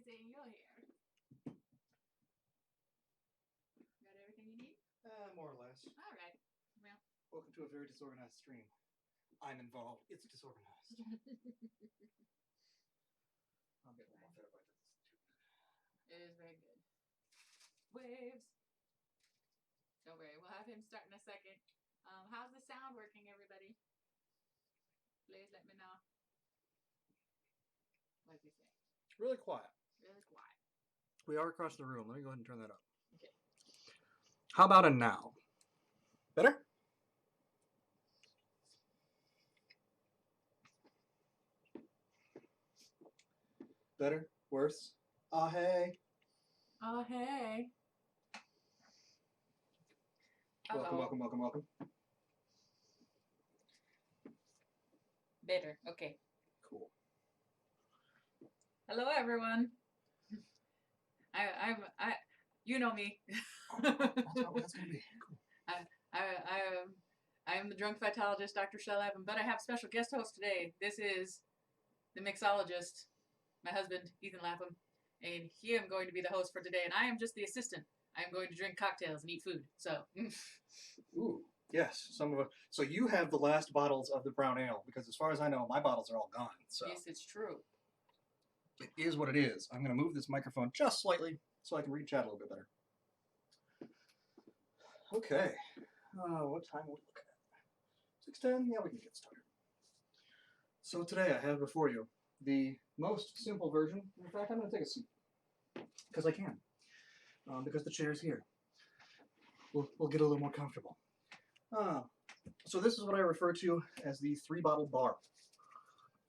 saying you're here. Got everything you need? More or less. All right. Well. Welcome to a very disorganized stream. I'm involved. It's disorganized. I'll get one more fair bite. It is very good. Waves. Don't worry, we'll have him start in a second. How's the sound working, everybody? Please let me know. What do you say? Really quiet. Really quiet. We are across the room. Let me go ahead and turn that up. Okay. How about a now? Better? Better? Worse? Oh, hey. Oh, hey. Welcome, welcome, welcome, welcome. Better. Okay. Cool. Hello, everyone. You know me. That's gonna be cool. I am the drunk phytologist, Dr. Rachelle Lapham, but I have a special guest host today. This is the mixologist, my husband, Ethan Lapham, and he am going to be the host for today, and I am just the assistant. I am going to drink cocktails and eat food. So. Ooh, yes. Some of it. So you have the last bottles of the brown ale, because as far as I know, my bottles are all gone. So. Yes, it's true. It is what it is. I'm going to move this microphone just slightly so I can read chat a little bit better. Okay. What time are we looking at? 6:10? Yeah, we can get started. So today I have before you the most simple version. In fact, I'm going to take a seat. Because I can. Because the chair is here. We'll get a little more comfortable. So this is what I refer to as the 3-bottle bar.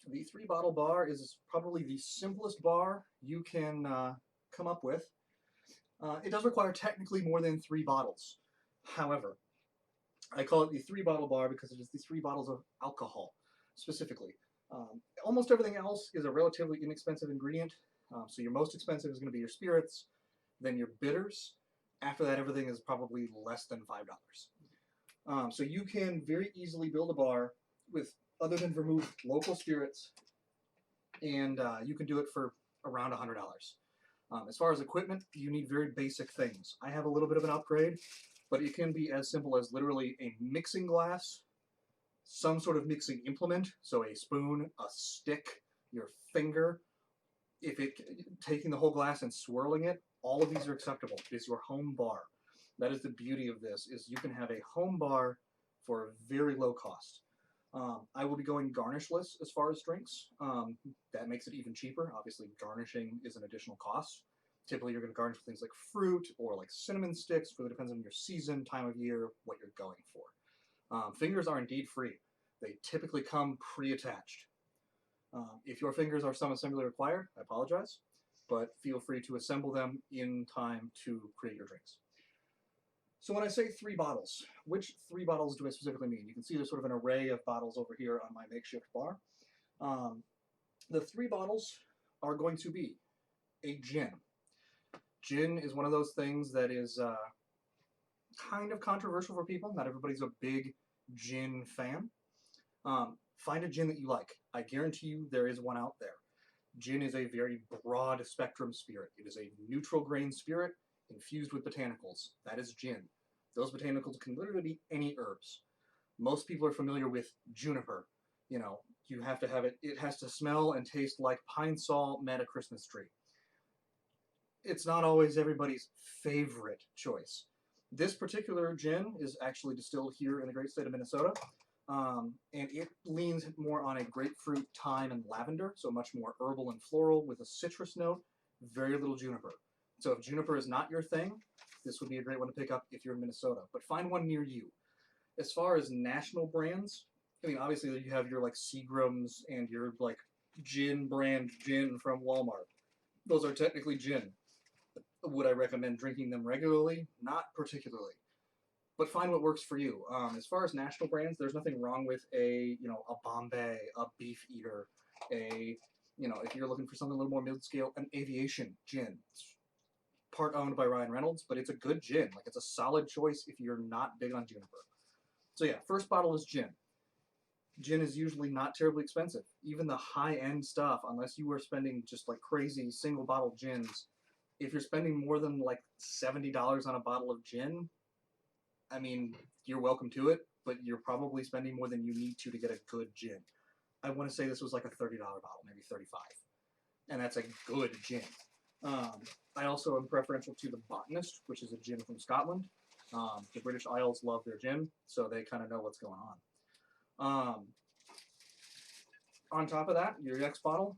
The 3-bottle bar is probably the simplest bar you can come up with. It does require technically more than 3 bottles. However, I call it the 3-bottle bar because it is the 3 bottles of alcohol, specifically. Almost everything else is a relatively inexpensive ingredient. So your most expensive is going to be your spirits, then your bitters. After that, everything is probably less than $5. So you can very easily build a bar with, other than Vermouth, local spirits, and you can do it for around $100. As far as equipment, you need very basic things. I have a little bit of an upgrade, but it can be as simple as literally a mixing glass, some sort of mixing implement, so a spoon, a stick, your finger. Taking the whole glass and swirling it, all of these are acceptable. It is your home bar. That is the beauty of this, is you can have a home bar for a very low cost. I will be going garnishless as far as drinks. That makes it even cheaper. Obviously, garnishing is an additional cost. Typically, you're going to garnish with things like fruit or like cinnamon sticks. Really depends on your season, time of year, what you're going for. Fingers are indeed free. They typically come pre-attached. If your fingers are some assembly required, I apologize, but feel free to assemble them in time to create your drinks. So when I say 3 bottles, which 3 bottles do I specifically mean? You can see there's sort of an array of bottles over here on my makeshift bar. The 3 bottles are going to be a gin. Gin is one of those things that is kind of controversial for people. Not everybody's a big gin fan. Find a gin that you like. I guarantee you there is one out there. Gin is a very broad spectrum spirit. It is a neutral grain spirit infused with botanicals. That is gin. Those botanicals can literally be any herbs. Most people are familiar with juniper. You know, you have to have it, it has to smell and taste like pine sol met a Christmas tree. It's not always everybody's favorite choice. This particular gin is actually distilled here in the great state of Minnesota. And it leans more on a grapefruit, thyme, and lavender, so much more herbal and floral with a citrus note, very little juniper. So if juniper is not your thing, this would be a great one to pick up if you're in Minnesota. But find one near you. As far as national brands, I mean, obviously you have your like Seagram's and your like gin brand gin from Walmart. Those are technically gin. Would I recommend drinking them regularly? Not particularly. But find what works for you. As far as national brands, there's nothing wrong with a Bombay, a Beef Eater, if you're looking for something a little more mid-scale, an Aviation gin. It's part owned by Ryan Reynolds, but it's a good gin. Like, it's a solid choice if you're not big on juniper. So yeah, first bottle is gin. gin is usually not terribly expensive. Even the high-end stuff, unless you are spending just like crazy single bottle gins, if you're spending more than like $70 on a bottle of gin, I mean, you're welcome to it, but you're probably spending more than you need to get a good gin. I want to say this was like a $30 bottle, maybe 35, and that's a good gin. I also am preferential to the Botanist, which is a gin from Scotland. The British Isles love their gin, so they kind of know what's going on. On top of that, your next bottle,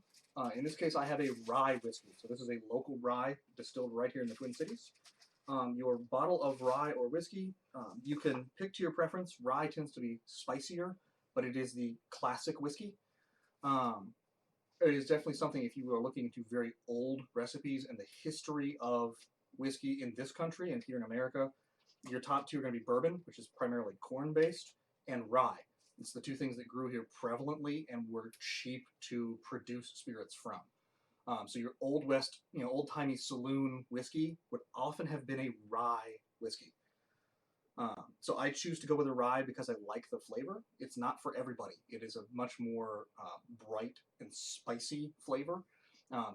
in this case I have a rye whiskey. So this is a local rye distilled right here in the Twin Cities. Your bottle of rye or whiskey, you can pick to your preference. Rye tends to be spicier, but it is the classic whiskey. It is definitely something, if you are looking into very old recipes and the history of whiskey in this country and here in America, your top two are going to be bourbon, which is primarily corn-based, and rye. It's the two things that grew here prevalently and were cheap to produce spirits from. So your Old West, old-timey saloon whiskey would often have been a rye whiskey. So I choose to go with a rye because I like the flavor. It's not for everybody. It is a much more bright and spicy flavor.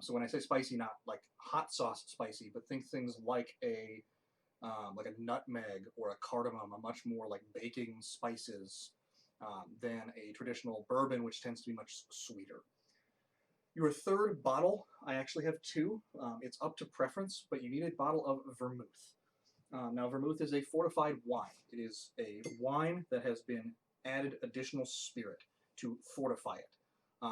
So when I say spicy, not like hot sauce spicy, but think things like a nutmeg or a cardamom, a much more like baking spices than a traditional bourbon, which tends to be much sweeter. Your third bottle, I actually have two. It's up to preference, but you need a bottle of vermouth. Now, vermouth is a fortified wine. It is a wine that has been added additional spirit to fortify it.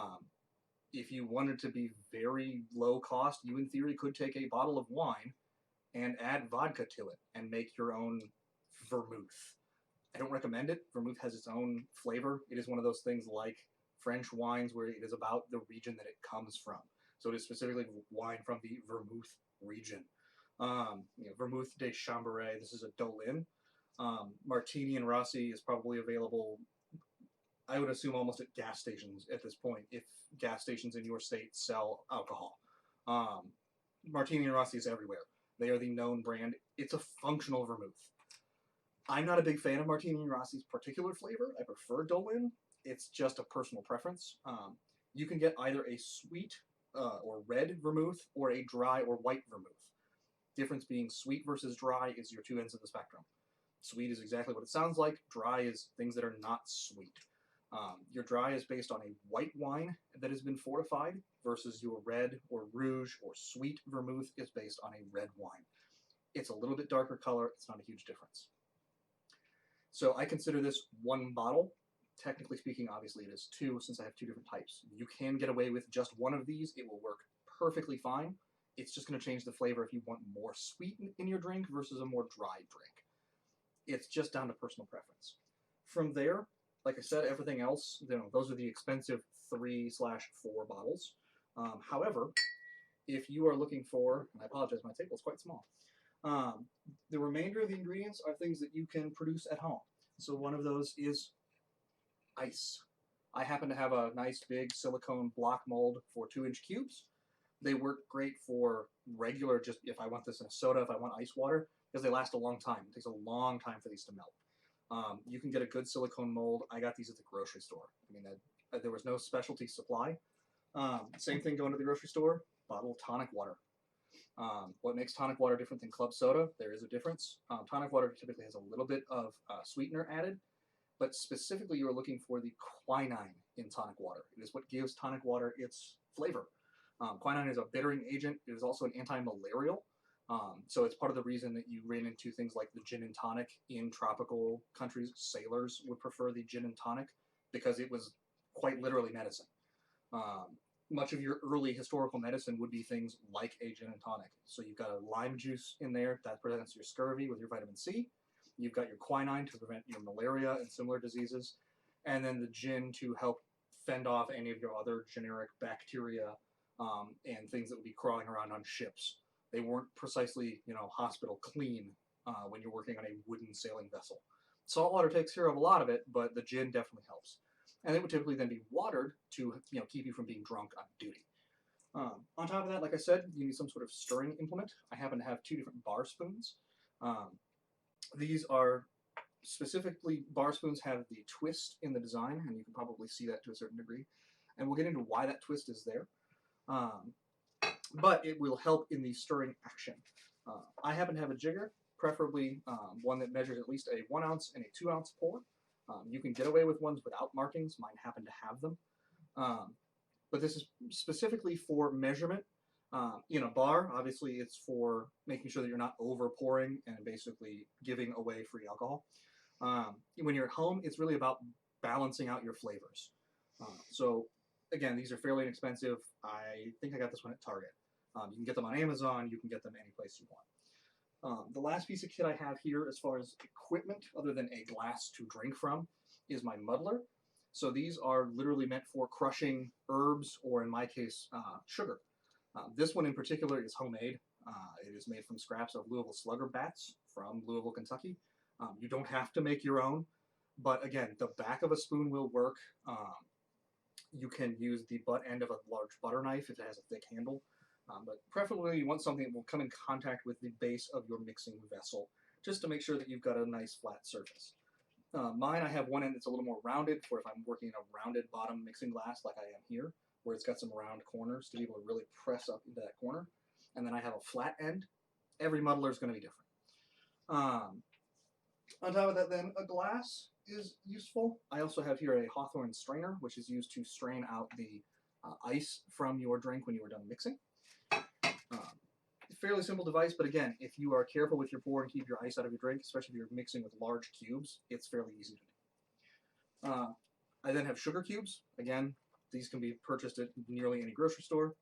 If you wanted to be very low cost, you in theory could take a bottle of wine and add vodka to it and make your own vermouth. I don't recommend it. Vermouth has its own flavor. It is one of those things like French wines where it is about the region that it comes from. So it is specifically wine from the vermouth region. Vermouth de Chambray, this is a Dolin. Martini and Rossi is probably available, I would assume, almost at gas stations at this point, if gas stations in your state sell alcohol. Martini and Rossi is everywhere. They are the known brand. It's a functional vermouth. I'm not a big fan of Martini and Rossi's particular flavor. I prefer Dolin. It's just a personal preference. You can get either a sweet or red vermouth or a dry or white vermouth. Difference being sweet versus dry is your two ends of the spectrum. Sweet is exactly what it sounds like. Dry is things that are not sweet. Your dry is based on a white wine that has been fortified versus your red or rouge or sweet vermouth is based on a red wine. It's a little bit darker color. It's not a huge difference. So I consider this one bottle. Technically speaking, obviously it is two since I have two different types. You can get away with just one of these. It will work perfectly fine. It's just going to change the flavor if you want more sweet in your drink versus a more dry drink. It's just down to personal preference. From there, like I said, everything else, those are the expensive 3/4 bottles. However, if you are looking for, and I apologize, my table is quite small, the remainder of the ingredients are things that you can produce at home. So one of those is ice. I happen to have a nice big silicone block mold for 2-inch cubes. They work great for regular, just if I want this in a soda, if I want ice water, because they last a long time. It takes a long time for these to melt. You can get a good silicone mold. I got these at the grocery store. I mean, there was no specialty supply. Same thing going to the grocery store, bottle of tonic water. What makes tonic water different than club soda? There is a difference. Tonic water typically has a little bit of sweetener added, but specifically you are looking for the quinine in tonic water. It is what gives tonic water its flavor. Quinine is a bittering agent. It is also an anti-malarial. So it's part of the reason that you ran into things like the gin and tonic in tropical countries. Sailors would prefer the gin and tonic because it was quite literally medicine. Much of your early historical medicine would be things like a gin and tonic. So you've got a lime juice in there that prevents your scurvy with your vitamin C. You've got your quinine to prevent your malaria and similar diseases. And then the gin to help fend off any of your other generic bacteria and things that would be crawling around on ships. They weren't precisely, hospital clean when you're working on a wooden sailing vessel. Salt water takes care of a lot of it, but the gin definitely helps. And it would typically then be watered to, keep you from being drunk on duty. On top of that, like I said, you need some sort of stirring implement. I happen to have two different bar spoons. These are specifically, bar spoons have the twist in the design, and you can probably see that to a certain degree. And we'll get into why that twist is there. But it will help in the stirring action. I happen to have a jigger, preferably one that measures at least a 1 ounce and a 2 ounce pour. You can get away with ones without markings. Mine happen to have them. But this is specifically for measurement. In a bar, obviously, it's for making sure that you're not over pouring and basically giving away free alcohol. When you're at home, it's really about balancing out your flavors. So, again, these are fairly inexpensive. I think I got this one at Target. You can get them on Amazon. You can get them any place you want. The last piece of kit I have here, as far as equipment, other than a glass to drink from, is my muddler. So these are literally meant for crushing herbs, or in my case, sugar. This one in particular is homemade. It is made from scraps of Louisville slugger bats from Louisville, Kentucky. You don't have to make your own, but again, the back of a spoon will work. You can use the butt end of a large butter knife if it has a thick handle, but preferably you want something that will come in contact with the base of your mixing vessel, just to make sure that you've got a nice flat surface. Mine, I have one end that's a little more rounded for if I'm working in a rounded bottom mixing glass like I am here, where it's got some round corners to be able to really press up into that corner. And then I have a flat end. Every muddler is going to be different. On top of that then, a glass is useful. I also have here a Hawthorne Strainer, which is used to strain out the ice from your drink when you are done mixing. Fairly simple device, but again, if you are careful with your pour and keep your ice out of your drink, especially if you're mixing with large cubes, it's fairly easy to do. I then have sugar cubes. Again, these can be purchased at nearly any grocery store.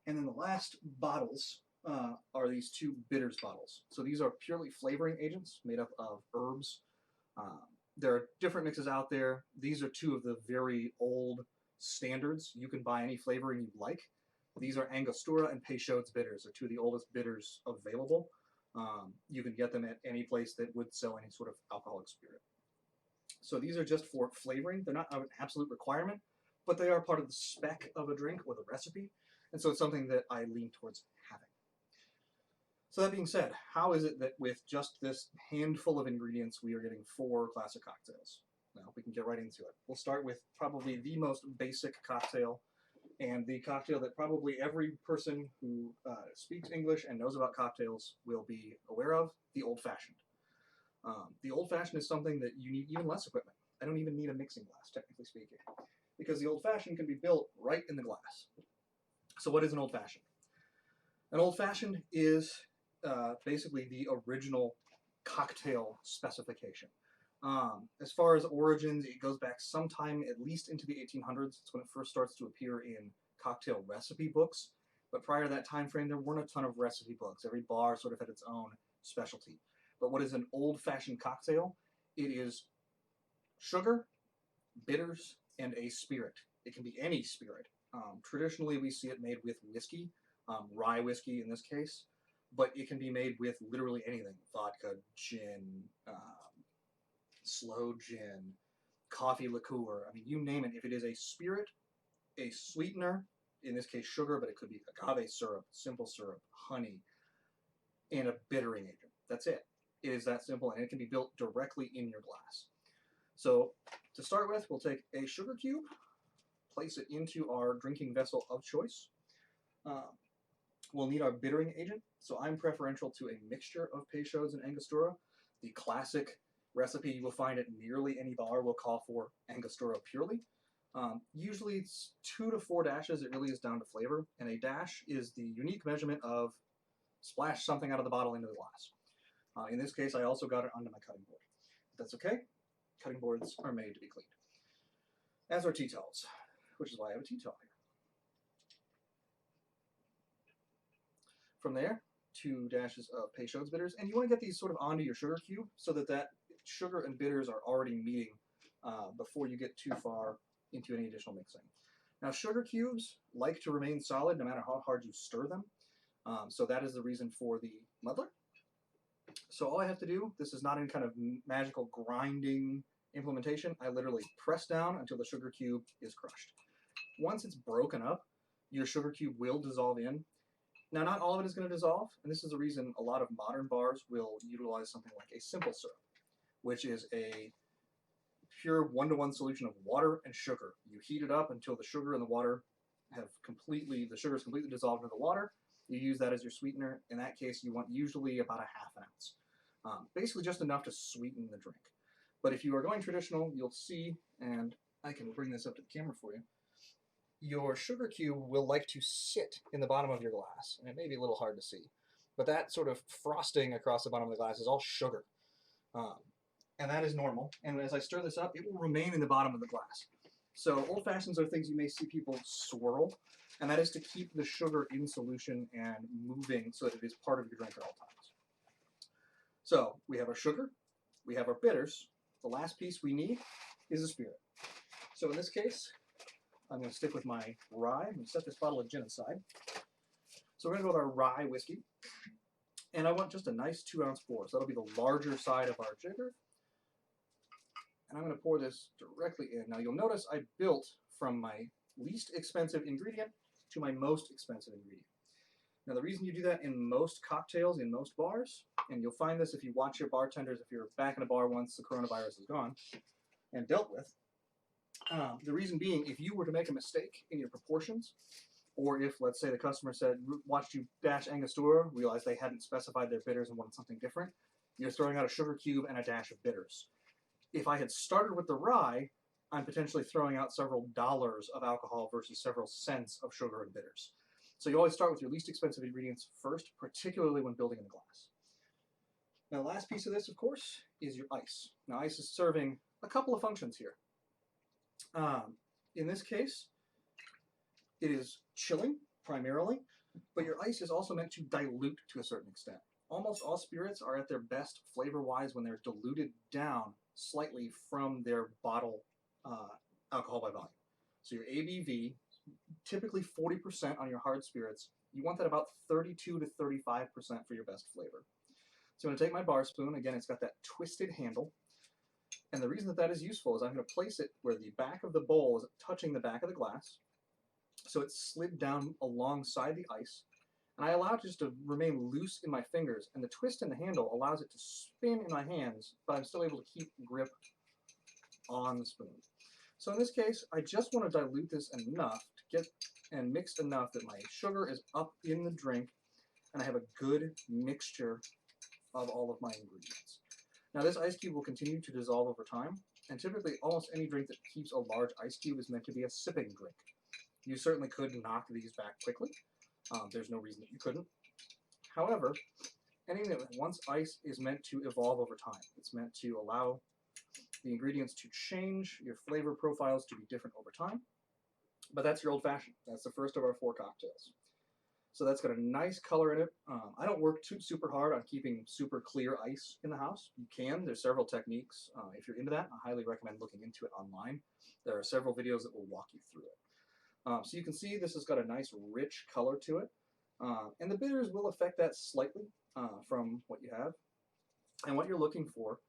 And then the last bottles are these 2 bitters bottles. So these are purely flavoring agents made up of herbs. There are different mixes out there. These are 2 of the very old standards. You can buy any flavoring you like. These are Angostura and Peychaud's bitters. They're 2 of the oldest bitters available. You can get them at any place that would sell any sort of alcoholic spirit. So these are just for flavoring. They're not an absolute requirement, but they are part of the spec of a drink or the recipe. And so it's something that I lean towards having. So that being said, how is it that with just this handful of ingredients, we are getting 4 classic cocktails? Well, we can get right into it. We'll start with probably the most basic cocktail, and the cocktail that probably every person who speaks English and knows about cocktails will be aware of, the old-fashioned. The old-fashioned is something that you need even less equipment. I don't even need a mixing glass, technically speaking, because the old-fashioned can be built right in the glass. So what is an old-fashioned? An old-fashioned is basically the original cocktail specification. As far as origins, it goes back sometime at least into the 1800s. It's when it first starts to appear in cocktail recipe books. But prior to that time frame, there weren't a ton of recipe books. Every bar sort of had its own specialty. But what is an old-fashioned cocktail? It is sugar, bitters, and a spirit. It can be any spirit. Traditionally, we see it made with whiskey, rye whiskey in this case, but it can be made with literally anything. Vodka, gin, sloe gin, coffee liqueur. I mean, you name it. If it is a spirit, a sweetener, in this case sugar, but it could be agave syrup, simple syrup, honey, and a bittering agent. That's it. It is that simple, and it can be built directly in your glass. So to start with, we'll take a sugar cube, place it into our drinking vessel of choice. We'll need our bittering agent. So I'm preferential to a mixture of Peychaud's and Angostura. The classic recipe you will find at nearly any bar will call for Angostura purely. Usually it's 2 to 4 dashes. It really is down to flavor. And a dash is the unique measurement of splash something out of the bottle into the glass. In this case, I also got it onto my cutting board. But that's okay. Cutting boards are made to be cleaned. As are tea towels, which is why I have a tea towel here. From there, 2 dashes of Peychaud's bitters. And you want to get these sort of onto your sugar cube so that that sugar and bitters are already meeting before you get too far into any additional mixing. Now, sugar cubes like to remain solid no matter how hard you stir them. So that is the reason for the muddler. So all I have to do, this is not any kind of magical grinding implementation. I literally press down until the sugar cube is crushed. Once it's broken up, your sugar cube will dissolve in. Now, not all of it is going to dissolve, and this is the reason a lot of modern bars will utilize something like a simple syrup. which is a pure 1-to-1 solution of water and sugar. You heat it up until the sugar and the water the sugar is completely dissolved into the water. You use that as your sweetener. In that case, you want usually about a half an ounce. Basically just enough to sweeten the drink. But if you are going traditional, you'll see, and I can bring this up to the camera for you, your sugar cube will like to sit in the bottom of your glass. And it may be a little hard to see, but that sort of frosting across the bottom of the glass is all sugar. And that is normal. And as I stir this up, it will remain in the bottom of the glass. So old fashions are things you may see people swirl, and that is to keep the sugar in solution and moving so that it is part of your drink at all times. So we have our sugar, we have our bitters. The last piece we need is a spirit. So in this case, I'm going to stick with my rye. I'm going to set this bottle of gin aside. So we're going to go with our rye whiskey. And I want just a nice 2-ounce pour. So that'll be the larger side of our jigger. And I'm going to pour this directly in. Now you'll notice I built from my least expensive ingredient to my most expensive ingredient. Now the reason you do that in most cocktails, in most bars, and you'll find this if you watch your bartenders, if you're back in a bar once the coronavirus is gone and dealt with, the reason being, if you were to make a mistake in your proportions, or if, let's say, the customer said, watched you dash Angostura, realized they hadn't specified their bitters and wanted something different, you're throwing out a sugar cube and a dash of bitters. If I had started with the rye, I'm potentially throwing out several dollars of alcohol versus several cents of sugar and bitters. So you always start with your least expensive ingredients first, particularly when building in the glass. Now the last piece of this, of course, is your ice. Now ice is serving a couple of functions here. In this case, it is chilling primarily, but your ice is also meant to dilute to a certain extent. Almost all spirits are at their best flavor-wise when they're diluted down slightly from their bottle alcohol by volume. So your ABV, typically 40% on your hard spirits, you want that about 32 to 35% for your best flavor. So I'm going to take my bar spoon. Again, it's got that twisted handle. And the reason that that is useful is I'm going to place it where the back of the bowl is touching the back of the glass. So it's slid down alongside the ice. And I allow it just to remain loose in my fingers. And the twist in the handle allows it to spin in my hands, but I'm still able to keep grip on the spoon. So in this case, I just want to dilute this enough to get and mix enough that my sugar is up in the drink and I have a good mixture of all of my ingredients. Now this ice cube will continue to dissolve over time, and typically almost any drink that keeps a large ice cube is meant to be a sipping drink. You certainly could knock these back quickly. There's no reason that you couldn't. However, anything that wants ice is meant to evolve over time. It's meant to allow the ingredients to change, your flavor profiles to be different over time. But that's your old fashioned. That's the first of our 4 cocktails. So that's got a nice color in it. I don't work super hard on keeping super clear ice in the house. You can. There's several techniques. If you're into that, I highly recommend looking into it online. There are several videos that will walk you through it. So you can see this has got a nice rich color to it. And the bitters will affect that slightly from what you have. And what you're looking for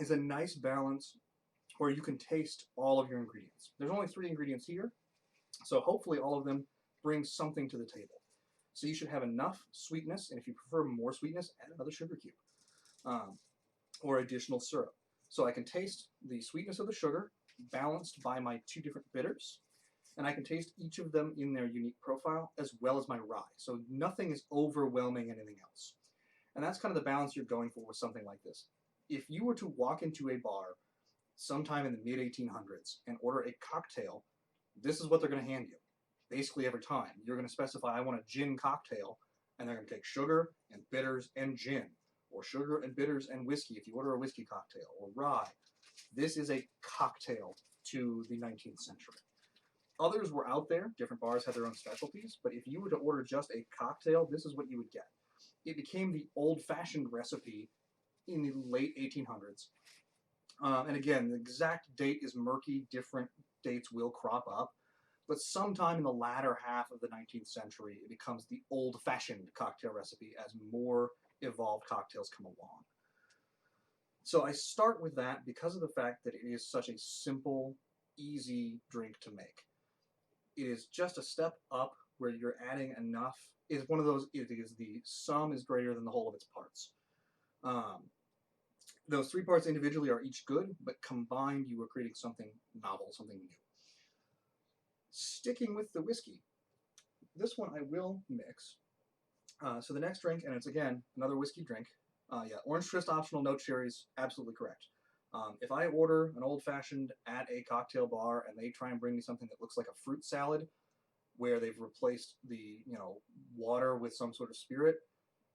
is a nice balance where you can taste all of your ingredients. There's only 3 ingredients here, so hopefully all of them bring something to the table. So you should have enough sweetness, and if you prefer more sweetness, add another sugar cube or additional syrup. So I can taste the sweetness of the sugar balanced by my 2 different bitters, and I can taste each of them in their unique profile as well as my rye. So nothing is overwhelming anything else. And that's kind of the balance you're going for with something like this. If you were to walk into a bar sometime in the mid-1800s and order a cocktail, this is what they're going to hand you. Basically every time. You're going to specify, I want a gin cocktail, and they're going to take sugar and bitters and gin, or sugar and bitters and whiskey if you order a whiskey cocktail, or rye. This is a cocktail to the 19th century. Others were out there. Different bars had their own specialties, but if you were to order just a cocktail, this is what you would get. It became the old-fashioned recipe in the late 1800s. And again, the exact date is murky. Different dates will crop up. But sometime in the latter half of the 19th century, it becomes the old-fashioned cocktail recipe as more evolved cocktails come along. So I start with that because of the fact that it is such a simple, easy drink to make. It is just a step up where you're adding enough. It's one of those, it is the sum is greater than the whole of its parts. Those 3 parts individually are each good, but combined you are creating something novel, something new. Sticking with the whiskey, this one I will mix. So the next drink, and it's again another whiskey drink. Yeah, orange twist optional, no cherries, absolutely correct. If I order an old-fashioned at a cocktail bar and they try and bring me something that looks like a fruit salad, where they've replaced the water with some sort of spirit,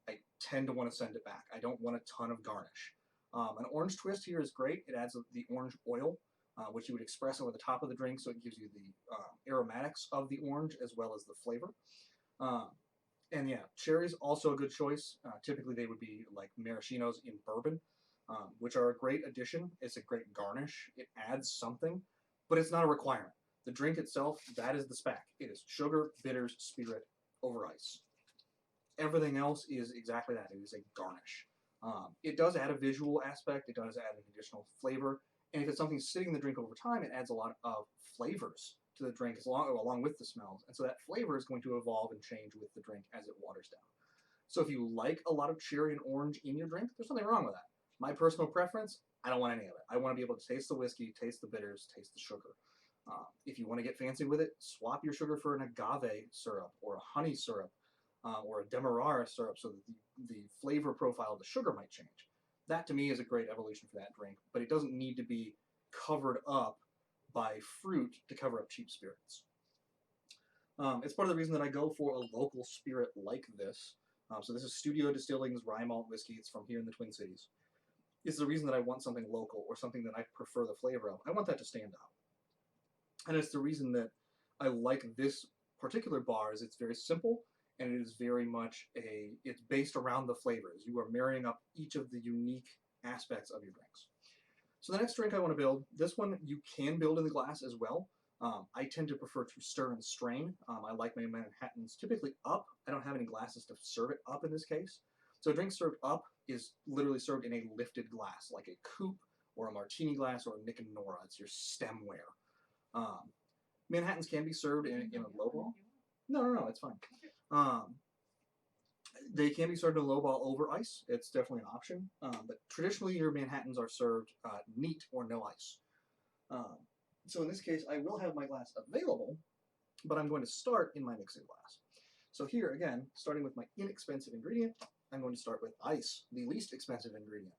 I tend to want to send it back. I don't want a ton of garnish. An orange twist here is great. It adds the orange oil, which you would express over the top of the drink, so it gives you the aromatics of the orange as well as the flavor. And yeah, cherries also a good choice. Typically they would be like maraschinos in bourbon, which are a great addition. It's a great garnish. It adds something, but it's not a requirement. The drink itself, that is the spec. It is sugar, bitters, spirit over ice. Everything else is exactly that. It is a garnish. It does add a visual aspect. It does add an additional flavor. And if it's something sitting in the drink over time, it adds a lot of flavors to the drink along with the smells. And so that flavor is going to evolve and change with the drink as it waters down. So if you like a lot of cherry and orange in your drink, there's nothing wrong with that. My personal preference, I don't want any of it. I want to be able to taste the whiskey, taste the bitters, taste the sugar. If you want to get fancy with it, swap your sugar for an agave syrup or a honey syrup or a demerara syrup so that the flavor profile of the sugar might change. That to me is a great evolution for that drink, but it doesn't need to be covered up by fruit to cover up cheap spirits. It's part of the reason that I go for a local spirit like this. So this is Studio Distilling's Rye Malt Whiskey. It's from here in the Twin Cities. It's the reason that I want something local or something that I prefer the flavor of. I want that to stand out. And it's the reason that I like this particular bar is it's very simple and it is very much it's based around the flavors. You are marrying up each of the unique aspects of your drinks. So the next drink I want to build, this one you can build in the glass as well. I tend to prefer to stir and strain. I like my Manhattans typically up. I don't have any glasses to serve it up in this case. So a drink served up is literally served in a lifted glass, like a coupe or a martini glass or a Nick and Nora. It's your stemware. Manhattans can be served in a lowball. No, it's fine. They can be served in a lowball over ice. It's definitely an option. But traditionally, your Manhattans are served neat or no ice. So in this case, I will have my glass available, but I'm going to start in my mixing glass. So here, again, starting with my inexpensive ingredient, I'm going to start with ice, the least expensive ingredient.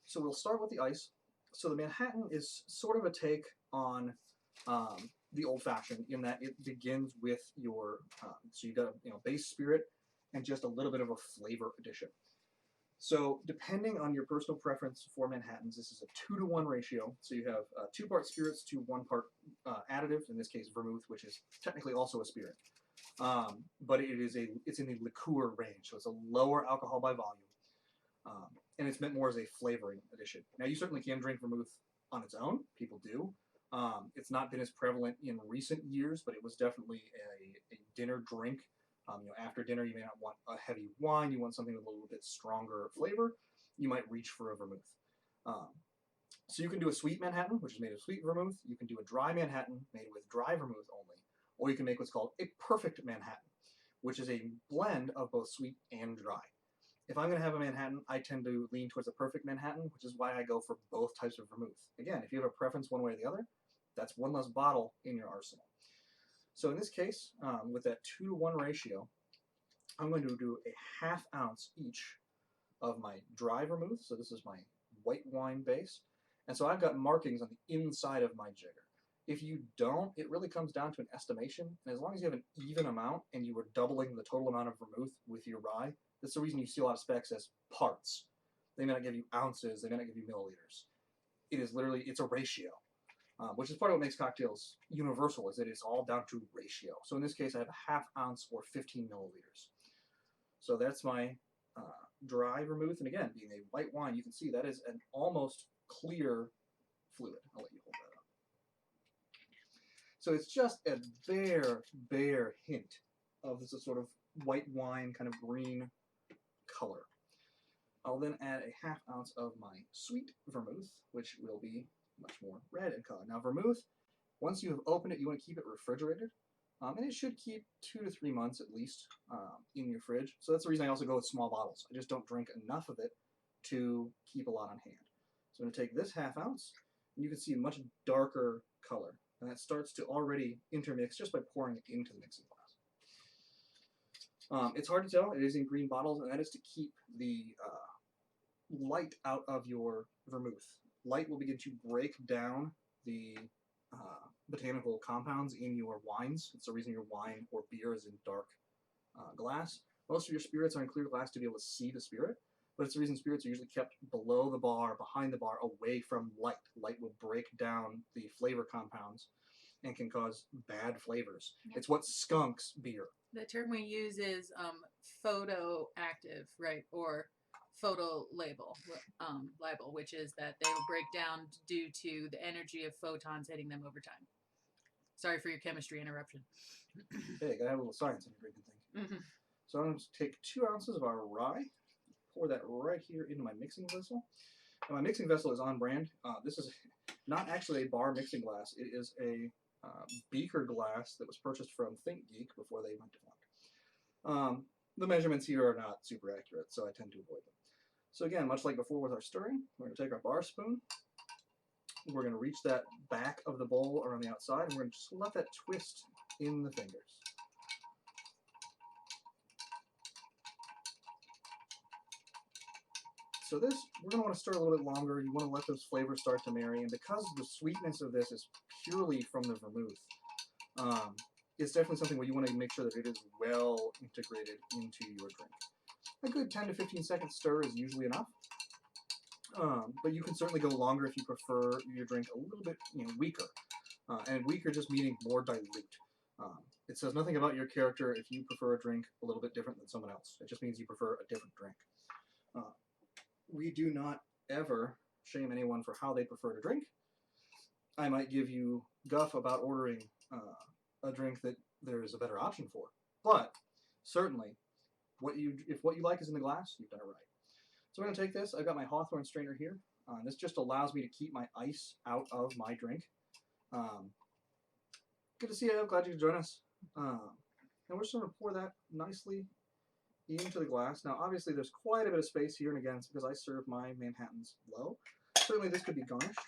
So we'll start with the ice. So the Manhattan is sort of a take on the old-fashioned in that it begins with your, so you got a base spirit and just a little bit of a flavor addition. So depending on your personal preference for Manhattans, this is a 2-to-1 ratio. So you have 2 parts spirits to 1 part additive, in this case vermouth, which is technically also a spirit. But it's in the liqueur range, so it's a lower alcohol by volume. And it's meant more as a flavoring addition. Now you certainly can drink vermouth on its own. People do. It's not been as prevalent in recent years, but it was definitely a dinner drink. After dinner, you may not want a heavy wine. You want something with a little bit stronger flavor. You might reach for a vermouth. So you can do a sweet Manhattan, which is made of sweet vermouth. You can do a dry Manhattan made with dry vermouth only. Or you can make what's called a perfect Manhattan, which is a blend of both sweet and dry. If I'm going to have a Manhattan, I tend to lean towards a perfect Manhattan, which is why I go for both types of vermouth. Again, if you have a preference one way or the other, that's one less bottle in your arsenal. So in this case, with that 2-to-1 ratio, I'm going to do a 1/2 ounce each of my dry vermouth. So this is my white wine base. And so I've got markings on the inside of my jigger. If you don't, it really comes down to an estimation. And as long as you have an even amount and you are doubling the total amount of vermouth with your rye, that's the reason you see a lot of specs as parts. They may not give you ounces, they may not give you milliliters. It is literally, it's a ratio, which is part of what makes cocktails universal, is that it's all down to ratio. So in this case, I have a 1/2 ounce or 15 milliliters. So that's my dry vermouth. And again, being a white wine, you can see that is an almost clear fluid. I'll let you hold that up. So it's just a bare hint of this sort of white wine, kind of green color. I'll then add a 1/2 ounce of my sweet vermouth, which will be much more red in color. Now vermouth, once you have opened it, you want to keep it refrigerated. And it should keep 2 to 3 months at least in your fridge. So that's the reason I also go with small bottles. I just don't drink enough of it to keep a lot on hand. So I'm going to take this ½ ounce, and you can see a much darker color. And that starts to already intermix just by pouring it into the mixing glass. It's hard to tell. It is in green bottles, and that is to keep the light out of your vermouth. Light will begin to break down the botanical compounds in your wines. It's the reason your wine or beer is in dark glass. Most of your spirits are in clear glass to be able to see the spirit, but it's the reason spirits are usually kept below the bar, behind the bar, away from light. Light will break down the flavor compounds and can cause bad flavors. Yep. It's what skunks beer. The term we use is photoactive, right? Or photo label, which is that they will break down due to the energy of photons hitting them over time. Sorry for your chemistry interruption. Hey, gotta have a little science in your drinking thing. Mm-hmm. So I'm going to take 2 ounces of our rye, pour that right here into my mixing vessel. And my mixing vessel is on brand. This is not actually a bar mixing glass. It is a beaker glass that was purchased from ThinkGeek before they went defunct. The measurements here are not super accurate, so I tend to avoid them. So again, much like before with our stirring, we're going to take our bar spoon. We're going to reach that back of the bowl around the outside, and we're going to just let that twist in the fingers. So this, we're going to want to stir a little bit longer. You want to let those flavors start to marry, and because the sweetness of this is purely from the vermouth, it's definitely something where you want to make sure that it is well integrated into your drink. A good 10 to 15 second stir is usually enough, but you can certainly go longer if you prefer your drink a little bit weaker, and weaker just meaning more dilute. It says nothing about your character if you prefer a drink a little bit different than someone else. It just means you prefer a different drink. We do not ever shame anyone for how they prefer to drink. I might give you guff about ordering a drink that there is a better option for, but certainly if what you like is in the glass, you've done it right. So I'm going to take this. I've got my Hawthorne Strainer here. This just allows me to keep my ice out of my drink. Good to see you. I'm glad you could join us. And we're just going to pour that nicely into the glass. Now, obviously, there's quite a bit of space here, and again, it's because I serve my Manhattans low. Certainly, this could be garnished.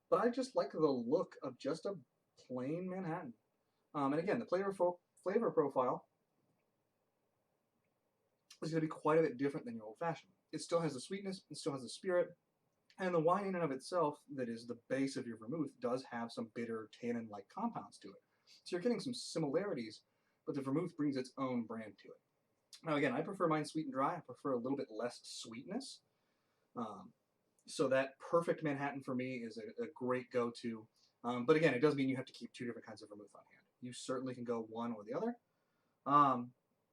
But I just like the look of just a plain Manhattan. And again, the flavor profile is going to be quite a bit different than your old-fashioned. It still has the sweetness, it still has the spirit, and the wine in and of itself, that is the base of your vermouth, does have some bitter tannin-like compounds to it. So you're getting some similarities, but the vermouth brings its own brand to it. Now again, I prefer mine sweet and dry. I prefer a little bit less sweetness. So that perfect Manhattan for me is a great go-to. But again, it does mean you have to keep 2 different kinds of vermouth on hand. You certainly can go one or the other.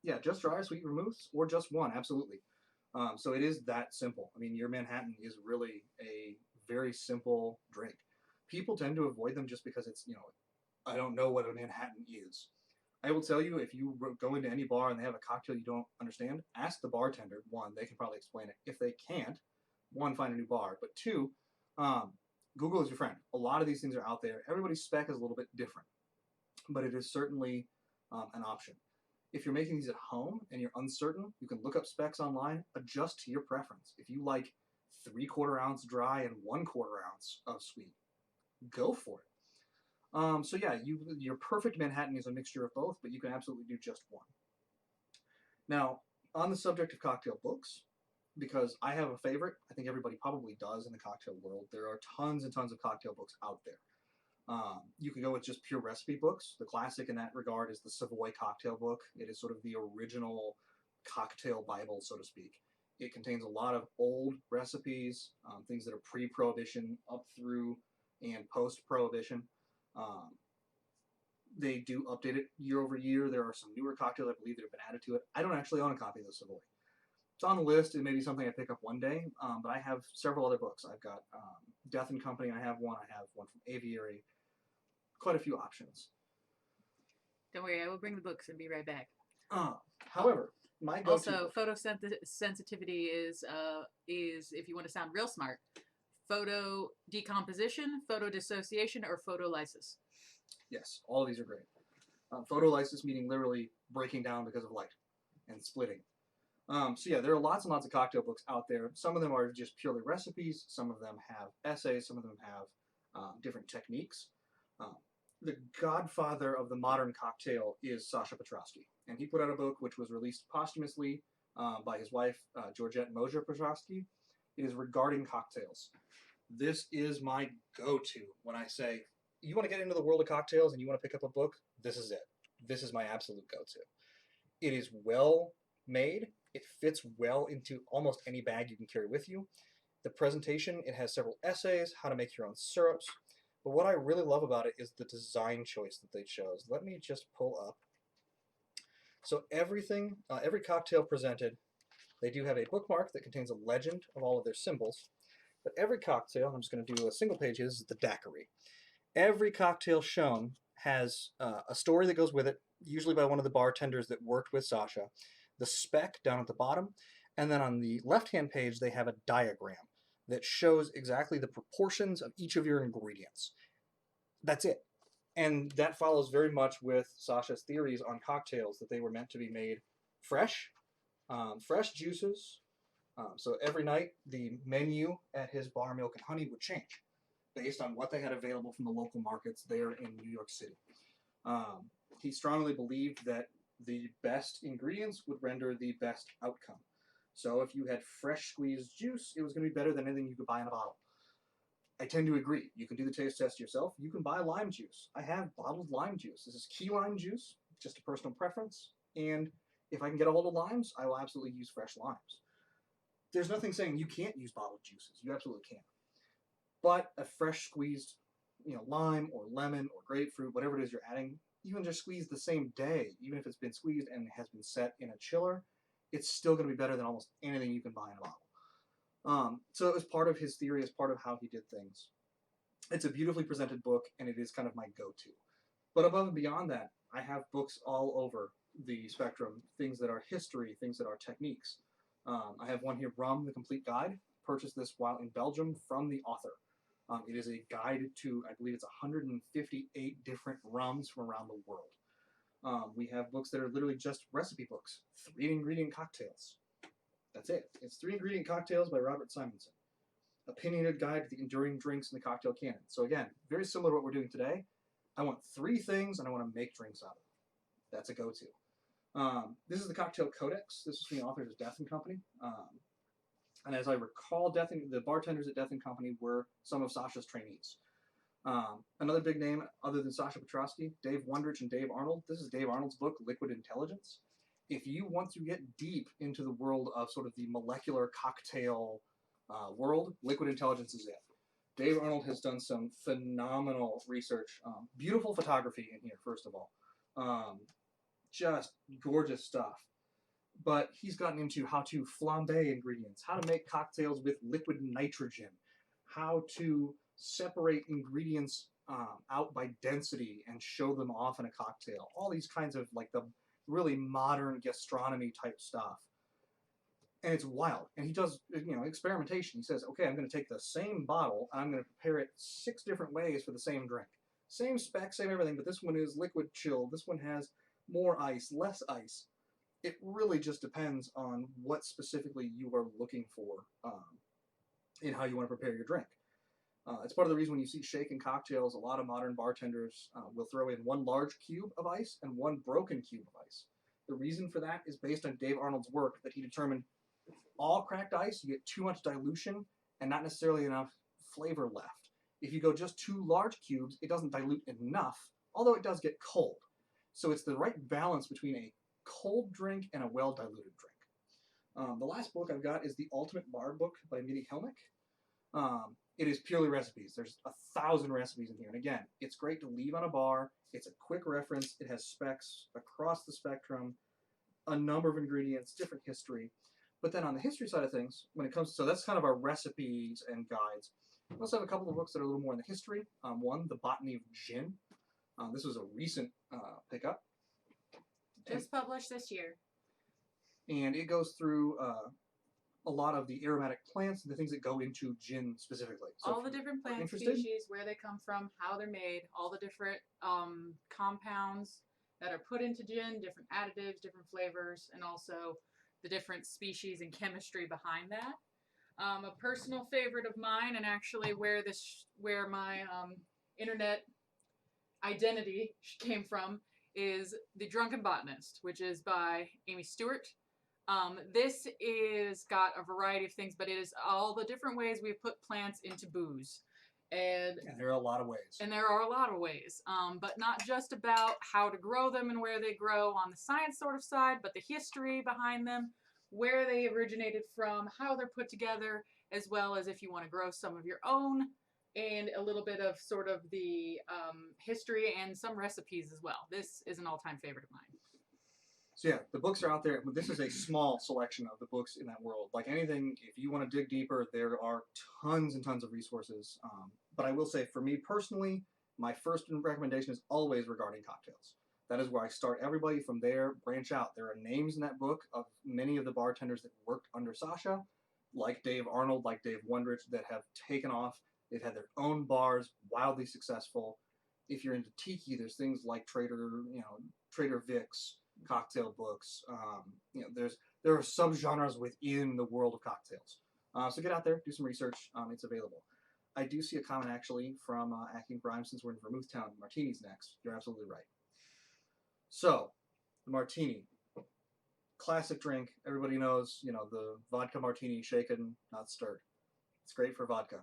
Yeah, just dry sweet vermouths or just one, absolutely. So it is that simple. I mean, your Manhattan is really a very simple drink. People tend to avoid them just because it's, I don't know what a Manhattan is. I will tell you, if you go into any bar and they have a cocktail you don't understand, ask the bartender. 1, they can probably explain it. If they can't, 1, find a new bar. But 2, Google is your friend. A lot of these things are out there. Everybody's spec is a little bit different, but it is certainly an option. If you're making these at home and you're uncertain, you can look up specs online, adjust to your preference. If you like 3/4 ounce dry and 1/4 ounce of sweet, go for it. So yeah, your perfect Manhattan is a mixture of both, but you can absolutely do just one. Now, on the subject of cocktail books, because I have a favorite, I think everybody probably does in the cocktail world, there are tons and tons of cocktail books out there. You can go with just pure recipe books. The classic in that regard is the Savoy cocktail book. It is sort of the original cocktail Bible, so to speak. It contains a lot of old recipes, things that are pre-Prohibition up through and post-Prohibition. They do update it year over year. There are some newer cocktails, I believe, that have been added to it. I don't actually own a copy of the Savoy. It's on the list. It may be something I pick up one day, but I have several other books. I've got Death and Company. I have one from Aviary. Quite a few options. Don't worry, I will bring the books and be right back. However, my go-to also photosensitivity is if you want to sound real smart, photo decomposition, photo dissociation, or photolysis. Yes, all of these are great. Photolysis meaning literally breaking down because of light and splitting. So yeah, there are lots and lots of cocktail books out there. Some of them are just purely recipes. Some of them have essays. Some of them have different techniques. The godfather of the modern cocktail is Sasha Petrosky, and he put out a book which was released posthumously by his wife, Georgette Mosier Petrosky. It is regarding cocktails. This is my go-to when I say, you want to get into the world of cocktails and you want to pick up a book, this is it. This is my absolute go-to. It is well made. It fits well into almost any bag you can carry with you. The presentation, it has several essays, how to make your own syrups. But what I really love about it is the design choice that they chose. Let me just pull up. So everything, every cocktail presented, they do have a bookmark that contains a legend of all of their symbols. But every cocktail, I'm just going to do a single page, this is the Daiquiri. Every cocktail shown has a story that goes with it, usually by one of the bartenders that worked with Sasha, the spec down at the bottom, and then on the left-hand page they have a diagram that shows exactly the proportions of each of your ingredients. That's it. And that follows very much with Sasha's theories on cocktails, that they were meant to be made fresh, fresh juices. So every night the menu at his Bar Milk and Honey would change based on what they had available from the local markets there in New York City. He strongly believed that the best ingredients would render the best outcome. So if you had fresh squeezed juice, it was going to be better than anything you could buy in a bottle. I tend to agree. You can do the taste test yourself. You can buy lime juice. I have bottled lime juice. This is key lime juice, just a personal preference. And if I can get a hold of limes, I will absolutely use fresh limes. There's nothing saying you can't use bottled juices. You absolutely can. But a fresh squeezed, lime or lemon or grapefruit, whatever it is you're adding, even just squeezed the same day, even if it's been squeezed and has been set in a chiller, it's still going to be better than almost anything you can buy in a bottle. So it was part of his theory, as part of how he did things. It's a beautifully presented book, and it is kind of my go-to. But above and beyond that, I have books all over the spectrum, things that are history, things that are techniques. I have one here, Rum, The Complete Guide. Purchased this while in Belgium from the author. It is a guide to, I believe it's 158 different rums from around the world. We have books that are literally just recipe books. 3-ingredient cocktails. That's it. It's 3-ingredient cocktails by Robert Simonson. Opinionated guide to the enduring drinks in the cocktail canon. So again, very similar to what we're doing today. I want 3 things and I want to make drinks out of them. That's a go-to. This is the Cocktail Codex. This is from the authors of Death and Company. And as I recall, the bartenders at Death and Company were some of Sasha's trainees. Another big name other than Sasha Petrosky, Dave Wondrich and Dave Arnold. This is Dave Arnold's book, Liquid Intelligence. If you want to get deep into the world of sort of the molecular cocktail world, Liquid Intelligence is it. Dave Arnold has done some phenomenal research. Beautiful photography in here, first of all. Just gorgeous stuff. But he's gotten into how to flambe ingredients, how to make cocktails with liquid nitrogen, how to separate ingredients out by density and show them off in a cocktail. All these kinds of like the really modern gastronomy type stuff. And it's wild. And he does, experimentation. He says, okay, I'm going to take the same bottle and I'm going to prepare it 6 different ways for the same drink. Same spec, same everything, but this one is liquid chilled. This one has more ice, less ice. It really just depends on what specifically you are looking for in how you want to prepare your drink. It's part of the reason when you see shaken cocktails, a lot of modern bartenders will throw in 1 large cube of ice and 1 broken cube of ice. The reason for that is based on Dave Arnold's work that he determined all cracked ice, you get too much dilution and not necessarily enough flavor left. If you go just 2 large cubes, it doesn't dilute enough, although it does get cold. So it's the right balance between a cold drink and a well-diluted drink. The last book I've got is The Ultimate Bar Book by Mitty Helmick. It is purely recipes. There's 1,000 recipes in here. And again, it's great to leave on a bar. It's a quick reference. It has specs across the spectrum, a number of ingredients, different history. But then on the history side of things, when it comes to, so that's kind of our recipes and guides. We also have a couple of books that are a little more in the history. One, The Botany of Gin. This was a recent pickup. Just published this year. And it goes through a lot of the aromatic plants and the things that go into gin specifically. So all the different plant interested, species, where they come from, how they're made, all the different compounds that are put into gin, different additives, different flavors, and also the different species and chemistry behind that. A personal favorite of mine, and actually where my internet identity came from, is The Drunken Botanist, which is by Amy Stewart. This is got a variety of things, but it is all the different ways we've put plants into booze. And there are a lot of ways. And there are a lot of ways, but not just about how to grow them and where they grow on the science sort of side, but the history behind them, where they originated from, how they're put together, as well as if you want to grow some of your own, and a little bit of sort of the history and some recipes as well. This is an all-time favorite of mine. So yeah, the books are out there. This is a small selection of the books in that world. Like anything, if you want to dig deeper, there are tons and tons of resources. But I will say, for me personally, my first recommendation is always regarding cocktails. That is where I start everybody. From there, branch out. There are names in that book of many of the bartenders that worked under Sasha, like Dave Arnold, like Dave Wondrich, that have taken off. They've had their own bars, wildly successful. If you're into tiki, there's things like Trader Vic's cocktail books. There are subgenres within the world of cocktails. So get out there, do some research. It's available. I do see a comment actually from Acting Prime, since we're in Vermouth Town. Martini's next. You're absolutely right. So, the Martini. Classic drink. Everybody knows, the vodka martini, shaken, not stirred. It's great for vodka,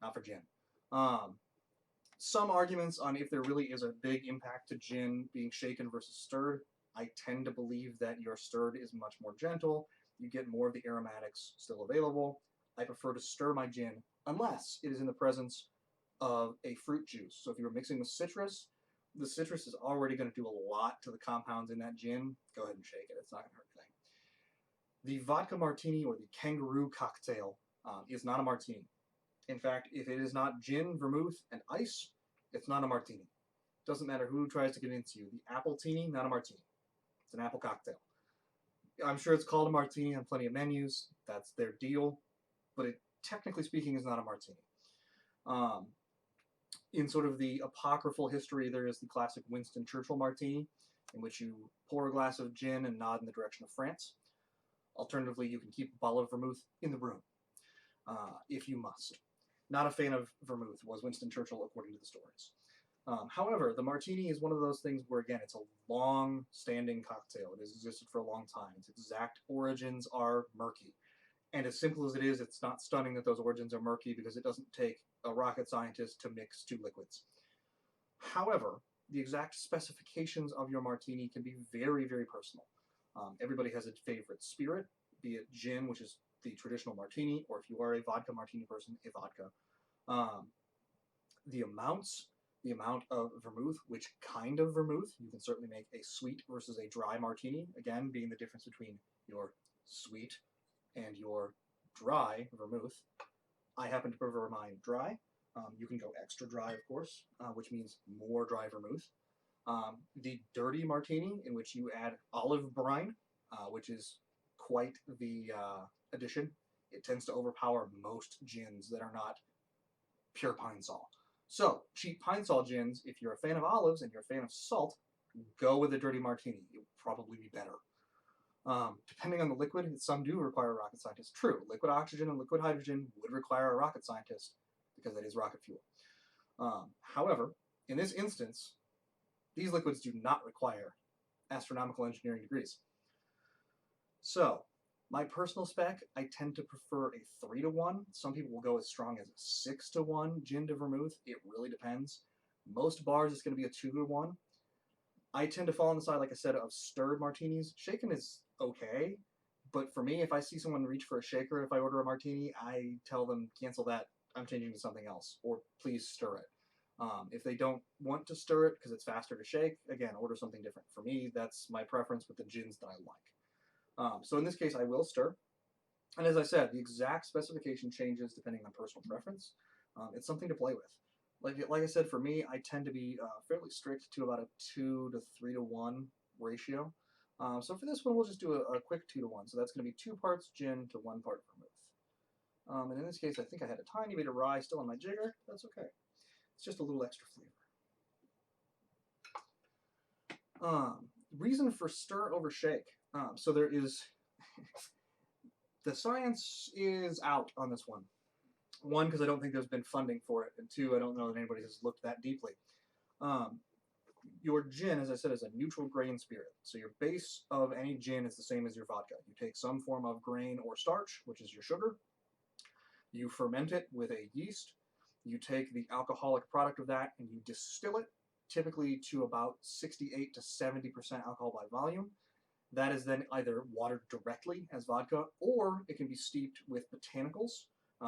not for gin. Some arguments on if there really is a big impact to gin being shaken versus stirred. I tend to believe that your stirred is much more gentle. You get more of the aromatics still available. I prefer to stir my gin unless it is in the presence of a fruit juice. So if you're mixing with citrus, the citrus is already going to do a lot to the compounds in that gin. Go ahead and shake it. It's not going to hurt anything. The vodka martini or the kangaroo cocktail is not a martini. In fact, if it is not gin, vermouth, and ice, it's not a martini. Doesn't matter who tries to convince you. The appletini, not a martini. It's an apple cocktail. I'm sure it's called a martini on plenty of menus. That's their deal. But it, technically speaking, is not a martini. In sort of the apocryphal history, there is the classic Winston Churchill martini, in which you pour a glass of gin and nod in the direction of France. Alternatively, you can keep a bottle of vermouth in the room, if you must. Not a fan of vermouth was Winston Churchill, according to the stories. However, the martini is one of those things where, again, it's a long-standing cocktail. It has existed for a long time. Its exact origins are murky. And as simple as it is, it's not stunning that those origins are murky, because it doesn't take a rocket scientist to mix two liquids. However, the exact specifications of your martini can be very, very personal. Everybody has a favorite spirit, be it gin, which is the traditional martini, or if you are a vodka martini person, a vodka. The amount of vermouth, which kind of vermouth. You can certainly make a sweet versus a dry martini, again, being the difference between your sweet and your dry vermouth. I happen to prefer mine dry. You can go extra dry, of course, which means more dry vermouth. The dirty martini, in which you add olive brine, which is quite the addition. It tends to overpower most gins that are not pure pine sol. So, cheap pine sol gins, if you're a fan of olives and you're a fan of salt, go with a dirty martini. It will probably be better. Depending on the liquid, some do require a rocket scientist. True, liquid oxygen and liquid hydrogen would require a rocket scientist, because that is rocket fuel. However, in this instance, these liquids do not require astronomical engineering degrees. So, my personal spec, I tend to prefer a 3-to-1. Some people will go as strong as a 6-to-1 gin to vermouth. It really depends. Most bars, it's going to be a 2-to-1. I tend to fall on the side, like I said, of stirred martinis. Shaken is okay, but for me, if I see someone reach for a shaker, if I order a martini, I tell them, cancel that, I'm changing to something else, or please stir it. If they don't want to stir it because it's faster to shake, again, order something different. For me, that's my preference with the gins that I like. So in this case, I will stir. And as I said, the exact specification changes depending on personal preference. It's something to play with. Like I said, for me, I tend to be fairly strict to about a 2 to 3 to 1 ratio. So for this one, we'll just do a quick 2 to 1. So that's going to be 2 parts gin to 1 part vermouth. And in this case, I think I had a tiny bit of rye still in my jigger. That's okay. It's just a little extra flavor. Reason for stir over shake. So there is, the science is out on this one. One, because I don't think there's been funding for it, and 2, I don't know that anybody has looked that deeply. Your gin, as I said, is a neutral grain spirit. So your base of any gin is the same as your vodka. You take some form of grain or starch, which is your sugar. You ferment it with a yeast. You take the alcoholic product of that and you distill it, typically to about 68 to 70% alcohol by volume. That is then either watered directly as vodka, or it can be steeped with botanicals.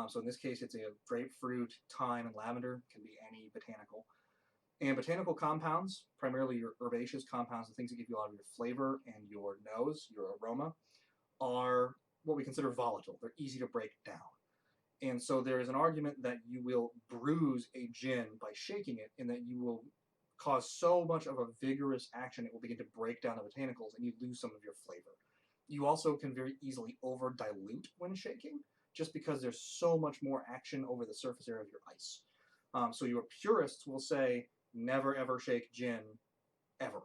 So in this case, it's a grapefruit, thyme, and lavender. It can be any botanical. And botanical compounds, primarily your herbaceous compounds, the things that give you a lot of your flavor and your nose, your aroma, are what we consider volatile. They're easy to break down. And so there is an argument that you will bruise a gin by shaking it, and that you will cause so much of a vigorous action it will begin to break down the botanicals and you lose some of your flavor. You also can very easily over dilute when shaking, just because there's so much more action over the surface area of your ice. So your purists will say, never ever shake gin, ever.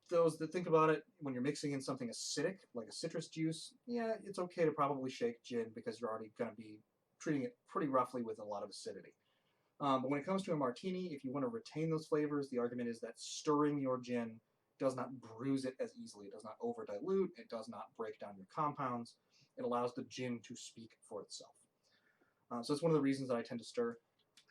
Those that think about it, when you're mixing in something acidic, like a citrus juice, yeah, it's okay to probably shake gin because you're already going to be treating it pretty roughly with a lot of acidity. But when it comes to a martini, if you want to retain those flavors, the argument is that stirring your gin does not bruise it as easily. It does not over dilute. It does not break down your compounds. It allows the gin to speak for itself. So it's one of the reasons that I tend to stir.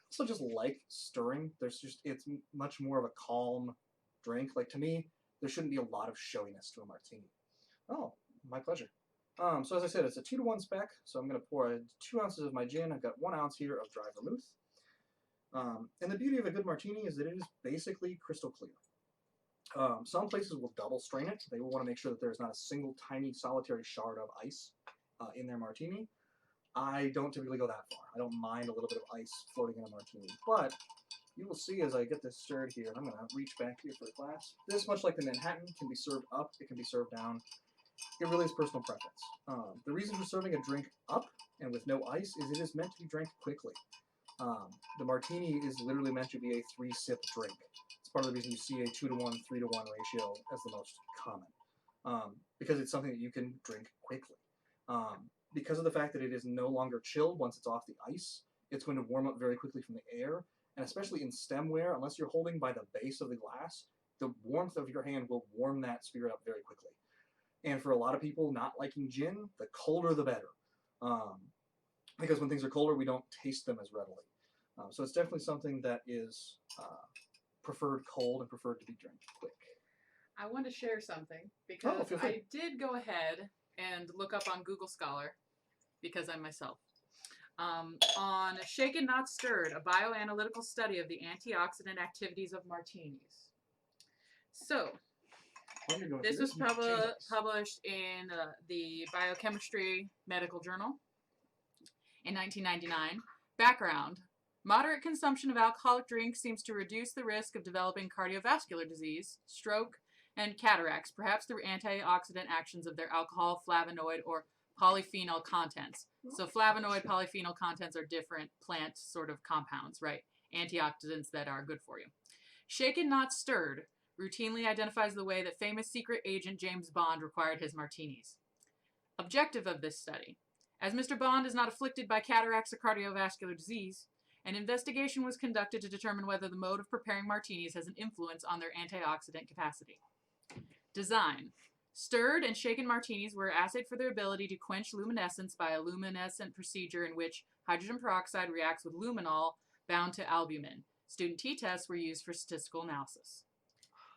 Also just like stirring. It's much more of a calm drink. Like, to me, there shouldn't be a lot of showiness to a martini. Oh, my pleasure. So as I said, it's a 2 to 1 spec. So I'm going to pour 2 ounces of my gin. I've got 1 ounce here of dry vermouth. And the beauty of a good martini is that it is basically crystal clear. Some places will double strain it. They will want to make sure that there's not a single tiny solitary shard of ice in their martini. I don't typically go that far. I don't mind a little bit of ice floating in a martini. But you will see as I get this stirred here, and I'm going to reach back here for the glass. This, much like the Manhattan, can be served up. It can be served down. It really is personal preference. The reason for serving a drink up and with no ice is it is meant to be drank quickly. The martini is literally meant to be a 3-sip drink. It's part of the reason you see a 2 to 1, 3 to 1 ratio as the most common, because it's something that you can drink quickly. Because of the fact that it is no longer chilled once it's off the ice, it's going to warm up very quickly from the air, and especially in stemware, unless you're holding by the base of the glass, the warmth of your hand will warm that spirit up very quickly. And for a lot of people not liking gin, the colder the better. Because when things are colder, we don't taste them as readily. So it's definitely something that is preferred cold and preferred to be drank quick. I want to share something because I did go ahead and look up on Google Scholar, because I'm myself, on Shaken Not Stirred, a bioanalytical study of the antioxidant activities of martinis. So, this was published in the Biochemistry Medical Journal in 1999. Background: moderate consumption of alcoholic drinks seems to reduce the risk of developing cardiovascular disease, stroke, and cataracts, perhaps through antioxidant actions of their alcohol, flavonoid, or polyphenol contents. So flavonoid, polyphenol contents are different plant sort of compounds, right? Antioxidants that are good for you. Shaken Not Stirred routinely identifies the way that famous secret agent James Bond required his martinis. Objective of this study: as Mr. Bond is not afflicted by cataracts or cardiovascular disease, an investigation was conducted to determine whether the mode of preparing martinis has an influence on their antioxidant capacity. Design: stirred and shaken martinis were assayed for their ability to quench luminescence by a luminescent procedure in which hydrogen peroxide reacts with luminol bound to albumin. Student t-tests were used for statistical analysis.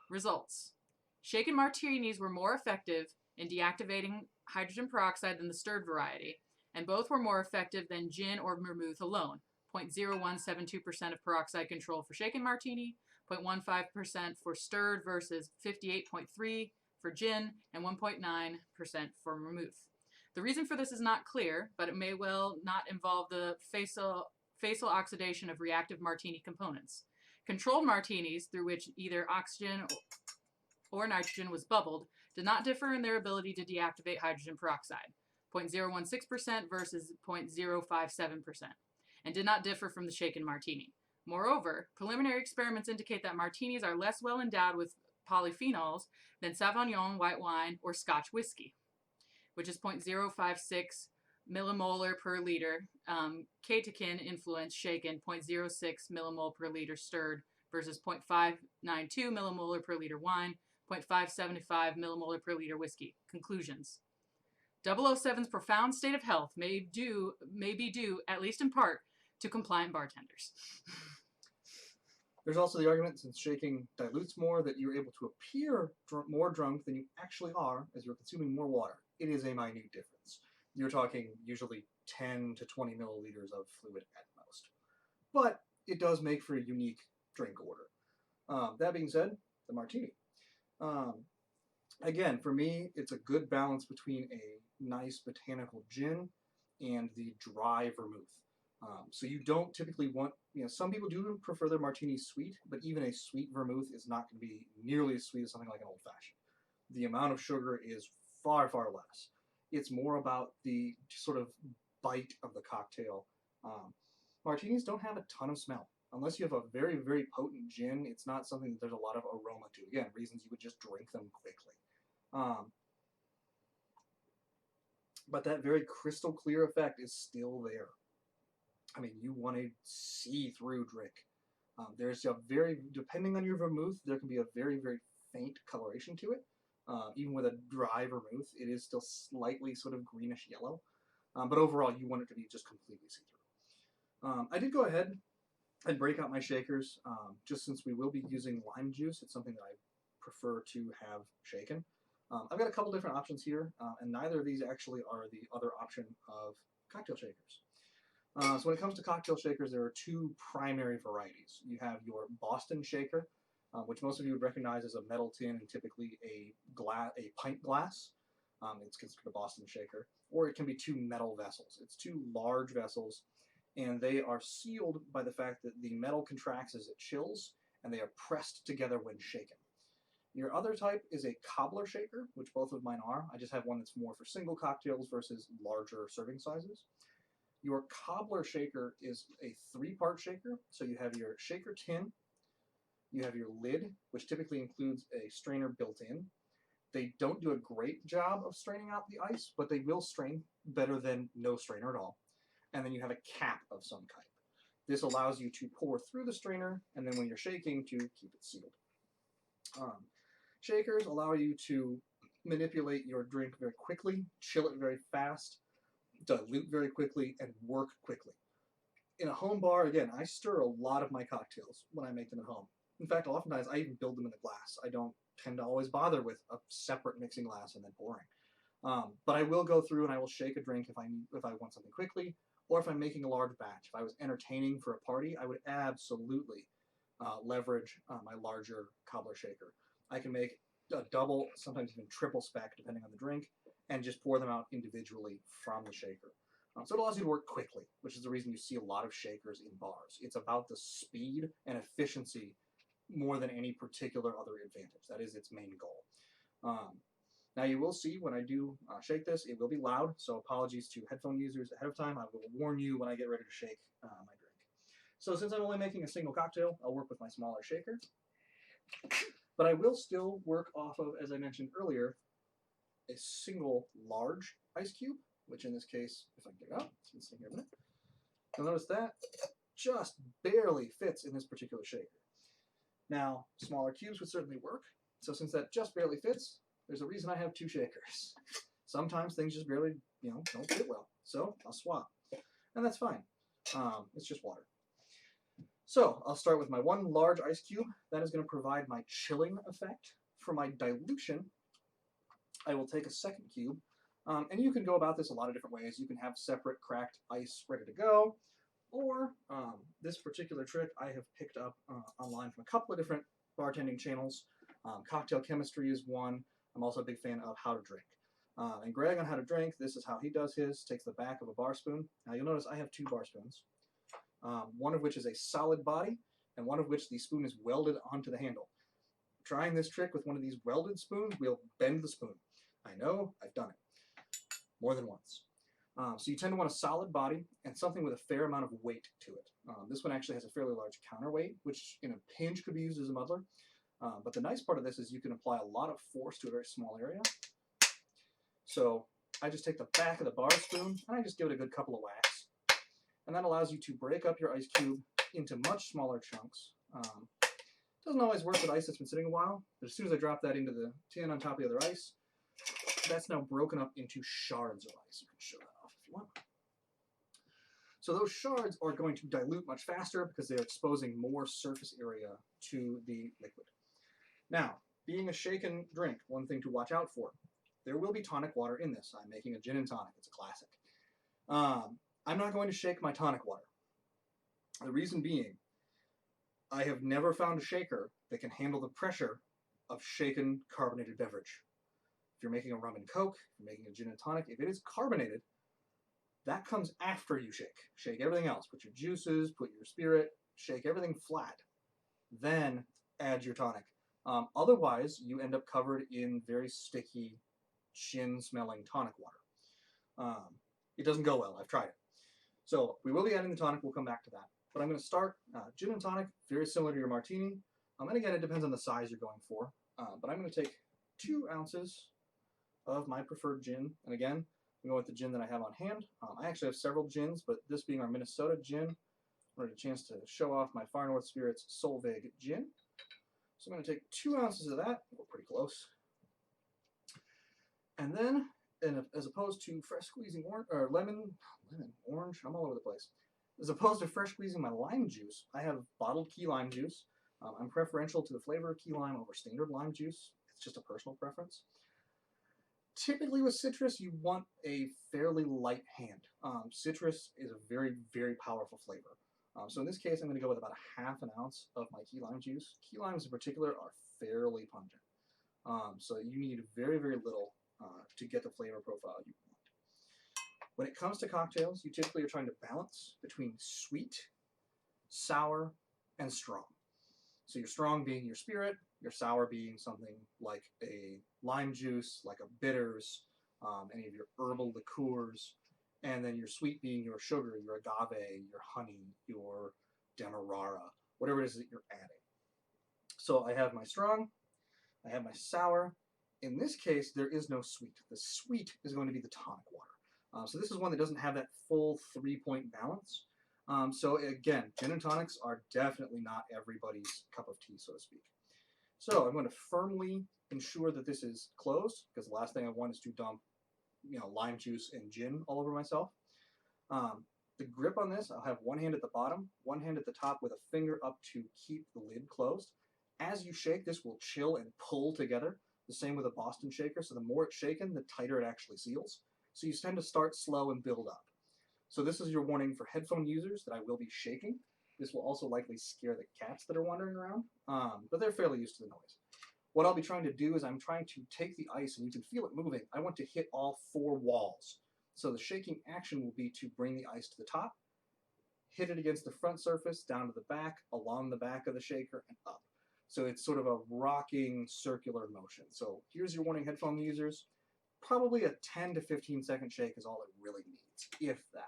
Results: shaken martinis were more effective in deactivating hydrogen peroxide than the stirred variety, and both were more effective than gin or vermouth alone. 0.0172% of peroxide control for shaken martini, 0.15% for stirred versus 58.3% for gin, and 1.9% for vermouth. The reason for this is not clear, but it may well not involve the facial oxidation of reactive martini components. Controlled martinis, through which either oxygen or nitrogen was bubbled did not differ in their ability to deactivate hydrogen peroxide, 0.016% versus 0.057%, and did not differ from the shaken martini. Moreover, preliminary experiments indicate that martinis are less well endowed with polyphenols than Sauvignon white wine or Scotch whiskey, which is 0.056 millimolar per liter. Catechin influence shaken 0.06 millimole per liter stirred versus 0.592 millimolar per liter wine, 0.575 millimolar per liter whiskey. Conclusions. 007's profound state of health may be due, at least in part, to compliant bartenders. There's also the argument, since shaking dilutes more, that you're able to appear more drunk than you actually are as you're consuming more water. It is a minute difference. You're talking usually 10 to 20 milliliters of fluid at most. But it does make for a unique drink order. That being said, the martini. Again, for me, it's a good balance between a nice botanical gin and the dry vermouth. So you don't typically want, some people do prefer their martinis sweet, but even a sweet vermouth is not going to be nearly as sweet as something like an old-fashioned. The amount of sugar is far, far less. It's more about the sort of bite of the cocktail. Martinis don't have a ton of smell. Unless you have a very, very potent gin, it's not something that there's a lot of aroma to. Again, reasons you would just drink them quickly. But that very crystal clear effect is still there. I mean, you want a see-through drink. There's a depending on your vermouth, there can be a very, very faint coloration to it. Even with a dry vermouth, it is still slightly sort of greenish yellow. But overall, you want it to be just completely see-through. I did go ahead and break out my shakers, just since we will be using lime juice. It's something that I prefer to have shaken. I've got a couple different options here, and neither of these actually are the other option of cocktail shakers. So when it comes to cocktail shakers, there are two primary varieties. You have your Boston shaker, which most of you would recognize as a metal tin and typically a pint glass. It's considered a Boston shaker. Or it can be two metal vessels. It's two large vessels, and they are sealed by the fact that the metal contracts as it chills, and they are pressed together when shaken. Your other type is a Cobbler Shaker, which both of mine are. I just have one that's more for single cocktails versus larger serving sizes. Your Cobbler Shaker is a three-part shaker. So you have your shaker tin, you have your lid, which typically includes a strainer built in. They don't do a great job of straining out the ice, but they will strain better than no strainer at all. And then you have a cap of some kind. This allows you to pour through the strainer, and then when you're shaking, to keep it sealed. Shakers allow you to manipulate your drink very quickly, chill it very fast, dilute very quickly, and work quickly. In a home bar, again, I stir a lot of my cocktails when I make them at home. In fact, oftentimes I even build them in a glass. I don't tend to always bother with a separate mixing glass and then pouring. But I will go through and I will shake a drink if I want something quickly, or if I'm making a large batch. If I was entertaining for a party, I would absolutely leverage my larger Cobbler Shaker. I can make a double, sometimes even triple spec, depending on the drink, and just pour them out individually from the shaker. So it allows you to work quickly, which is the reason you see a lot of shakers in bars. It's about the speed and efficiency more than any particular other advantage. That is its main goal. Now you will see when I do shake this, it will be loud, so apologies to headphone users ahead of time. I will warn you when I get ready to shake my drink. So since I'm only making a single cocktail, I'll work with my smaller shaker. But I will still work off of, as I mentioned earlier, a single large ice cube, which in this case, if I can get it out, let's see here a minute. You'll notice that just barely fits in this particular shaker. Now, smaller cubes would certainly work. So since that just barely fits, there's a reason I have two shakers. Sometimes things just barely, don't fit well. So I'll swap. And that's fine. It's just water. So I'll start with my one large ice cube. That is going to provide my chilling effect. For my dilution, I will take a second cube. And you can go about this a lot of different ways. You can have separate cracked ice ready to go. Or this particular trick I have picked up online from a couple of different bartending channels. Cocktail Chemistry is one. I'm also a big fan of How to Drink. And Greg on How to Drink, this is how he does his. Takes the back of a bar spoon. Now you'll notice I have two bar spoons. One of which is a solid body, and one of which the spoon is welded onto the handle. trying this trick with one of these welded spoons, we'll bend the spoon. I know, I've done it more than once. So you tend to want a solid body and something with a fair amount of weight to it. This one actually has a fairly large counterweight, which in a pinch could be used as a muddler. But the nice part of this is you can apply a lot of force to a very small area. So I just take the back of the bar spoon and I just give it a good couple of whacks. And that allows you to break up your ice cube into much smaller chunks. Doesn't always work with ice that's been sitting a while, but as soon as I drop that into the tin on top of the other ice, that's now broken up into shards of ice. You can show that off if you want. So those shards are going to dilute much faster because they're exposing more surface area to the liquid. Now, being a shaken drink, one thing to watch out for. There will be tonic water in this. I'm making a gin and tonic. It's a classic. I'm not going to shake my tonic water. The reason being, I have never found a shaker that can handle the pressure of shaken carbonated beverage. If you're making a rum and coke, if you're making a gin and tonic, if it is carbonated, that comes after you shake. Shake everything else. Put your juices, put your spirit, shake everything flat. Then add your tonic. Otherwise, you end up covered in very sticky, gin-smelling tonic water. It doesn't go well. I've tried it. So we will be adding the tonic. We'll come back to that. But I'm going to start gin and tonic, very similar to your martini. And again, it depends on the size you're going for. But I'm going to take 2 ounces of my preferred gin. And again, I'm going with the gin that I have on hand. I actually have several gins, but this being our Minnesota gin, I wanted a chance to show off my Far North Spirits Solveig gin. So I'm going to take 2 ounces of that. We're pretty close. And then, as opposed to fresh squeezing orange, I'm all over the place. As opposed to fresh squeezing my lime juice, I have bottled key lime juice. I'm preferential to the flavor of key lime over standard lime juice. It's just a personal preference. Typically with citrus, you want a fairly light hand. Citrus is a very, very powerful flavor. So in this case, I'm going to go with about a ½ ounce of my key lime juice. Key limes in particular are fairly pungent. So you need very, very little to get the flavor profile you want. When it comes to cocktails, you typically are trying to balance between sweet, sour, and strong. So your strong being your spirit, your sour being something like a lime juice, like a bitters, any of your herbal liqueurs, and then your sweet being your sugar, your agave, your honey, your demerara, whatever it is that you're adding. So I have my strong, I have my sour. In this case, there is no sweet. The sweet is going to be the tonic water. So this is one that doesn't have that full 3-point balance. So again, gin and tonics are definitely not everybody's cup of tea, so to speak. So I'm going to firmly ensure that this is closed, because the last thing I want is to dump, lime juice and gin all over myself. The grip on this, I'll have one hand at the bottom, one hand at the top with a finger up to keep the lid closed. As you shake, this will chill and pull together. The same with a Boston shaker, so the more it's shaken, the tighter it actually seals. So you tend to start slow and build up. So this is your warning for headphone users that I will be shaking. This will also likely scare the cats that are wandering around, but they're fairly used to the noise. What I'll be trying to do is I'm trying to take the ice, and you can feel it moving. I want to hit all 4 walls. So the shaking action will be to bring the ice to the top, hit it against the front surface, down to the back, along the back of the shaker, and up. So it's sort of a rocking circular motion. So here's your warning, headphone users. Probably a 10 to 15 second shake is all it really needs, if that.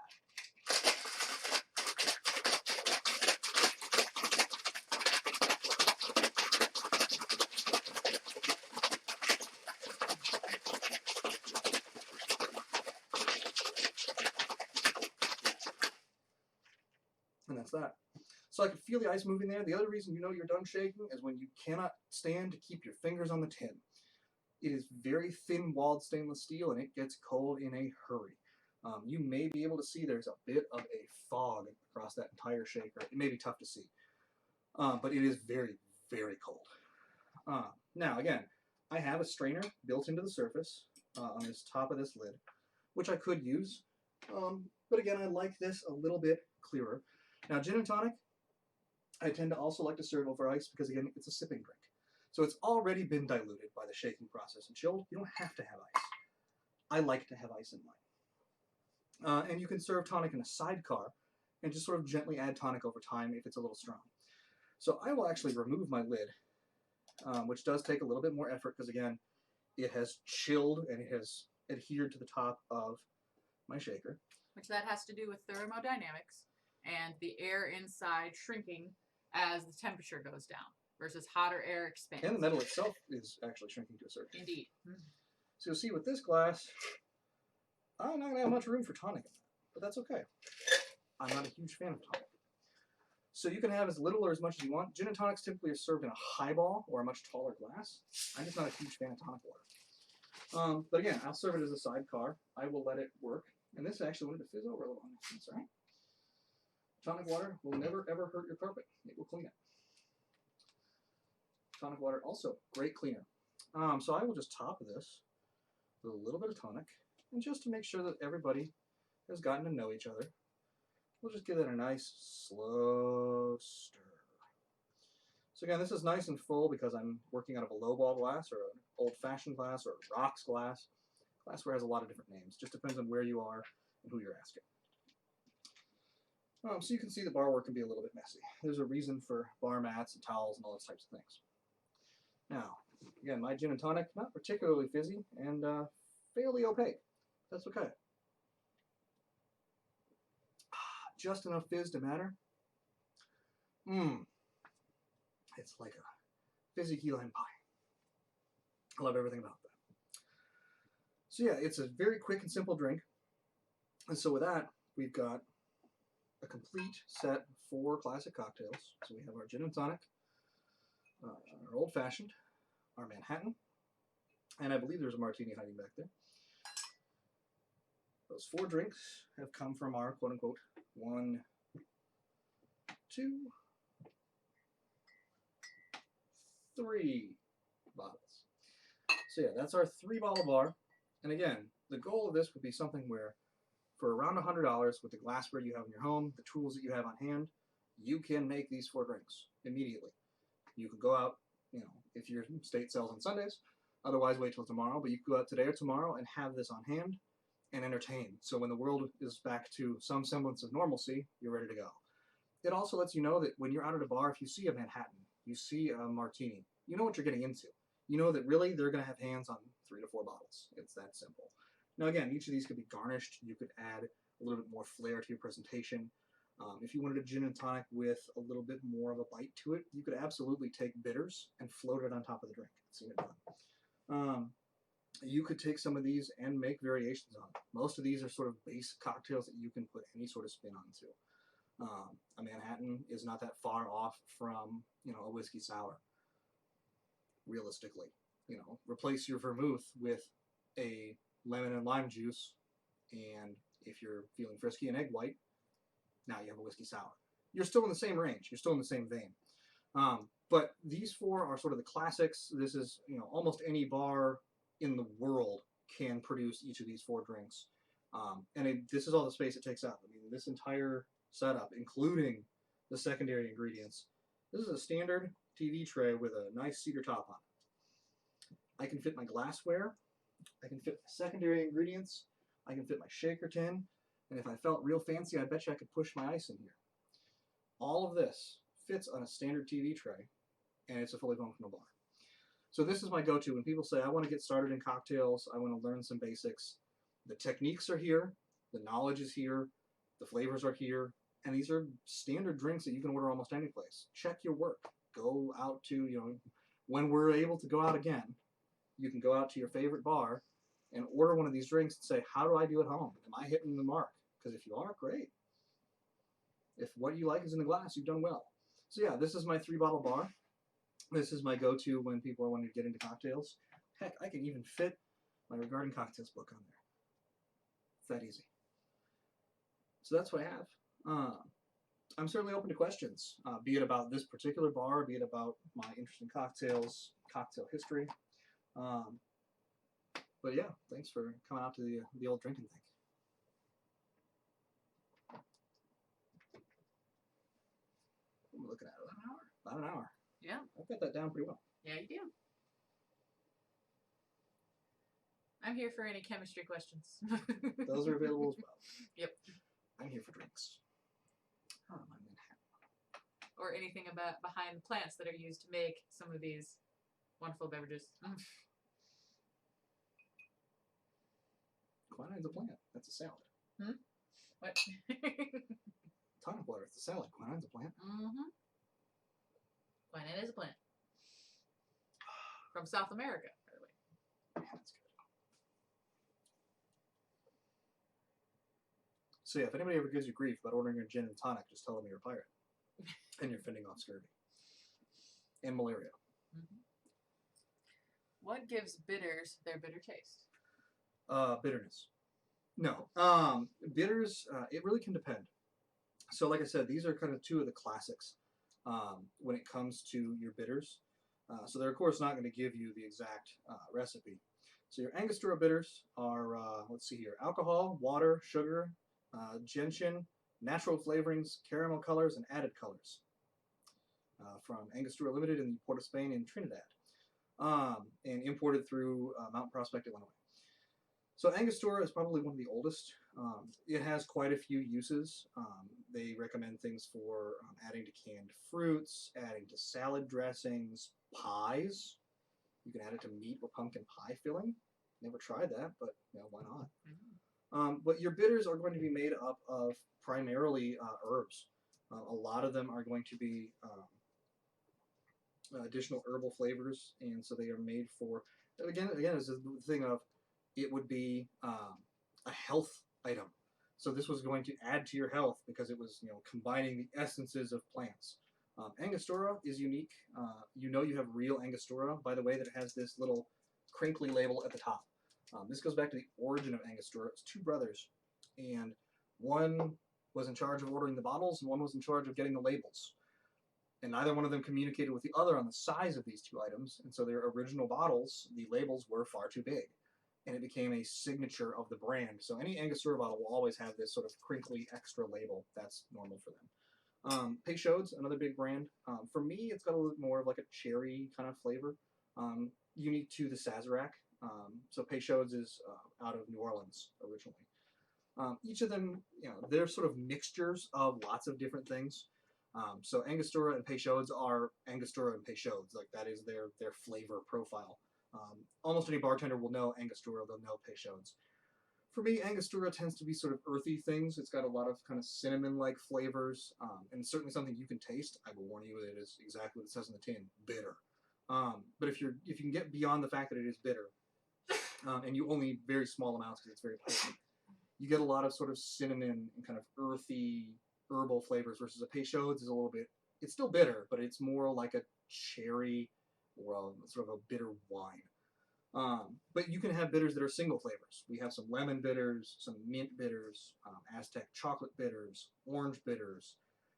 And that's that. So I can feel the ice moving there. The other reason you know you're done shaking is when you cannot stand to keep your fingers on the tin. It is very thin-walled stainless steel, and it gets cold in a hurry. You may be able to see there's a bit of a fog across that entire shaker. It may be tough to see, but it is very, very cold. Now, again, I have a strainer built into the surface on this top of this lid, which I could use, but again, I like this a little bit clearer. Now, gin and tonic, I tend to also like to serve over ice because, again, it's a sipping drink. So it's already been diluted by the shaking process and chilled. You don't have to have ice. I like to have ice in mine. And you can serve tonic in a sidecar and just sort of gently add tonic over time if it's a little strong. So I will actually remove my lid which does take a little bit more effort because, again, it has chilled and it has adhered to the top of my shaker. Which that has to do with thermodynamics and the air inside shrinking as the temperature goes down versus hotter air expands. And the metal itself is actually shrinking to a certain extent. Indeed. So you'll see with this glass, I'm not going to have much room for tonic in that, but that's okay. I'm not a huge fan of tonic. So you can have as little or as much as you want. Gin and tonics typically are served in a highball or a much taller glass. I'm just not a huge fan of tonic water. But again, I'll serve it as a sidecar. I will let it work. And this actually wanted to fizz over a little on me. That's all right. Tonic water will never ever hurt your carpet. It will clean it. Tonic water also great cleaner. So I will just top this with a little bit of tonic, and just to make sure that everybody has gotten to know each other, we'll just give it a nice slow stir. So again, this is nice and full because I'm working out of a lowball glass or an old-fashioned glass or a rocks glass. Glassware has a lot of different names. Just depends on where you are and who you're asking. So you can see the bar work can be a little bit messy. There's a reason for bar mats and towels and all those types of things. Now, again, my gin and tonic, not particularly fizzy and fairly opaque. That's okay. Just enough fizz to matter. It's like a fizzy key lime pie. I love everything about that. So yeah, it's a very quick and simple drink. And so with that, we've got a complete set of 4 classic cocktails. So we have our gin and tonic, our old fashioned, our Manhattan, and I believe there's a martini hiding back there. Those 4 drinks have come from our quote unquote 1, 2, 3 bottles. So yeah, that's our 3-bottle bar. And again, the goal of this would be something where for around $100 with the glassware you have in your home, the tools that you have on hand, you can make these 4 drinks immediately. You could go out, you know, if your state sells on Sundays, otherwise wait till tomorrow, but you could go out today or tomorrow and have this on hand and entertain. So when the world is back to some semblance of normalcy, you're ready to go. It also lets you know that when you're out at a bar, if you see a Manhattan, you see a martini, you know what you're getting into. You know that really they're going to have hands on 3 to 4 bottles. It's that simple. Now again, each of these could be garnished. You could add a little bit more flair to your presentation. If you wanted a gin and tonic with a little bit more of a bite to it, you could absolutely take bitters and float it on top of the drink. I've seen it done. You could take some of these and make variations on it. Most of these are sort of base cocktails that you can put any sort of spin onto. A Manhattan is not that far off from, you know, a whiskey sour. Realistically, you know, replace your vermouth with a lemon and lime juice, and if you're feeling frisky, an egg white, now you have a whiskey sour. You're still in the same range. You're still in the same vein. But these 4 are sort of the classics. This is, you know, almost any bar in the world can produce each of these 4 drinks. This is all the space it takes up. I mean, this entire setup, including the secondary ingredients. This is a standard TV tray with a nice cedar top on it. I can fit my glassware. I can fit my secondary ingredients. I can fit my shaker tin. And if I felt real fancy, I bet you I could push my ice in here. All of this fits on a standard TV tray, and it's a fully functional bar. So this is my go-to when people say, I want to get started in cocktails, I want to learn some basics. The techniques are here, the knowledge is here, the flavors are here, and these are standard drinks that you can order almost any place. Check your work. Go out to, you know, when we're able to go out again, you can go out to your favorite bar and order one of these drinks and say, how do I do at home? Am I hitting the mark? Because if you are, great. If what you like is in the glass, you've done well. So yeah, this is my 3-bottle bar. This is my go-to when people are wanting to get into cocktails. Heck, I can even fit my Regarding Cocktails book on there. It's that easy. So that's what I have. I'm certainly open to questions, be it about this particular bar, be it about my interest in cocktails, cocktail history. But yeah, thanks for coming out to the old drinking thing. What am I looking at? About an hour? About an hour. Yeah. I've got that down pretty well. Yeah, you do. I'm here for any chemistry questions. Those are available as well. Yep. I'm here for drinks. Oh, my Manhattan. Or anything about behind the plants that are used to make some of these wonderful beverages. Quinine's a plant. That's a salad. What? Tonic water. It's a salad. Quinine's a plant. Mm-hmm. Quinine is a plant. From South America, by the way. Yeah, that's good. So yeah, if anybody ever gives you grief about ordering a gin and tonic, just tell them you're a pirate. And you're fending off scurvy. And malaria. Mm-hmm. What gives bitters their bitter taste? Bitterness. No. Bitters, it really can depend. So like I said, these are kind of two of the classics when it comes to your bitters. So they're of course not going to give you the exact recipe. So your Angostura bitters are, let's see here, alcohol, water, sugar, gentian, natural flavorings, caramel colors, and added colors. From Angostura Limited in the Port of Spain in Trinidad. And imported through Mount Prospect, Illinois. So Angostura is probably one of the oldest. It has quite a few uses. They recommend things for adding to canned fruits, adding to salad dressings, pies. You can add it to meat or pumpkin pie filling. Never tried that, but you know, why not? But your bitters are going to be made up of primarily herbs. A lot of them are going to be additional herbal flavors, and so they are made for, again, it's the thing of, it would be a health item. So this was going to add to your health because it was, you know, combining the essences of plants. Angostura is unique. You know you have real Angostura by the way that it has this little crinkly label at the top. This goes back to the origin of Angostura. It's two brothers, and one was in charge of ordering the bottles, and one was in charge of getting the labels. And neither one of them communicated with the other on the size of these two items, and so their original bottles, the labels were far too big. And it became a signature of the brand. So any Angostura bottle will always have this sort of crinkly extra label. That's normal for them. Peychaud's, another big brand. For me, it's got a little more of like a cherry kind of flavor, unique to the Sazerac. So Peychaud's is out of New Orleans originally. Each of them, you know, they're sort of mixtures of lots of different things. So Angostura and Peychaud's are Angostura and Peychaud's. Like that is their flavor profile. Almost any bartender will know Angostura, they'll know Peychaud's. For me, Angostura tends to be sort of earthy things. It's got a lot of kind of cinnamon-like flavors, and it's certainly something you can taste. I will warn you that it is exactly what it says in the tin, bitter. But if you can get beyond the fact that it is bitter, and you only eat very small amounts because it's very potent, you get a lot of sort of cinnamon and kind of earthy, herbal flavors, versus a Peychaud's is a little bit, it's still bitter, but it's more like a cherry, or sort of a bitter wine. But you can have bitters that are single flavors. We have some lemon bitters, some mint bitters, Aztec chocolate bitters, orange bitters,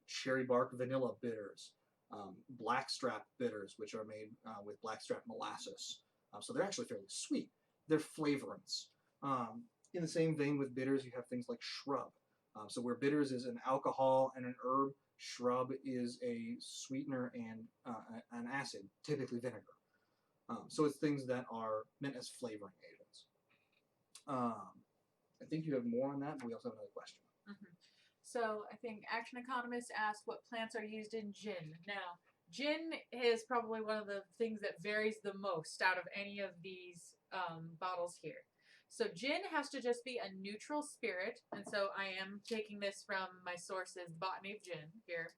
cherry bark vanilla bitters, blackstrap bitters, which are made with blackstrap molasses. So they're actually fairly sweet. They're flavorants. In the same vein with bitters, you have things like shrub. So where bitters is an alcohol and an herb, shrub is a sweetener and an acid, typically vinegar. So it's things that are meant as flavoring agents. I think you have more on that, but we also have another question. Mm-hmm. So I think Action Economist asked what plants are used in gin. Now, gin is probably one of the things that varies the most out of any of these bottles here. So gin has to just be a neutral spirit, and so I am taking this from my sources, Botany of Gin here,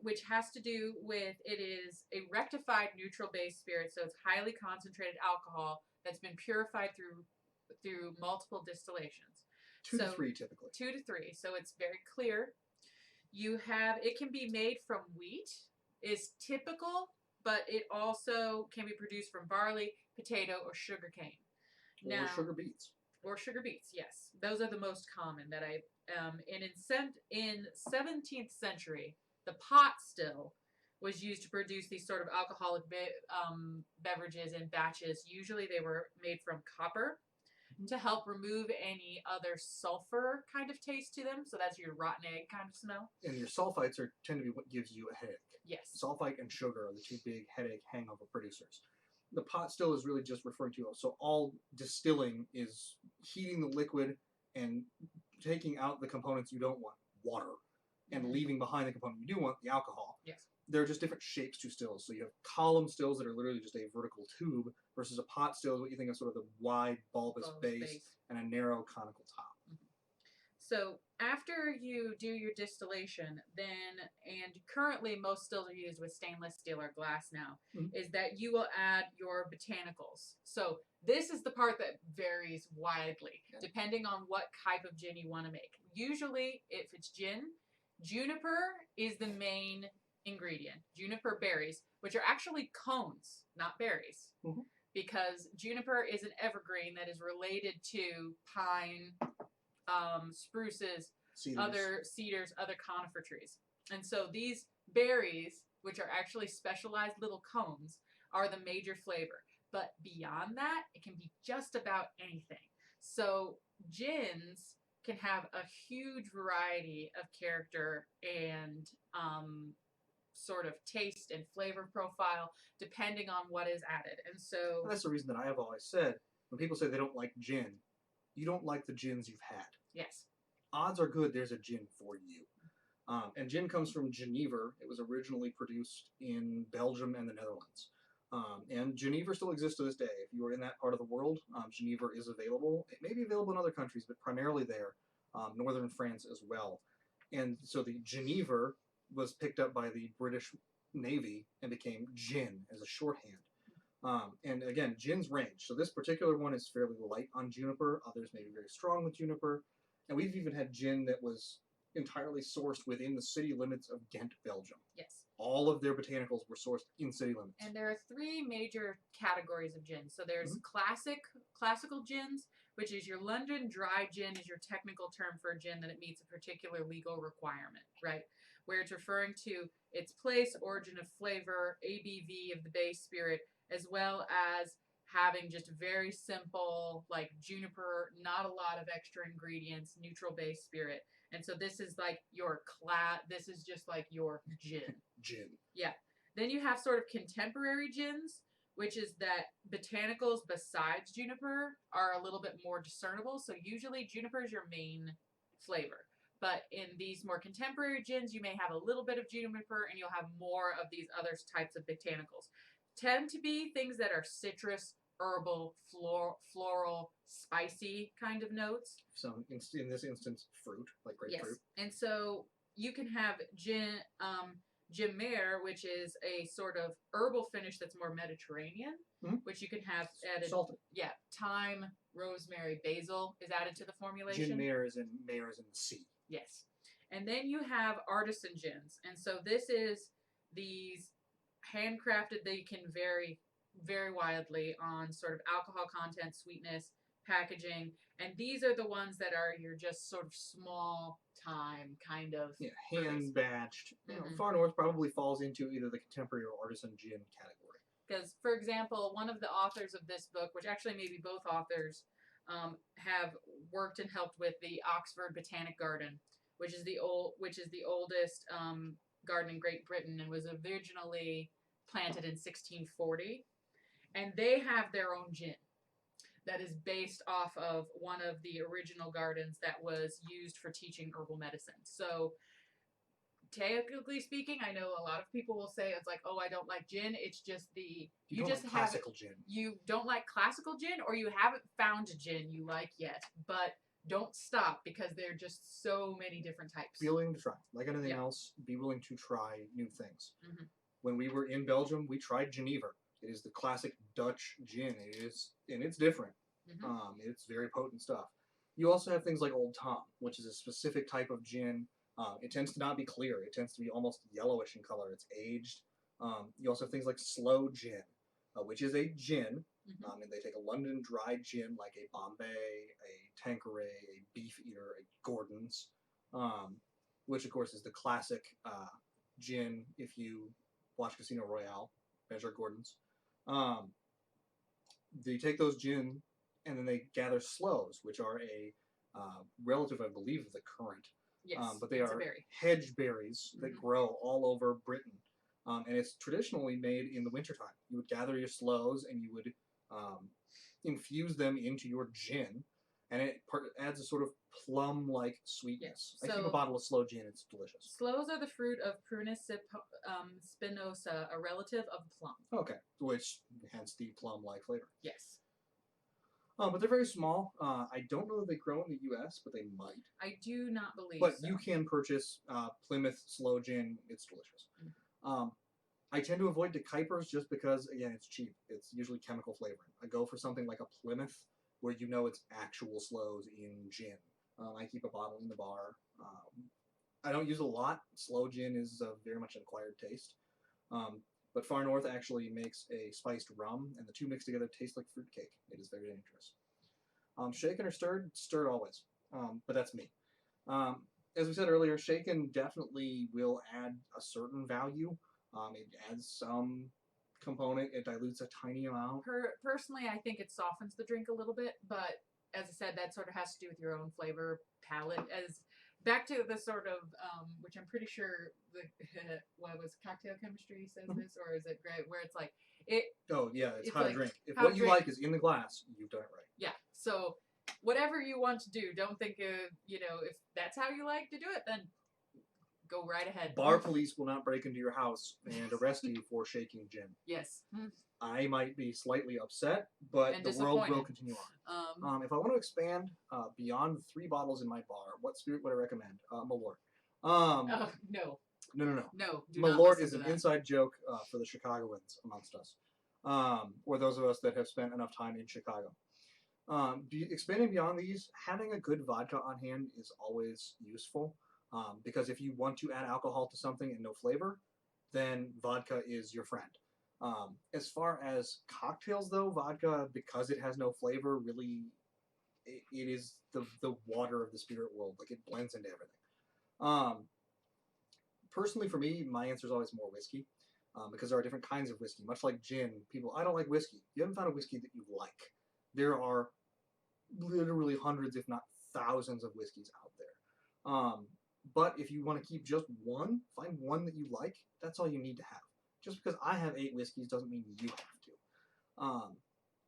which has to do with, it is a rectified neutral-based spirit, so it's highly concentrated alcohol that's been purified through multiple distillations. Two to three, typically. 2 to 3, so it's very clear. You have, it can be made from wheat, is typical, but it also can be produced from barley, potato, or sugarcane. Or sugar beets. Or sugar beets, yes. Those are the most common that I, in 17th century, the pot still was used to produce these sort of alcoholic beverages in batches. Usually they were made from copper to help remove any other sulfur kind of taste to them. So that's your rotten egg kind of smell. And your sulfites tend to be what gives you a headache. Yes. Sulfite and sugar are the two big headache hangover producers. The pot still is really just referring to, so all distilling is heating the liquid and taking out the components you don't want, water, and leaving behind the component you do want, the alcohol. Yes. there are just different shapes to stills. So you have column stills that are literally just a vertical tube versus a pot still is what you think of sort of the wide bulbous base and a narrow conical top. So after you do your distillation, and currently most stills are used with stainless steel or glass now, is that you will add your botanicals. So this is the part that varies widely, depending on what type of gin you want to make. Usually, if it's gin, juniper is the main ingredient. Juniper berries, which are actually cones, not berries. Because juniper is an evergreen that is related to pine, spruces, other cedars, other conifer trees. And so these berries, which are actually specialized little cones, are the major flavor. But beyond that, it can be just about anything. So gins can have a huge variety of character and sort of taste and flavor profile depending on what is added. And so that's the reason that I have always said, when people say they don't like gin, you don't like the gins you've had. Yes. Odds are good there's a gin for you. And gin comes from Genever. It was originally produced in Belgium and the Netherlands. And Genever still exists to this day. If you are in that part of the world, Genever is available. It may be available in other countries, but primarily there. Northern France as well. And so the Genever was picked up by the British Navy and became gin as a shorthand. And again, gins range. So this particular one is fairly light on juniper. Others may be very strong with juniper. And we've even had gin that was entirely sourced within the city limits of Ghent, Belgium. Yes. All of their botanicals were sourced in city limits. And there are three major categories of gin. So there's classical gins, which is your London dry gin is your technical term for a gin that it meets a particular legal requirement, right? Where it's referring to its place, origin of flavor, ABV of the base spirit, as well as having just very simple, like juniper, not a lot of extra ingredients, neutral base spirit. And so this is like your this is just like your gin. Gin. Yeah. Then you have sort of contemporary gins, which is that botanicals besides juniper are a little bit more discernible. So usually juniper is your main flavor. But in these more contemporary gins, you may have a little bit of juniper and you'll have more of these other types of botanicals. Tend to be things that are citrus, herbal, floral, spicy kind of notes. So in this instance, fruit, like grapefruit. Yes. And so you can have gin mer, which is a sort of herbal finish that's more Mediterranean, which you can have added. Salted. Yeah. Thyme, rosemary, basil is added to the formulation. Gin mer is in the sea. Yes. And then you have artisan gins. And so this is these handcrafted, they can vary very widely on sort of alcohol content, sweetness, packaging, and these are the ones that are your just sort of small time kind of hand batched. Far North probably falls into either the contemporary or artisan gin category. Because, for example, one of the authors of this book, which actually maybe both authors have worked and helped with the Oxford Botanic Garden, which is the oldest garden in Great Britain and was originally planted in 1640. And they have their own gin that is based off of one of the original gardens that was used for teaching herbal medicine. So, technically speaking, I know a lot of people will say it's like, oh, I don't like gin. It's just you just like have classical gin. You don't like classical gin, or you haven't found a gin you like yet. But don't stop, because there are just so many different types. Be willing to try. Like anything else, be willing to try new things. When we were in Belgium, we tried Genever. It is the classic Dutch gin. It's different. It's very potent stuff. You also have things like Old Tom, which is a specific type of gin. It tends to not be clear. It tends to be almost yellowish in color. It's aged. You also have things like slow gin, which is a gin. And they take a London dry gin like a Bombay, a Tanqueray, a Beefeater, a Gordon's, which of course is the classic gin if you watch Casino Royale, measure Gordon's. They take those gin and then they gather sloes, which are a relative, I believe, of the currant. Yes, but they are hedge berries that grow all over Britain. And it's traditionally made in the wintertime. You would gather your sloes and you would infuse them into your gin. and it adds a sort of plum-like sweetness. Yeah, I keep a so- bottle of sloe gin. It's delicious. Sloes are the fruit of Prunus spinosa, a relative of the plum. Okay, which hence the plum-like flavor. Yes. But they're very small. I don't know that they grow in the U.S., but they might. I do not believe But so. you can purchase Plymouth Sloe Gin. It's delicious. I tend to avoid the Kuipers just because, again, it's cheap. It's usually chemical flavoring. I go for something like a Plymouth, where you know it's actual sloes in gin. I keep a bottle in the bar. I don't use it a lot. Sloe gin is very much an acquired taste. But Far North actually makes a spiced rum, and the two mixed together taste like fruitcake. It is very dangerous. Shaken or stirred? Stirred always. But that's me. As we said earlier, shaken definitely will add a certain value. It adds some component. It dilutes a tiny amount. Personally, I think it softens the drink a little bit, but as I said, that sort of has to do with your own flavor palette. As back to the sort of, which I'm pretty sure the what was cocktail chemistry says this, or is it great where it's like it? Oh yeah, it's how like to drink. If how what to you drink. like is in the glass, you've done it right. Yeah. So whatever you want to do, don't think of if that's how you like to do it, then go right ahead. Bar police will not break into your house and arrest you for shaking gin. Yes. I might be slightly upset, but And the world will disappointed. continue on. If I want to expand beyond the 3 bottles in my bar, what spirit would I recommend? Malort. Oh no. No. No. Do not Malort listen is to an that. inside joke for the Chicagoans amongst us, or those of us that have spent enough time in Chicago. Expanding beyond these, having a good vodka on hand is always useful. Because if you want to add alcohol to something and no flavor, then vodka is your friend. As far as cocktails, though, vodka, because it has no flavor, really, it is the water of the spirit world. Like, it blends into everything. Personally, for me, my answer is always more whiskey, because there are different kinds of whiskey. Much like gin, I don't like whiskey. You haven't found a whiskey that you like. There are literally hundreds, if not thousands, of whiskeys out there. But if you want to keep just one, find one that you like. That's all you need to have. Just because I have 8 whiskeys doesn't mean you have to.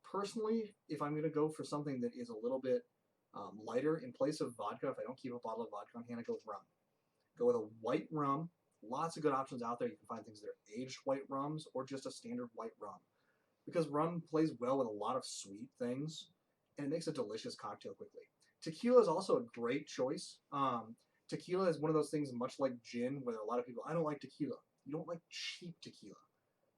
Personally, if I'm going to go for something that is a little bit lighter, in place of vodka, if I don't keep a bottle of vodka on hand, I go with rum. Go with a white rum. Lots of good options out there. You can find things that are aged white rums or just a standard white rum. Because rum plays well with a lot of sweet things, and it makes a delicious cocktail quickly. Tequila is also a great choice. Tequila is one of those things, much like gin, where a lot of people, I don't like tequila. You don't like cheap tequila.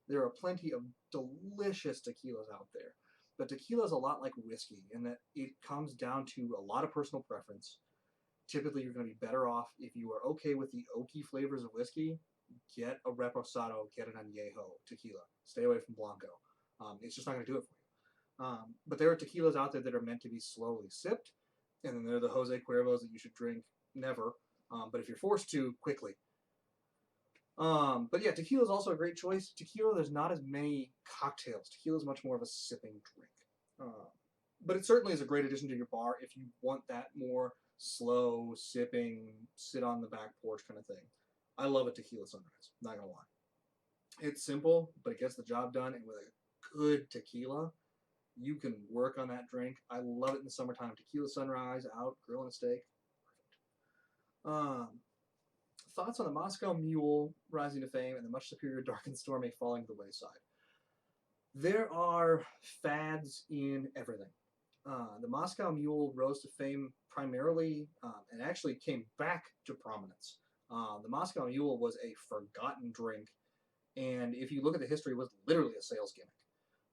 There are plenty of delicious tequilas out there. But tequila is a lot like whiskey in that it comes down to a lot of personal preference. Typically, you're going to be better off if you are okay with the oaky flavors of whiskey. Get a Reposado, get an Añejo tequila. Stay away from Blanco. It's just not going to do it for you. But there are tequilas out there that are meant to be slowly sipped. And then there are the Jose Cuervos that you should drink never. But if you're forced to, quickly. But yeah, tequila is also a great choice. Tequila, there's not as many cocktails. Tequila is much more of a sipping drink. But it certainly is a great addition to your bar if you want that more slow, sipping, sit on the back porch kind of thing. I love a tequila sunrise, not gonna lie. It's simple, but it gets the job done, and with a good tequila, you can work on that drink. I love it in the summertime. Tequila sunrise, out, grilling a steak. Perfect. Thoughts on the Moscow Mule rising to fame and the much superior Dark and Stormy falling to the wayside? There are fads in everything. The Moscow Mule rose to fame primarily and actually came back to prominence. The Moscow Mule was a forgotten drink, and if you look at the history, it was literally a sales gimmick.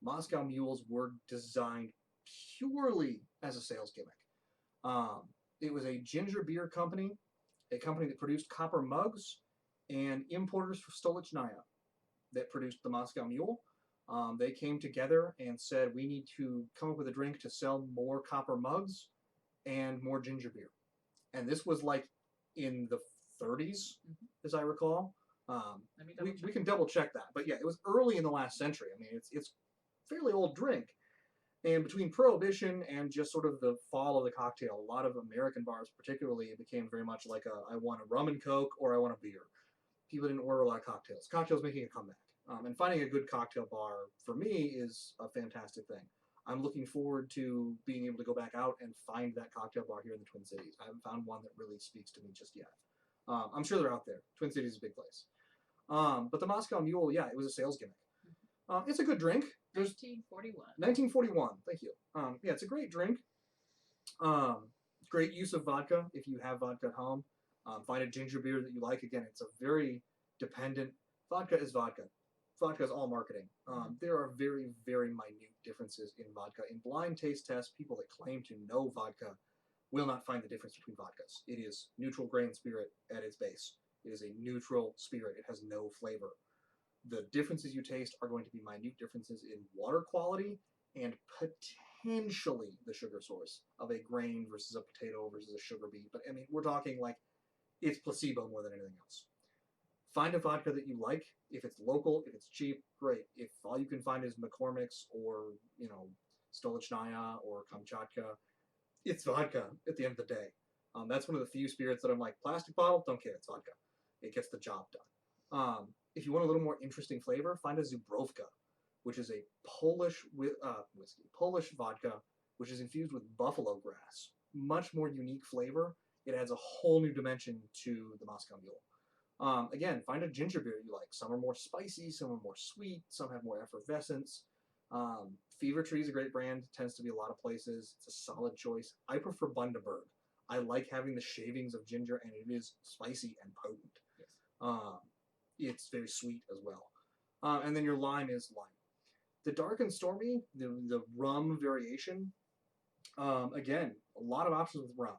Moscow Mules were designed purely as a sales gimmick. It was a ginger beer company, a company that produced copper mugs, and importers from Stolichnaya that produced the Moscow Mule. They came together and said, we need to come up with a drink to sell more copper mugs and more ginger beer. And this was like in the 30s, as I recall. We can double check that. But yeah, it was early in the last century. I mean, it's fairly old drink. And between Prohibition and just sort of the fall of the cocktail, a lot of American bars particularly, it became very much like I want a rum and coke or I want a beer. People didn't order a lot of cocktails. Cocktails making a comeback. And finding a good cocktail bar, for me, is a fantastic thing. I'm looking forward to being able to go back out and find that cocktail bar here in the Twin Cities. I haven't found one that really speaks to me just yet. I'm sure they're out there. Twin Cities is a big place. But the Moscow Mule, yeah, it was a sales gimmick. It's a good drink. 1941. 1941. Thank you. Yeah, it's a great drink. Great use of vodka if you have vodka at home. Find a ginger beer that you like. Again, it's a very dependent. Vodka is vodka. Vodka is all marketing. There are very, very minute differences in vodka. In blind taste tests, people that claim to know vodka will not find the difference between vodkas. It is neutral grain spirit at its base. It is a neutral spirit. It has no flavor. The differences you taste are going to be minute differences in water quality and potentially the sugar source of a grain versus a potato versus a sugar beet. But I mean, we're talking like it's placebo more than anything else. Find a vodka that you like. If it's local, if it's cheap, great. If all you can find is McCormick's or, Stolichnaya or Kamchatka, it's vodka at the end of the day. That's one of the few spirits that I'm like, plastic bottle, don't care, it's vodka. It gets the job done. If you want a little more interesting flavor, find a Zubrovka, which is a Polish whiskey, Polish vodka, which is infused with buffalo grass. Much more unique flavor. It adds a whole new dimension to the Moscow Mule. Again, find a ginger beer you like. Some are more spicy, some are more sweet, some have more effervescence. Fever Tree is a great brand. Tends to be a lot of places. It's a solid choice. I prefer Bundaberg. I like having the shavings of ginger, and it is spicy and potent. Yes. It's very sweet as well. And then your lime is lime. The dark and stormy, the rum variation, again, a lot of options with rum.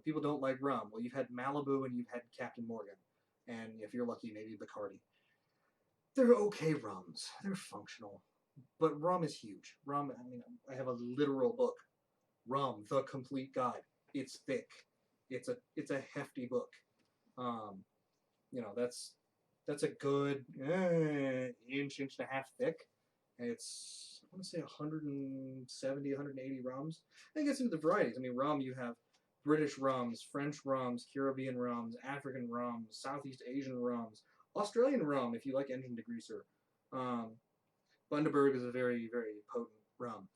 People don't like rum. Well, you've had Malibu and you've had Captain Morgan. And if you're lucky, maybe Bacardi. They're okay rums. They're functional. But rum is huge. Rum, I have a literal book. Rum, the complete guide. It's thick. It's a hefty book. That's a good inch and a half thick. And it's, I want to say 170, 180 rums. And it gets into the varieties. Rum, you have British rums, French rums, Caribbean rums, African rums, Southeast Asian rums, Australian rum, if you like engine degreaser. Bundaberg is a very, very potent rum.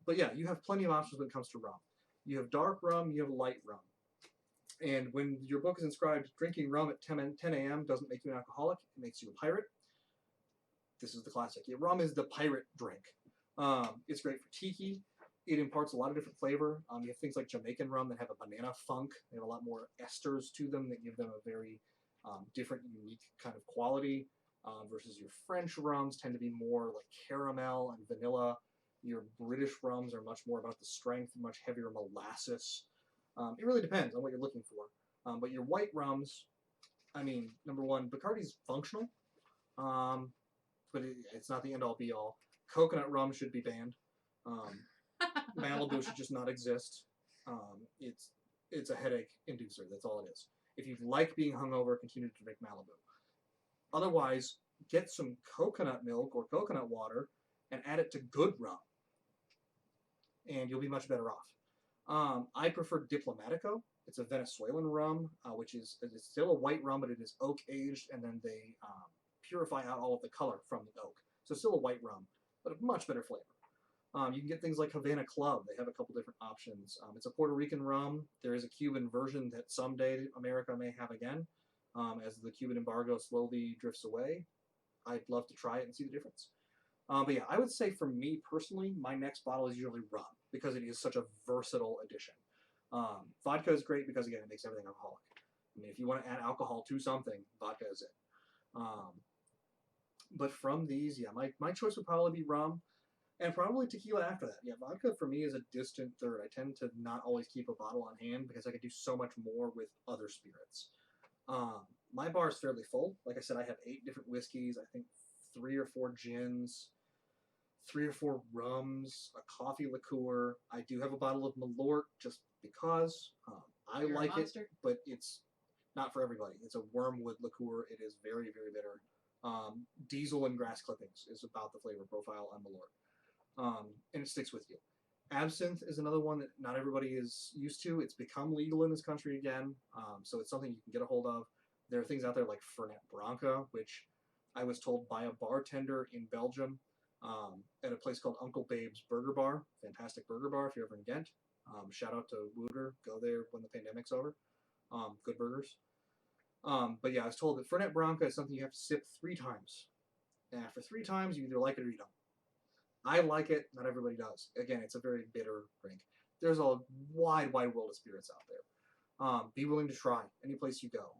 But yeah, you have plenty of options when it comes to rum. You have dark rum, you have light rum. And when your book is inscribed, drinking rum at 10 a.m. doesn't make you an alcoholic, it makes you a pirate. This is the classic. Yeah, rum is the pirate drink. It's great for tiki. It imparts a lot of different flavor. You have things like Jamaican rum that have a banana funk. They have a lot more esters to them that give them a very different, unique kind of quality. Versus your French rums tend to be more like caramel and vanilla. Your British rums are much more about the strength, much heavier molasses. It really depends on what you're looking for. But your white rums, number one, Bacardi's functional, but it's not the end-all be-all. Coconut rum should be banned. Malibu should just not exist. It's a headache inducer. That's all it is. If you like being hungover, continue to drink Malibu. Otherwise, get some coconut milk or coconut water and add it to good rum, and you'll be much better off. I prefer Diplomatico. It's a Venezuelan rum, which is it's still a white rum, but it is oak aged, and then they purify out all of the color from the oak. So still a white rum, but a much better flavor. You can get things like Havana Club. They have a couple different options. It's a Puerto Rican rum. There is a Cuban version that someday America may have again, as the Cuban embargo slowly drifts away. I'd love to try it and see the difference. But yeah, I would say for me personally, my next bottle is usually rum because it is such a versatile addition. Vodka is great because, again, it makes everything alcoholic. If you want to add alcohol to something, vodka is it. But from these, yeah, my choice would probably be rum. And probably tequila after that. Yeah, vodka for me is a distant third. I tend to not always keep a bottle on hand because I could do so much more with other spirits. My bar is fairly full. Like I said, I have 8 different whiskeys, I think 3 or 4 gins, 3 or 4 rums, a coffee liqueur. I do have a bottle of Malort just because I like it, but it's not for everybody. It's a wormwood liqueur. It is very, very bitter. Diesel and grass clippings is about the flavor profile on Malort. And it sticks with you. Absinthe is another one that not everybody is used to. It's become legal in this country again, so it's something you can get a hold of. There are things out there like Fernet Branca, which I was told by a bartender in Belgium at a place called Uncle Babe's Burger Bar. Fantastic burger bar if you're ever in Ghent. Shout out to Wooter. Go there when the pandemic's over. Good burgers. But yeah, I was told that Fernet Branca is something you have to sip 3 times. And after 3 times, you either like it or you don't. I like it. Not everybody does. Again, it's a very bitter drink. There's a wide world of spirits out there. Be willing to try any place you go.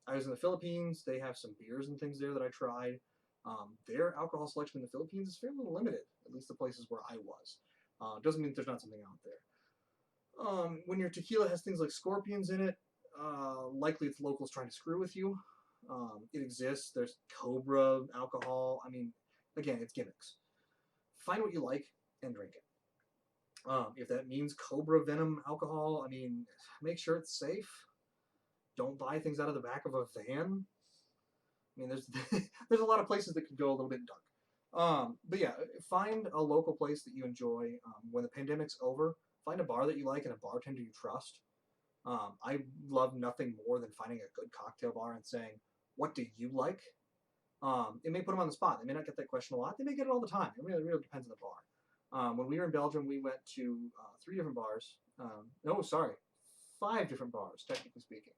I was in the Philippines. They have some beers and things there that I tried. Their alcohol selection in the Philippines is fairly limited, at least the places where I was. Doesn't mean there's not something out there. When your tequila has things like scorpions in it, likely it's locals trying to screw with you. It exists. There's Cobra alcohol. I mean, again, it's gimmicks. Find what you like and drink it. If that means Cobra venom alcohol, I mean, make sure it's safe. Don't buy things out of the back of a van. I mean, there's a lot of places that could go a little bit dark. But yeah, find a local place that you enjoy. When the pandemic's over, find a bar that you like and a bartender you trust. I love nothing more than finding a good cocktail bar and saying, what do you like? It may put them on the spot. They may not get that question a lot. They may get it all the time. It really depends on the bar. When we were in Belgium, we went to 3 different bars. 5 different bars, technically speaking.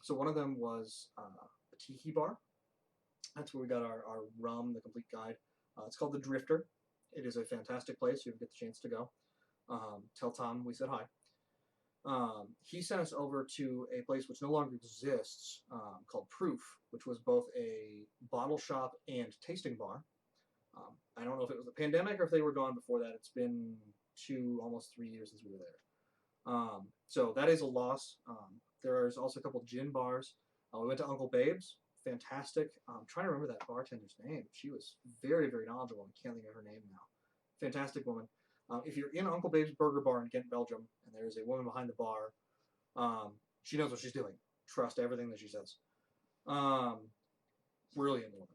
So one of them was a tiki bar. That's where we got our rum, the complete guide. It's called the Drifter. It is a fantastic place. You get the chance to go. Tell Tom we said hi. He sent us over to a place which no longer exists, called Proof, which was both a bottle shop and tasting bar. I don't know if it was the pandemic or if they were gone before that. It's been almost 3 years since we were there. So that is a loss. There's also a couple of gin bars. We went to Uncle Babe's. Fantastic. I'm trying to remember that bartender's name. She was very knowledgeable. I can't think of her name now. Fantastic woman. If you're in Uncle Babe's Burger Bar in Ghent, Belgium, and there's a woman behind the bar, she knows what she's doing. Trust everything that she says. Brilliant woman.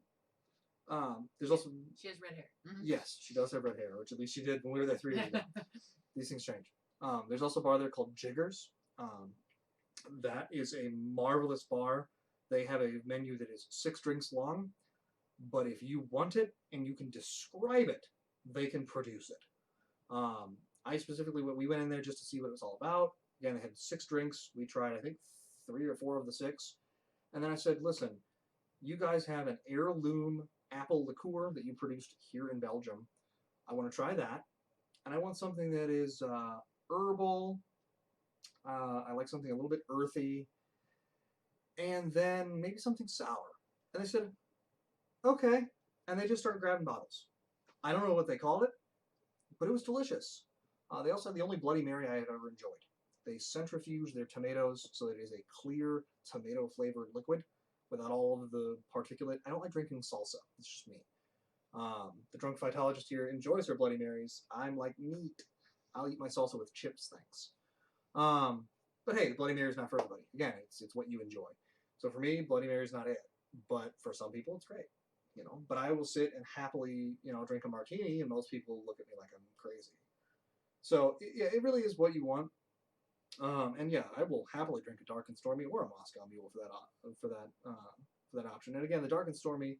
There's also... She has red hair. Mm-hmm. Yes, she does have red hair, which at least she did when we were there 3 years ago. These things change. There's also a bar there called Jiggers. That is a marvelous bar. They have a menu that is 6 drinks long, but if you want it and you can describe it, they can produce it. I specifically, we went in there just to see what it was all about. Again, they had 6 drinks. We tried, I think, 3 or 4 of the 6. And then I said, listen, you guys have an heirloom apple liqueur that you produced here in Belgium. I want to try that. And I want something that is herbal. I like something a little bit earthy. And then maybe something sour. And they said, okay. And they just started grabbing bottles. I don't know what they called it, but it was delicious. They also had the only Bloody Mary I have ever enjoyed. They centrifuge their tomatoes so that it is a clear tomato-flavored liquid without all of the particulate. I don't like drinking salsa. It's just me. The drunk phytologist here enjoys her Bloody Marys. I'm like, neat. I'll eat my salsa with chips, thanks. But hey, the Bloody Mary is not for everybody. Again, it's what you enjoy. So for me, Bloody Mary is not it. But for some people, it's great. You know, but I will sit and happily, drink a martini, and most people look at me like I'm crazy. So yeah, it really is what you want. And yeah, I will happily drink a dark and stormy or a Moscow Mule for that option. And again, the dark and stormy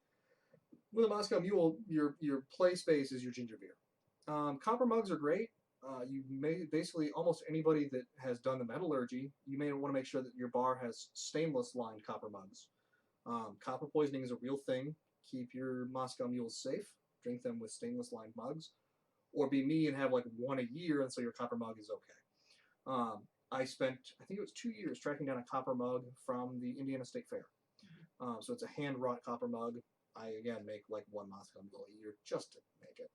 with a Moscow Mule, your play space is your ginger beer. Copper mugs are great. You may basically almost anybody that has done the metallurgy, you may want to make sure that your bar has stainless lined copper mugs. Copper poisoning is a real thing. Keep your Moscow Mules safe. Drink them with stainless lined mugs. Or be me and have like 1 a year, and so your copper mug is okay. I spent, I think it was 2 years, tracking down a copper mug from the Indiana State Fair. So it's a hand-wrought copper mug. I, again, make like 1 Moscow Mule a year just to make it.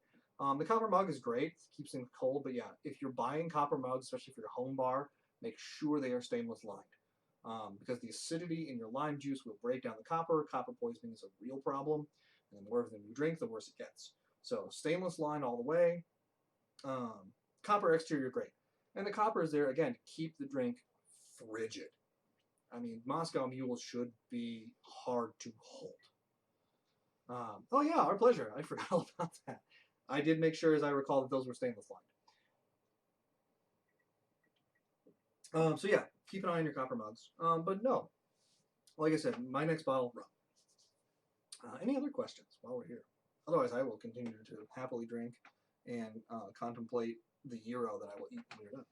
The copper mug is great. Keeps things cold. But yeah, if you're buying copper mugs, especially for your home bar, make sure they are stainless lined. Because the acidity in your lime juice will break down the copper. Copper poisoning is a real problem. And the more of them you drink, the worse it gets. So stainless lined all the way. Copper exterior, great. And the copper is there, again, to keep the drink frigid. I mean, Moscow Mules should be hard to hold. Oh yeah, our pleasure. I forgot all about that. I did make sure, as I recall, that those were stainless lined. So yeah, keep an eye on your copper mugs. But no, like I said, my next bottle, rum. Any other questions while we're here? Otherwise, I will continue to happily drink and contemplate the gyro that I will eat when you're done.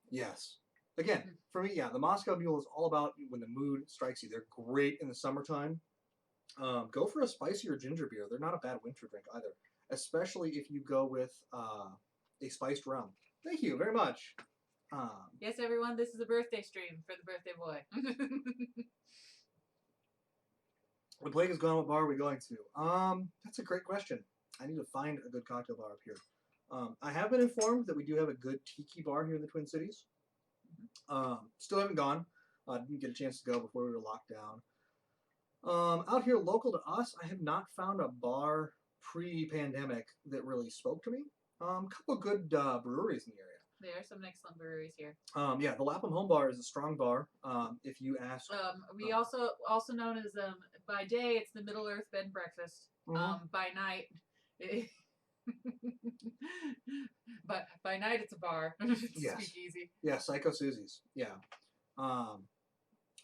Yes. Again, for me, yeah, the Moscow Mule is all about when the mood strikes you. They're great in the summertime. Go for a spicier ginger beer. They're not a bad winter drink either, especially if you go with a spiced rum. Thank you very much. Yes, everyone, this is a birthday stream for the birthday boy. The plague is gone. What bar are we going to? That's a great question. I need to find a good cocktail bar up here. I have been informed that we do have a good tiki bar here in the Twin Cities. Still haven't gone. Didn't get a chance to go before we were locked down. Out here local to us, I have not found a bar pre-pandemic that really spoke to me. A couple of good breweries in the area. There are some excellent breweries here. Yeah, the Lapham Home Bar is a strong bar. If you ask, we also known as by day it's the Middle Earth Bed and Breakfast. By night, but by night it's a bar. Yes. Speakeasy. Yeah, Psycho Susie's. Yeah.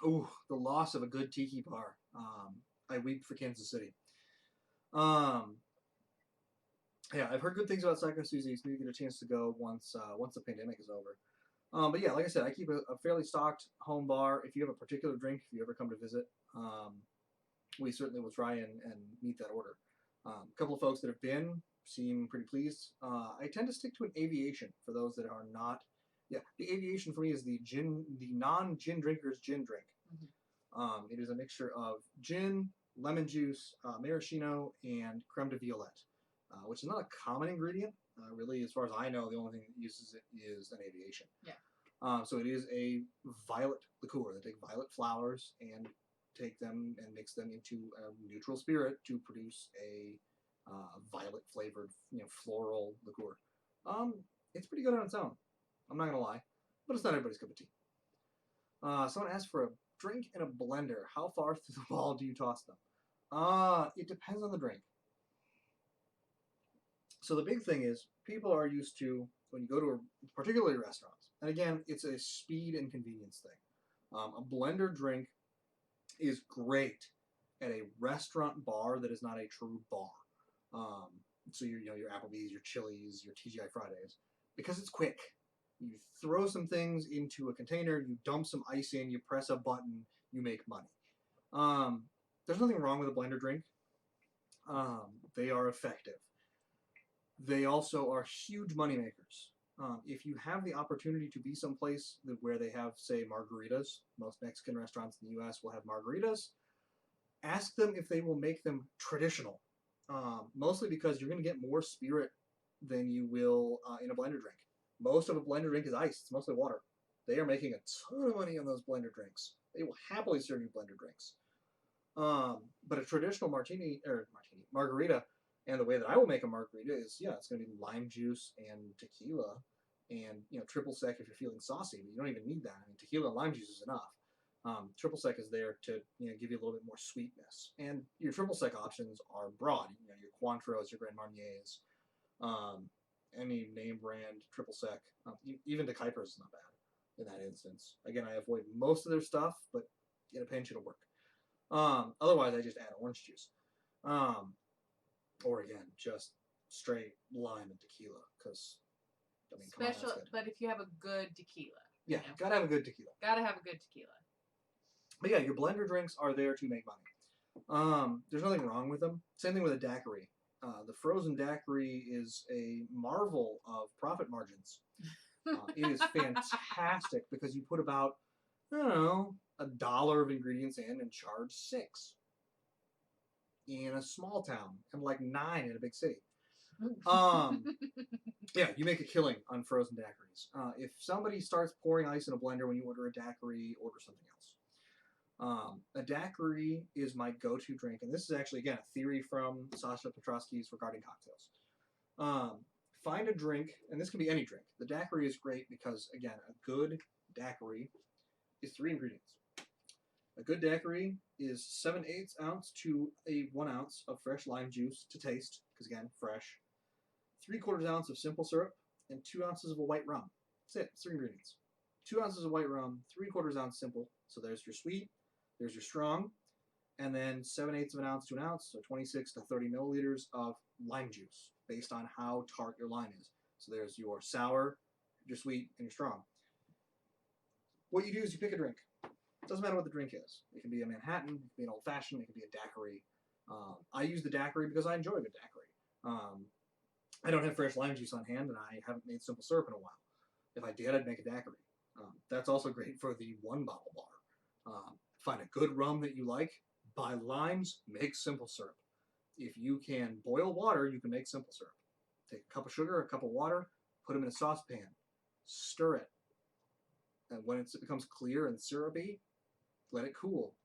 Ooh, the loss of a good tiki bar. I weep for Kansas City. Yeah, I've heard good things about Psycho Susie's. Maybe get a chance to go once the pandemic is over. But yeah, like I said, I keep a fairly stocked home bar. If you have a particular drink, if you ever come to visit, we certainly will try and meet that order. A couple of folks that have been seem pretty pleased. I tend to stick to an aviation for those that are not. Yeah, the aviation for me is the non-gin drinker's gin drink. It is a mixture of gin, lemon juice, maraschino, and creme de violette, which is not a common ingredient. Really, as far as I know, the only thing that uses it is an aviation. Yeah. So it is a violet liqueur. They take violet flowers and take them and mix them into a neutral spirit to produce a violet flavored, floral liqueur. It's pretty good on its own. I'm not gonna lie, but it's not everybody's cup of tea. Someone asked for a drink in a blender. How far through the ball do you toss them? It depends on the drink. So the big thing is people are used to when you go to particularly restaurants, and again, it's a speed and convenience thing. A blender drink is great at a restaurant bar that is not a true bar. So your Applebee's, your Chili's, your TGI Fridays, because it's quick. You throw some things into a container, you dump some ice in, you press a button, you make money. There's nothing wrong with a blender drink. They are effective. They also are huge money makers. If you have the opportunity to be someplace where they have, say, margaritas, most Mexican restaurants in the U.S. will have margaritas, ask them if they will make them traditional. Mostly because you're going to get more spirit than you will in a blender drink. Most of a blender drink is ice. It's mostly water. They are making a ton of money on those blender drinks. They will happily serve you blender drinks. But a traditional margarita, and the way that I will make a margarita is, it's going to be lime juice and tequila, and triple sec if you're feeling saucy. But you don't even need that. I mean, tequila and lime juice is enough. Triple sec is there to give you a little bit more sweetness, and your triple sec options are broad. Your Cointreaux, your Grand Marniers, any name brand triple sec, even the Kuiper is not bad in that instance. Again, I avoid most of their stuff, but in a pinch it'll work. Otherwise, I just add orange juice, or again, just straight lime and tequila. Because special, but if you have a good tequila, gotta have a good tequila. Gotta have a good tequila. But yeah, your blender drinks are there to make money. There's nothing wrong with them. Same thing with a daiquiri. The frozen daiquiri is a marvel of profit margins. It is fantastic because you put about, $1 of ingredients in and charge $6 in a small town and like $9 in a big city. Yeah, you make a killing on frozen daiquiris. If somebody starts pouring ice in a blender when you order a daiquiri, order something else. A daiquiri is my go-to drink, and this is actually, again, a theory from Sasha Petrosky's regarding cocktails. Find a drink, and this can be any drink. The daiquiri is great because, again, a good daiquiri is 3 ingredients. A good daiquiri is 7/8 ounce to a 1 ounce of fresh lime juice to taste, because again, fresh. 3/4 ounce of simple syrup, and 2 ounces of a white rum. That's it. 3 ingredients. 2 ounces of white rum, 3/4 ounce simple. So there's your sweet, there's your strong, and then 7/8 of an ounce to an ounce, so 26 to 30 milliliters of lime juice, based on how tart your lime is. So there's your sour, your sweet, and your strong. What you do is you pick a drink. It doesn't matter what the drink is. It can be a Manhattan, it can be an old-fashioned, it can be a daiquiri. I use the daiquiri because I enjoy a good daiquiri. I don't have fresh lime juice on hand, and I haven't made simple syrup in a while. If I did, I'd make a daiquiri. That's also great for the one-bottle bar. Find a good rum that you like, buy limes, make simple syrup. If you can boil water, you can make simple syrup. Take a cup of sugar, a cup of water, put them in a saucepan, stir it. And when it becomes clear and syrupy, let it cool.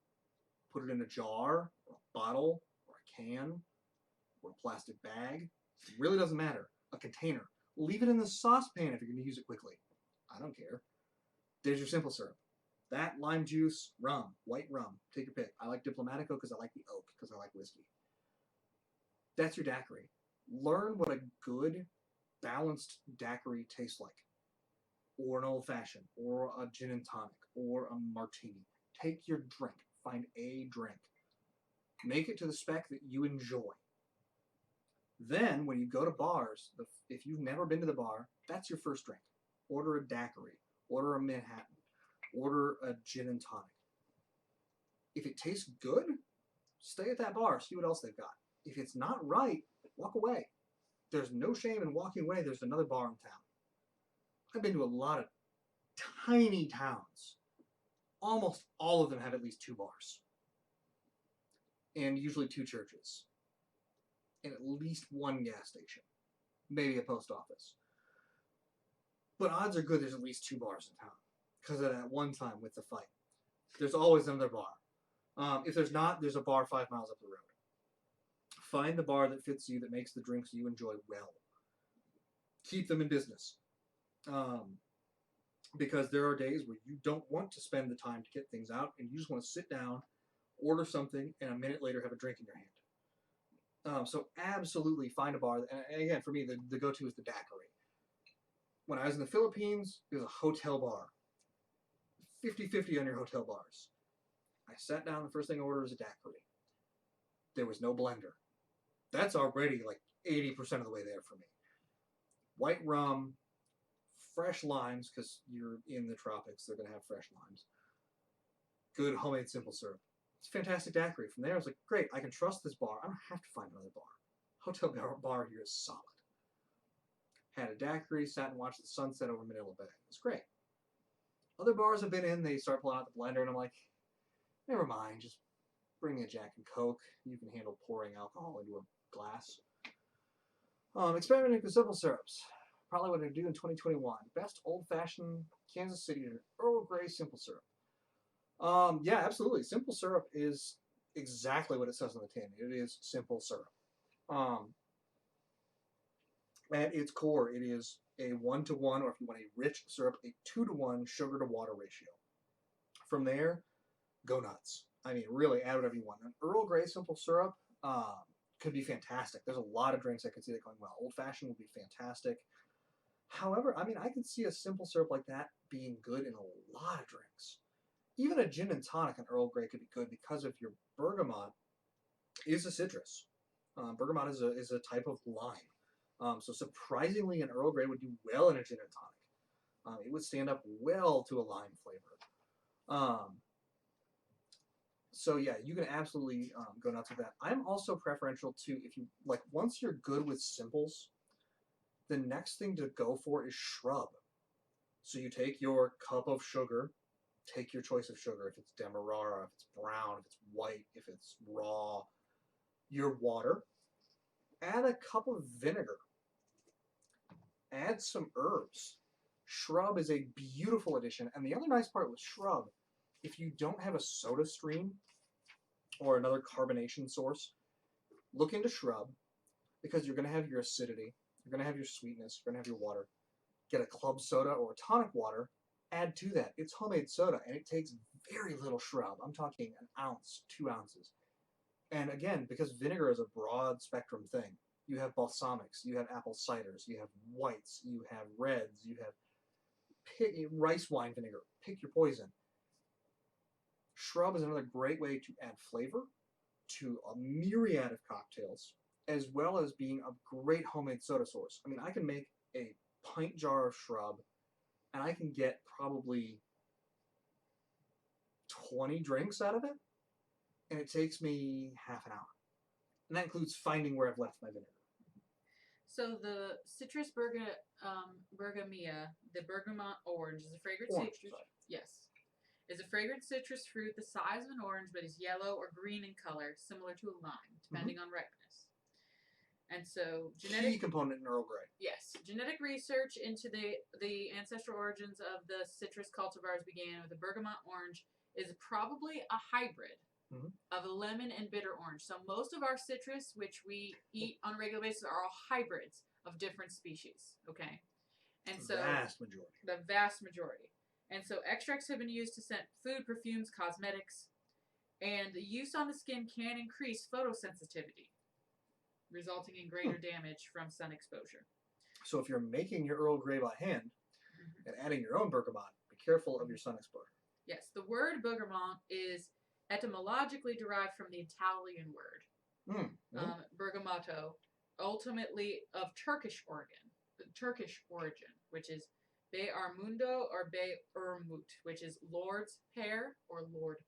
Put it in a jar, or a bottle, or a can, or a plastic bag. It really doesn't matter. A container. Leave it in the saucepan if you're going to use it quickly. I don't care. There's your simple syrup. That, lime juice, rum, white rum. Take your pick. I like Diplomatico because I like the oak, because I like whiskey. That's your daiquiri. Learn what a good, balanced daiquiri tastes like. Or an old-fashioned, or a gin and tonic, or a martini. Take your drink. Find a drink. Make it to the spec that you enjoy. Then, when you go to bars, if you've never been to the bar, that's your first drink. Order a daiquiri. Order a Manhattan. Order a gin and tonic. If it tastes good, stay at that bar. See what else they've got. If it's not right, walk away. There's no shame in walking away. There's another bar in town. I've been to a lot of tiny towns. Almost all of them have at least 2 bars. And usually 2 churches. And at least 1 gas station. Maybe a post office. But odds are good there's at least 2 bars in town. Because of that one time with the fight. There's always another bar. If there's not, there's a bar 5 miles up the road. Find the bar that fits you, that makes the drinks you enjoy well. Keep them in business. Because there are days where you don't want to spend the time to get things out, and you just want to sit down, order something, and a minute later have a drink in your hand. So absolutely find a bar. And again, for me, the go-to is the daiquiri. When I was in the Philippines, it was a hotel bar. 50-50 on your hotel bars. I sat down, the first thing I ordered was a daiquiri. There was no blender. That's already like 80% of the way there for me. White rum, fresh limes, because you're in the tropics, they're going to have fresh limes. Good homemade simple syrup. It's a fantastic daiquiri. From there, I was like, great, I can trust this bar. I don't have to find another bar. Hotel bar here is solid. Had a daiquiri, sat and watched the sunset over Manila Bay. It's great. Other bars I've been in, they start pulling out the blender, and I'm like, never mind, just bring me a Jack and Coke. You can handle pouring alcohol into a glass. Experimenting with simple syrups. Probably what I do in 2021. Best old-fashioned Kansas City Earl Grey simple syrup. Yeah, absolutely. Simple syrup is exactly what it says on the tin. It is simple syrup. At its core, it is a 1-to-1, or if you want a rich syrup, a 2-to-1 sugar to water ratio. From there, go nuts. I mean, really, add whatever you want. An Earl Grey simple syrup could be fantastic. There's a lot of drinks I could see that going well. Old-fashioned would be fantastic. However, I mean, I could see a simple syrup like that being good in a lot of drinks. Even a gin and tonic on Earl Grey could be good because of your bergamot is a citrus. Bergamot is a type of lime. So surprisingly, an Earl Grey would do well in a gin and tonic. It would stand up well to a lime flavor. So yeah, you can absolutely go nuts with that. I'm also preferential to, if you like, once you're good with simples, the next thing to go for is shrub. So you take your cup of sugar, take your choice of sugar, if it's Demerara, if it's brown, if it's white, if it's raw, your water, add a cup of vinegar, add some herbs. Shrub is a beautiful addition, and the other nice part with shrub, if you don't have a soda stream or another carbonation source, look into shrub, because you're going to have your acidity, you're going to have your sweetness, you're going to have your water. Get a club soda or a tonic water, add to that. It's homemade soda, and it takes very little shrub. I'm talking an ounce, 2 ounces. And again, because vinegar is a broad spectrum thing, you have balsamics, you have apple ciders, you have whites, you have reds, you have rice wine vinegar. Pick your poison. Shrub is another great way to add flavor to a myriad of cocktails, as well as being a great homemade soda source. I mean, I can make a pint jar of shrub, and I can get probably 20 drinks out of it, and it takes me half an hour. And that includes finding where I've left my vinegar. So the citrus bergamia, the Bergamot Orange, is a fragrant citrus. Sorry. Yes, is a fragrant citrus fruit the size of an orange, but is yellow or green in color, similar to a lime, depending on ripeness. And so Key component in Earl Grey. Yes, genetic research into the ancestral origins of the citrus cultivars began with the Bergamot Orange is probably a hybrid of a lemon and bitter orange. So most of our citrus, which we eat on a regular basis, are all hybrids of different species. Okay, and so the vast majority. And so extracts have been used to scent food, perfumes, cosmetics, and the use on the skin can increase photosensitivity, resulting in greater damage from sun exposure. So if you're making your Earl Grey by hand and adding your own bergamot, be careful of your sun exposure. Yes, the word bergamot is etymologically derived from the Italian word bergamotto, ultimately of Turkish origin, which is Be'armundo or Be'ermut, which is Lord's pear or Lord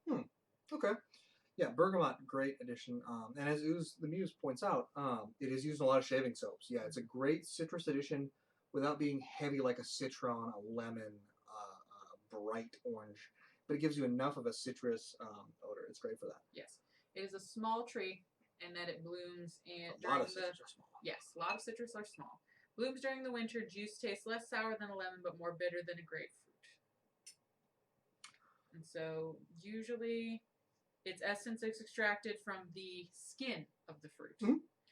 pear. Okay. Yeah, bergamot, great addition. And as the Muse points out, it is used in a lot of shaving soaps. Yeah, it's a great citrus addition without being heavy like a citron, a lemon, bright orange. But it gives you enough of a citrus odor. It's great for that. Yes. It is a small tree, and that it blooms a lot of citrus are small. Yes, a lot of citrus are small. Blooms during the winter. Juice tastes less sour than a lemon, but more bitter than a grapefruit. And so usually its essence is extracted from the skin of the fruit.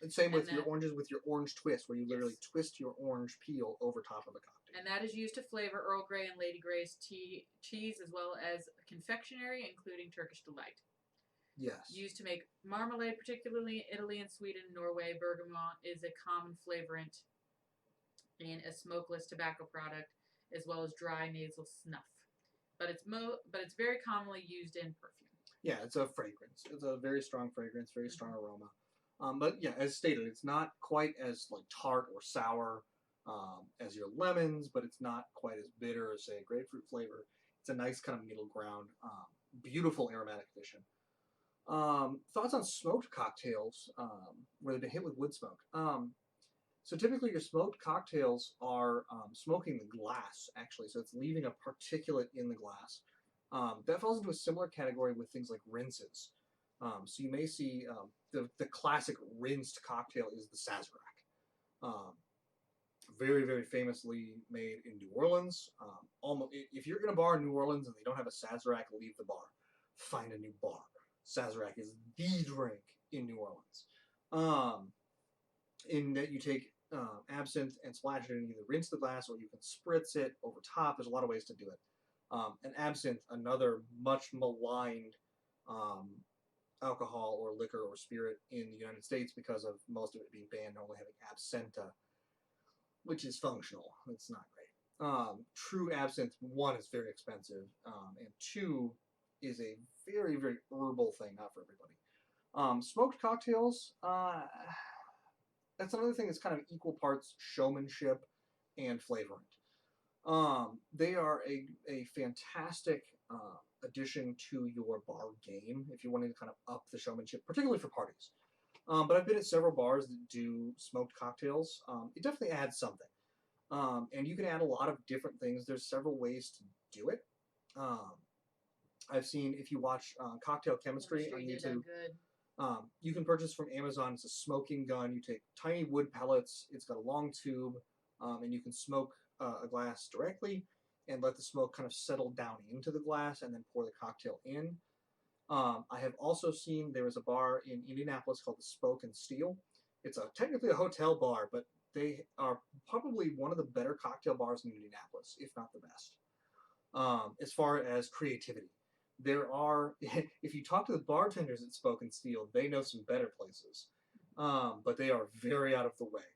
And same with your oranges with your orange twist, where you literally twist your orange peel over top of a cocktail. And that is used to flavor Earl Grey and Lady Grey's cheese, as well as confectionery, including Turkish Delight. Yes. Used to make marmalade, particularly in Italy and Sweden and Norway. Bergamot is a common flavorant in a smokeless tobacco product, as well as dry nasal snuff. But it's very commonly used in perfume. Yeah, it's a fragrance. It's a very strong fragrance, very strong aroma. But yeah, as stated, it's not quite as like tart or sour as your lemons, but it's not quite as bitter as, say, a grapefruit flavor. It's a nice kind of middle ground, beautiful aromatic addition. Thoughts on smoked cocktails where they've been hit with wood smoke? So typically your smoked cocktails are smoking the glass, actually. So it's leaving a particulate in the glass. That falls into a similar category with things like rinses. So you may see the classic rinsed cocktail is the Sazerac. Very, very famously made in New Orleans. If you're in a bar in New Orleans and they don't have a Sazerac, leave the bar. Find a new bar. Sazerac is the drink in New Orleans. In that you take absinthe and splash it in, either rinse the glass or you can spritz it over top. There's a lot of ways to do it. And absinthe, another much maligned alcohol or liquor or spirit in the United States because of most of it being banned, only having absenta, which is functional. It's not great. True absinthe, one, is very expensive, and two, is a very, very herbal thing, not for everybody. Smoked cocktails, that's another thing that's kind of equal parts showmanship and flavorant. They are a fantastic addition to your bar game if you're wanting to kind of up the showmanship, particularly for parties. But I've been at several bars that do smoked cocktails. It definitely adds something. And you can add a lot of different things. There's several ways to do it. I've seen, if you watch Cocktail Chemistry on YouTube, you can purchase from Amazon. It's a smoking gun. You take tiny wood pellets. It's got a long tube, and you can smoke a glass directly and let the smoke kind of settle down into the glass and then pour the cocktail in. I have also seen there is a bar in Indianapolis called the Spoke and Steel. It's technically a hotel bar, but they are probably one of the better cocktail bars in Indianapolis, if not the best, as far as creativity. There are, if you talk to the bartenders at Spoke and Steel, they know some better places, but they are very out of the way.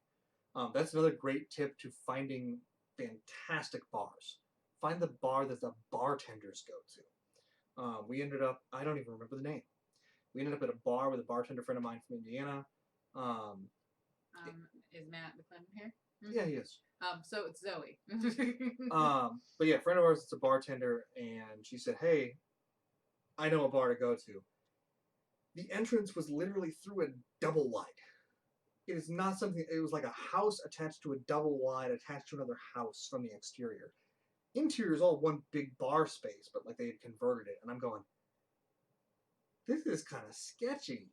That's another great tip to finding fantastic bars. Find the bar that the bartenders go to. We ended up, I don't even remember the name. We ended up at a bar with a bartender friend of mine from Indiana. Is Matt McClendon here? Yeah, he is. So it's Zoe. But yeah, a friend of ours is a bartender, and she said, "Hey, I know a bar to go to." The entrance was literally through a double wide. It is not something. It was like a house attached to a double wide, attached to another house from the exterior. Interior is all one big bar space, but like they had converted it, and I'm going, this is kind of sketchy.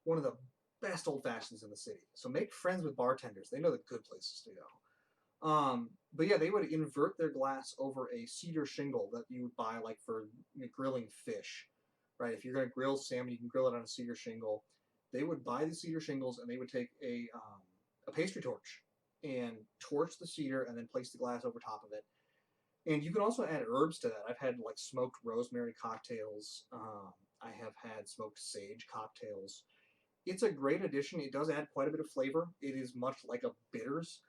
One of the best old fashions in the city. So make friends with bartenders. They know the good places to go. But yeah, they would invert their glass over a cedar shingle that you would buy like for grilling fish, right? If you're going to grill salmon, you can grill it on a cedar shingle. They would buy the cedar shingles and they would take a pastry torch and torch the cedar and then place the glass over top of it. And you can also add herbs to that. I've had like smoked rosemary cocktails. I have had smoked sage cocktails. It's a great addition. It does add quite a bit of flavor. It is much like a bitters,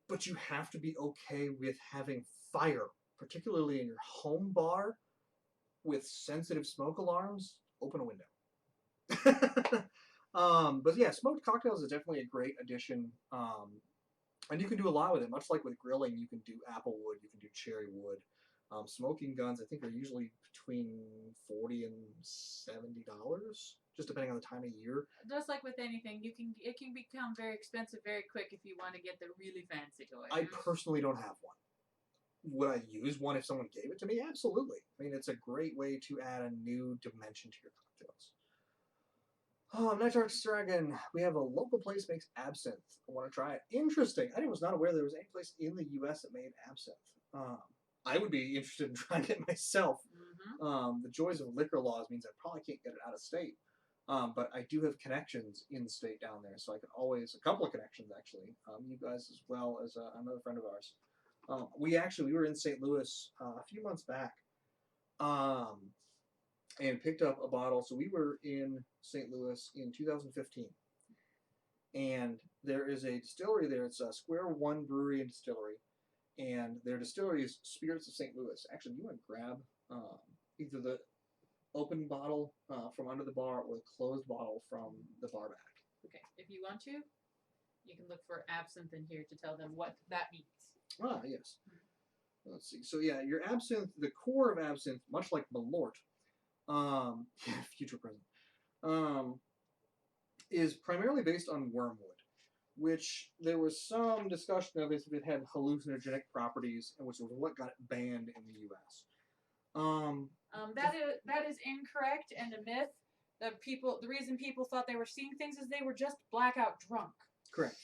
but you have to be okay with having fire, particularly in your home bar with sensitive smoke alarms. Open a window. But yeah, smoked cocktails is definitely a great addition. And you can do a lot with it. Much like with grilling, you can do apple wood, you can do cherry wood. Smoking guns, I think, are usually between $40 and $70, just depending on the time of year. Just like with anything, it can become very expensive very quick if you want to get the really fancy toy. I personally don't have one. Would I use one if someone gave it to me? Absolutely. I mean, it's a great way to add a new dimension to your cocktails. Night Arts Dragon. We have a local place makes absinthe. I want to try it. Interesting. I was not aware there was any place in the U.S. that made absinthe. I would be interested in trying it myself. Mm-hmm. The joys of liquor laws means I probably can't get it out of state. But I do have connections in the state down there, so I can always, a couple of connections actually, you guys as well as another friend of ours. We were in St. Louis a few months back and picked up a bottle. So we were in St. Louis in 2015. And there is a distillery there. It's a Square One Brewery and Distillery. And their distillery is Spirits of St. Louis. Actually, you want to grab either the open bottle from under the bar or the closed bottle from the bar back. Okay, if you want to, you can look for absinthe in here to tell them what that means. Ah, yes. Let's see. So yeah, your absinthe, the core of absinthe, much like Malort, future present, is primarily based on wormwood, which there was some discussion of if it had hallucinogenic properties, and which was what got it banned in the U.S. That is incorrect and a myth. The reason people thought they were seeing things is they were just blackout drunk. Correct.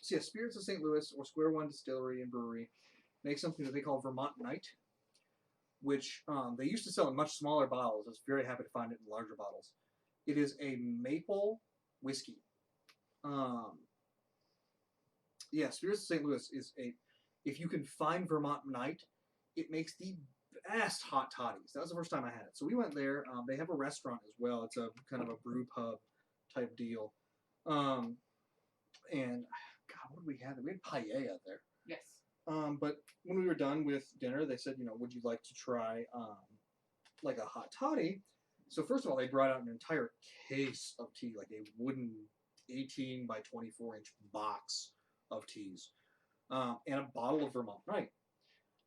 So yeah, Spirits of St. Louis or Square One Distillery and Brewery make something that they call Vermont Night, which they used to sell in much smaller bottles. I was very happy to find it in larger bottles. It is a maple whiskey. Yeah, Spirits of St. Louis is if you can find Vermont Night, it makes the best hot toddies. That was the first time I had it. So we went there. They have a restaurant as well. It's a kind of a brew pub type deal. And God, what did we have? We had paella there. Yes. But when we were done with dinner, they said, would you like to try like a hot toddy? So first of all, they brought out an entire case of tea, like a wooden 18 by 24-inch box of teas, and a bottle of Vermont Night.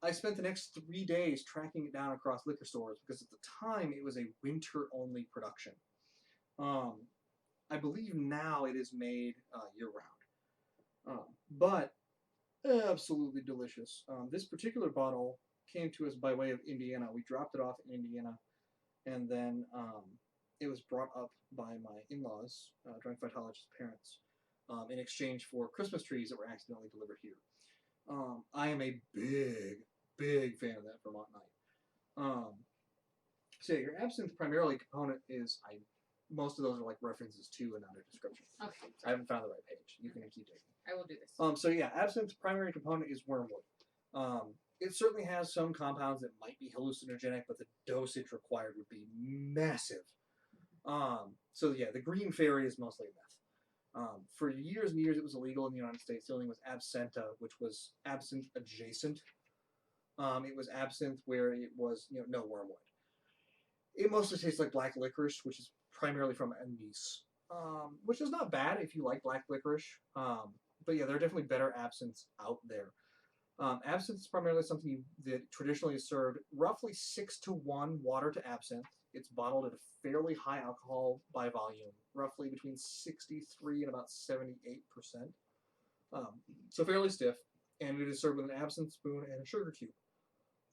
I spent the next 3 days tracking it down across liquor stores because at the time it was a winter-only production. I believe now it is made year-round. But absolutely delicious. This particular bottle came to us by way of Indiana. We dropped it off in Indiana, and then it was brought up by my in-laws, joint phytologist parents, in exchange for Christmas trees that were accidentally delivered here. I am a big fan of that Vermont Night. So yeah, your absinthe primarily component is most of those are like references to and not a description. Okay. I haven't found the right page. You can keep taking. I will do this. So yeah, absinthe's primary component is wormwood. It certainly has some compounds that might be hallucinogenic, but the dosage required would be massive. So yeah, the green fairy is mostly meth. For years and years, it was illegal in the United States. The only was absinthe, which was absinthe adjacent. It was absinthe where it was no wormwood. It mostly tastes like black licorice, which is primarily from anise, which is not bad if you like black licorice. But yeah, there are definitely better absinthes out there. Absinthe is primarily something that traditionally is served roughly 6-to-1 water to absinthe. It's bottled at a fairly high alcohol by volume, roughly between 63 and about 78%. So fairly stiff, and it is served with an absinthe spoon and a sugar cube,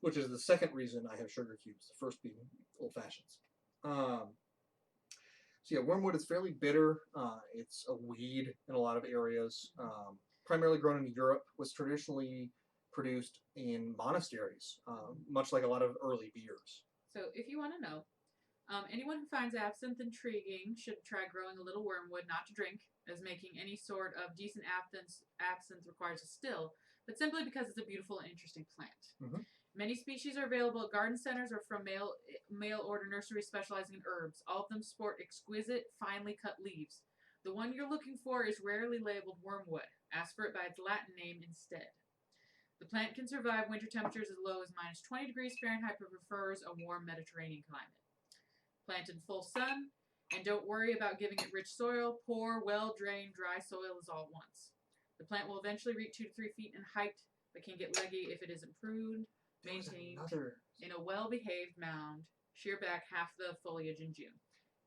which is the second reason I have sugar cubes, the first being old fashions. So yeah, wormwood is fairly bitter. It's a weed in a lot of areas. Primarily grown in Europe, was traditionally produced in monasteries, much like a lot of early beers. So if you want to know, anyone who finds absinthe intriguing should try growing a little wormwood, not to drink, as making any sort of decent absinthe requires a still, but simply because it's a beautiful and interesting plant. Mm-hmm. Many species are available at garden centers or from mail-order nurseries specializing in herbs. All of them sport exquisite, finely cut leaves. The one you're looking for is rarely labeled wormwood. Ask for it by its Latin name instead. The plant can survive winter temperatures as low as minus 20 degrees Fahrenheit, but prefers a warm Mediterranean climate. Plant in full sun, and don't worry about giving it rich soil. Poor, well-drained, dry soil is all at once. The plant will eventually reach 2 to 3 feet in height, but can get leggy if it isn't pruned, maintained in a well-behaved mound, shear back half the foliage in June.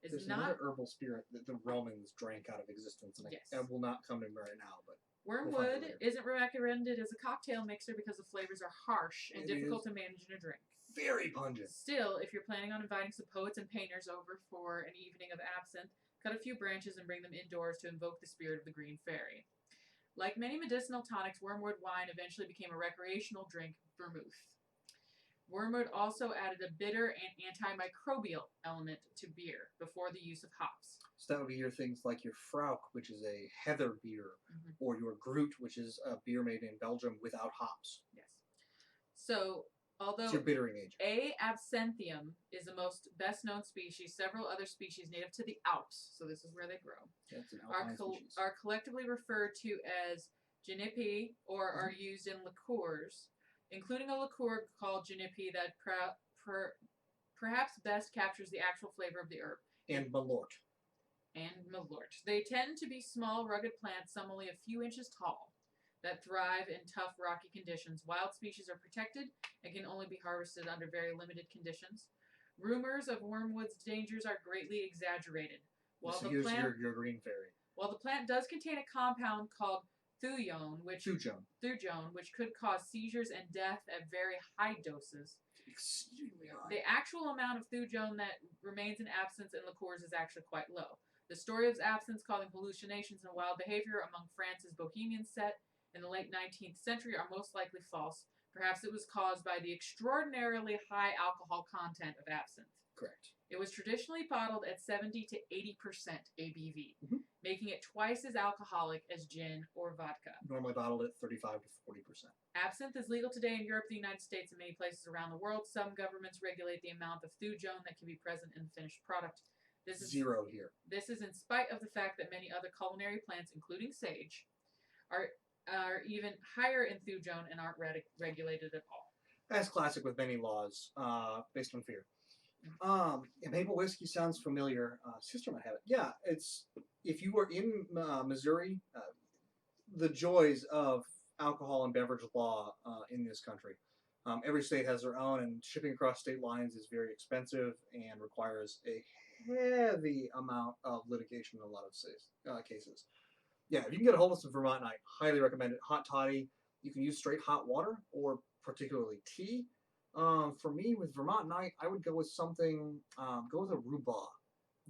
There's another herbal spirit that the Romans drank out of existence, and yes. I will not come to me right now, but wormwood isn't recommended as a cocktail mixer because the flavors are harsh and difficult to manage in a drink. Very pungent. Still, if you're planning on inviting some poets and painters over for an evening of absinthe, cut a few branches and bring them indoors to invoke the spirit of the green fairy. Like many medicinal tonics, wormwood wine eventually became a recreational drink, vermouth. Wormwood also added a bitter and antimicrobial element to beer before the use of hops. So that would be your things like your Frauch, which is a heather beer, or your Groot, which is a beer made in Belgium without hops. Yes. So, although it's your bittering agent. A. absinthium is the most best-known species, several other species native to the Alps, so this is where they grow, are collectively referred to as juniper or are used in liqueurs, including a liqueur called juniper that perhaps best captures the actual flavor of the herb. And malort. They tend to be small, rugged plants, some only a few inches tall, that thrive in tough, rocky conditions. Wild species are protected and can only be harvested under very limited conditions. Rumors of wormwood's dangers are greatly exaggerated. While so here's your green fairy. While the plant does contain a compound called thujone, which could cause seizures and death at very high doses. Extremely high. The actual amount of thujone that remains in absinthe and liqueurs is actually quite low. The story of absinthe causing hallucinations and wild behavior among France's Bohemian set in the late 19th century are most likely false. Perhaps it was caused by the extraordinarily high alcohol content of absinthe. Correct. It was traditionally bottled at 70 to 80% ABV, making it twice as alcoholic as gin or vodka. Normally bottled at 35 to 40%. Absinthe is legal today in Europe, the United States, and many places around the world. Some governments regulate the amount of thujone that can be present in the finished product. This is zero here. This is in spite of the fact that many other culinary plants, including sage, are even higher in thujone and aren't regulated at all. That's classic with many laws based on fear. And maple whiskey sounds familiar. Sister might have it. Yeah, it's if you were in Missouri, the joys of alcohol and beverage law in this country. Every state has their own, and shipping across state lines is very expensive and requires a heavy amount of litigation in a lot of cases. Yeah, if you can get a hold of some Vermont Night, highly recommend it. Hot toddy. You can use straight hot water or particularly tea. For me, with Vermont Night, I would go with something, go with a rhubarb.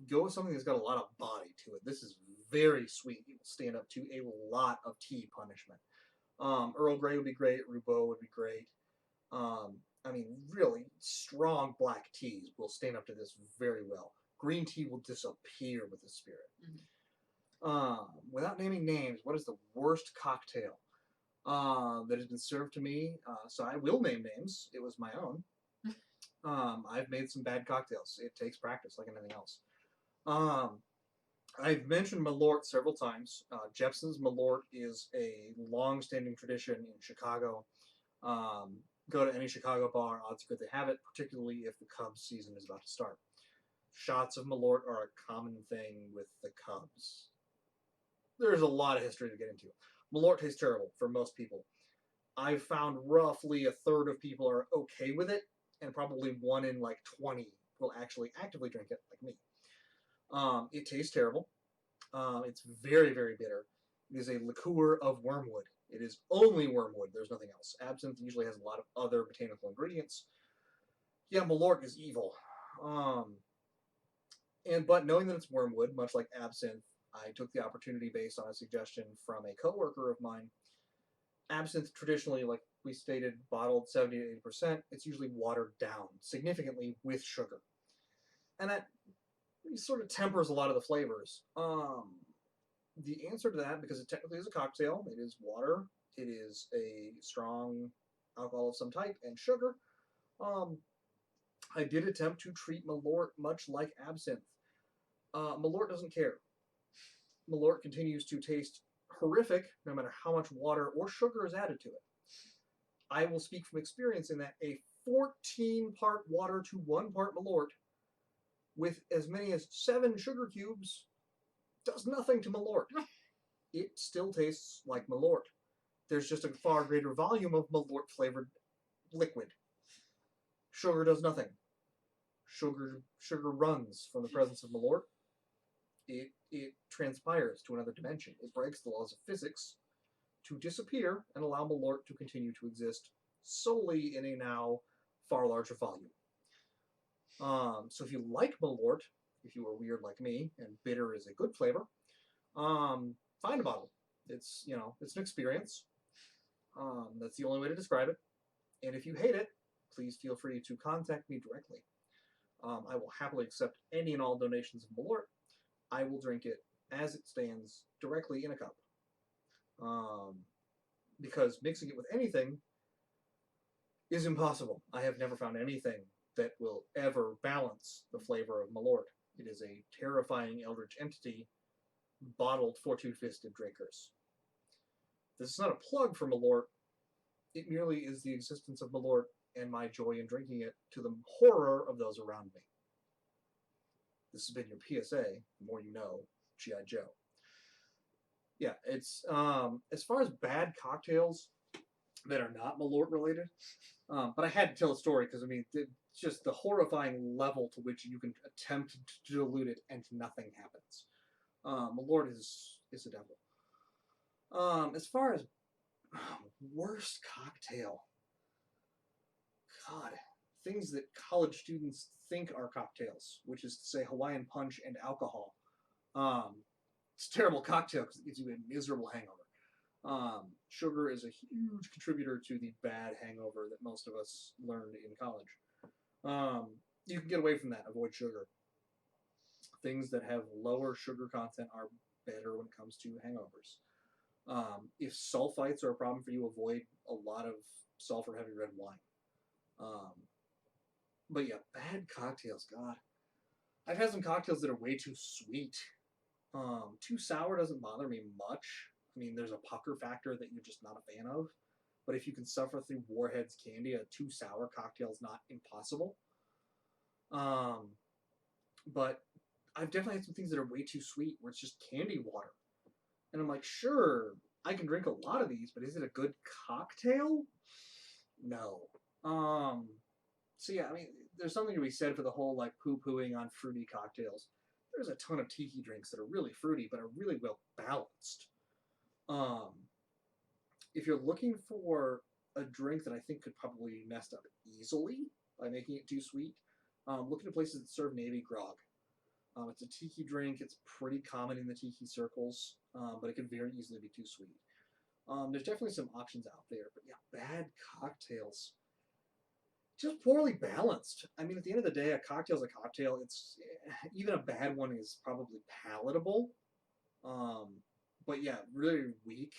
Go with something that's got a lot of body to it. This is very sweet. It will stand up to a lot of tea punishment. Earl Grey would be great. Rhubarb would be great. I mean, really strong black teas will stand up to this very well. Green tea will disappear with the spirit. Without naming names, what is the worst cocktail that has been served to me? So I will name names. It was my own. I've made some bad cocktails. It takes practice like anything else. I've mentioned Malort several times. Jepson's Malort is a long-standing tradition in Chicago. Go to any Chicago bar, odds are good they have it, particularly if the Cubs season is about to start. shots of Malort are a common thing with the Cubs. There's a lot of history to get into. Malort tastes terrible for most people. I've found roughly a third of people are okay with it, and probably 1 in like 20 will actually actively drink it, like me. It tastes terrible. It's very, very bitter. It is a liqueur of wormwood. It is only wormwood. There's nothing else. Absinthe usually has a lot of other botanical ingredients. Yeah, Malort is evil. But knowing that it's wormwood, much like absinthe, I took the opportunity based on a suggestion from a coworker of mine. Absinthe traditionally, like we stated, bottled 70 to 80%. It's usually watered down significantly with sugar, and that sort of tempers a lot of the flavors. The answer to that, because it technically is a cocktail, it is water, it is a strong alcohol of some type, and sugar. I did attempt to treat Malort much like absinthe. Malort doesn't care. Malort continues to taste horrific no matter how much water or sugar is added to it. I will speak from experience in that a 14-part water to 1 part Malort with as many as 7 sugar cubes does nothing to Malort. It still tastes like Malort. There's just a far greater volume of Malort-flavored liquid. Sugar does nothing. Sugar runs from the presence of Malort. It transpires to another dimension. It breaks the laws of physics to disappear and allow Malort to continue to exist solely in a now far larger volume. So if you like Malort, if you are weird like me, and bitter is a good flavor, find a bottle. It's an experience. That's the only way to describe it. And if you hate it, please feel free to contact me directly. I will happily accept any and all donations of Malort. I will drink it as it stands directly in a cup. Because mixing it with anything is impossible. I have never found anything that will ever balance the flavor of Malort. It is a terrifying eldritch entity bottled for two-fisted drinkers. This is not a plug for Malort. It merely is the existence of Malort and my joy in drinking it to the horror of those around me. This has been your PSA. The more you know, G.I. Joe. Yeah, it's as far as bad cocktails that are not Malort related, but I had to tell a story because it's just the horrifying level to which you can attempt to dilute it and nothing happens. Malort is a devil. As far as worst cocktail, God, things that college students think are cocktails, which is to say Hawaiian punch and alcohol. It's a terrible cocktail because it gives you a miserable hangover. Sugar is a huge contributor to the bad hangover that most of us learned in college. You can get away from that. Avoid sugar. Things that have lower sugar content are better when it comes to hangovers. If sulfites are a problem for you, avoid a lot of sulfur-heavy red wine. But yeah, bad cocktails, God. I've had some cocktails that are way too sweet. Too sour doesn't bother me much. There's a pucker factor that you're just not a fan of. But if you can suffer through Warhead's candy, a too sour cocktail is not impossible. But I've definitely had some things that are way too sweet, where it's just candy water. And I'm like, sure, I can drink a lot of these, but is it a good cocktail? No. So yeah, there's something to be said for the whole poo-pooing on fruity cocktails. There's a ton of tiki drinks that are really fruity, but are really well balanced. If you're looking for a drink that I think could probably be messed up easily by making it too sweet, look into places that serve Navy grog. It's a tiki drink. It's pretty common in the tiki circles, but it can very easily be too sweet. There's definitely some options out there, but yeah, bad cocktails. Just poorly balanced. At the end of the day, a cocktail's a cocktail. It's even a bad one is probably palatable. But yeah, really weak,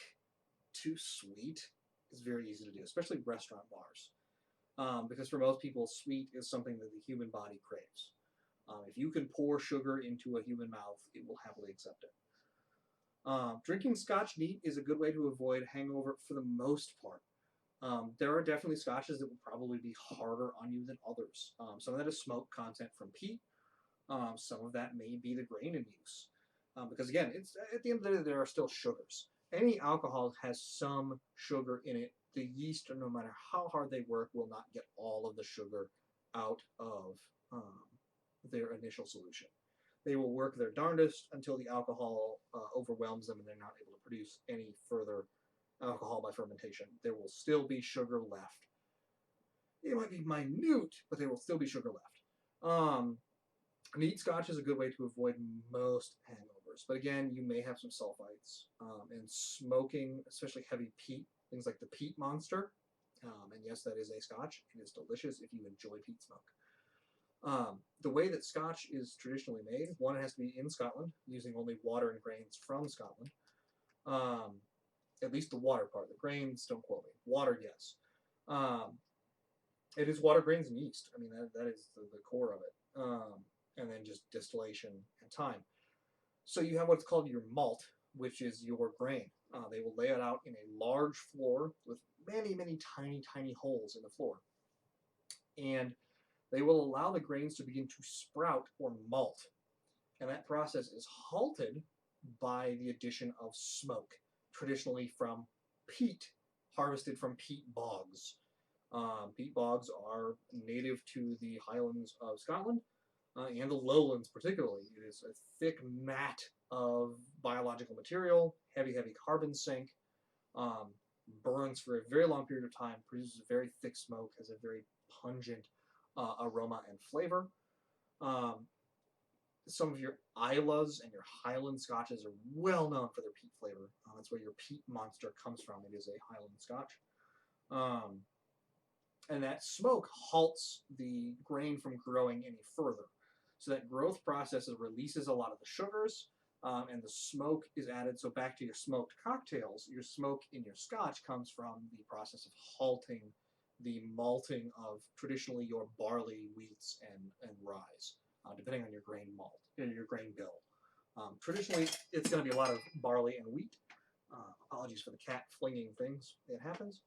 too sweet is very easy to do, especially restaurant bars. Because for most people, sweet is something that the human body craves. If you can pour sugar into a human mouth, it will happily accept it. Drinking Scotch neat is a good way to avoid hangover for the most part. There are definitely scotches that will probably be harder on you than others. Some of that is smoke content from peat. Some of that may be the grain in use. Because again, it's at the end of the day, there are still sugars. Any alcohol has some sugar in it. The yeast, no matter how hard they work, will not get all of the sugar out of their initial solution. They will work their darndest until the alcohol overwhelms them and they're not able to produce any further alcohol by fermentation. There will still be sugar left. It might be minute, but there will still be sugar left. Neat scotch is a good way to avoid most hangovers, but again, you may have some sulfites, and smoking, especially heavy peat, things like the peat monster, and yes, that is a scotch. It is delicious if you enjoy peat smoke. The way that scotch is traditionally made, one, it has to be in Scotland, using only water and grains from Scotland. At least the water part. The grains, don't quote me. Water, yes. It is water, grains, and yeast. I mean, that is the core of it. And then just distillation and time. So you have what's called your malt, which is your grain. They will lay it out in a large floor with many, many tiny, tiny holes in the floor. And they will allow the grains to begin to sprout or malt. And that process is halted by the addition of smoke, traditionally from peat, harvested from peat bogs. Peat bogs are native to the Highlands of Scotland, and the lowlands particularly. It is a thick mat of biological material, heavy, heavy carbon sink, burns for a very long period of time, produces a very thick smoke, has a very pungent aroma and flavor. Some of your Islas and your Highland scotches are well known for their peat flavor. That's where your peat monster comes from. It is a Highland scotch. And that smoke halts the grain from growing any further. So that growth process releases a lot of the sugars, and the smoke is added. So back to your smoked cocktails, your smoke in your scotch comes from the process of halting the malting of traditionally your barley, wheats, and ryes, depending on your grain malt, your grain bill. Traditionally, it's going to be a lot of barley and wheat. Apologies for the cat flinging things. It happens.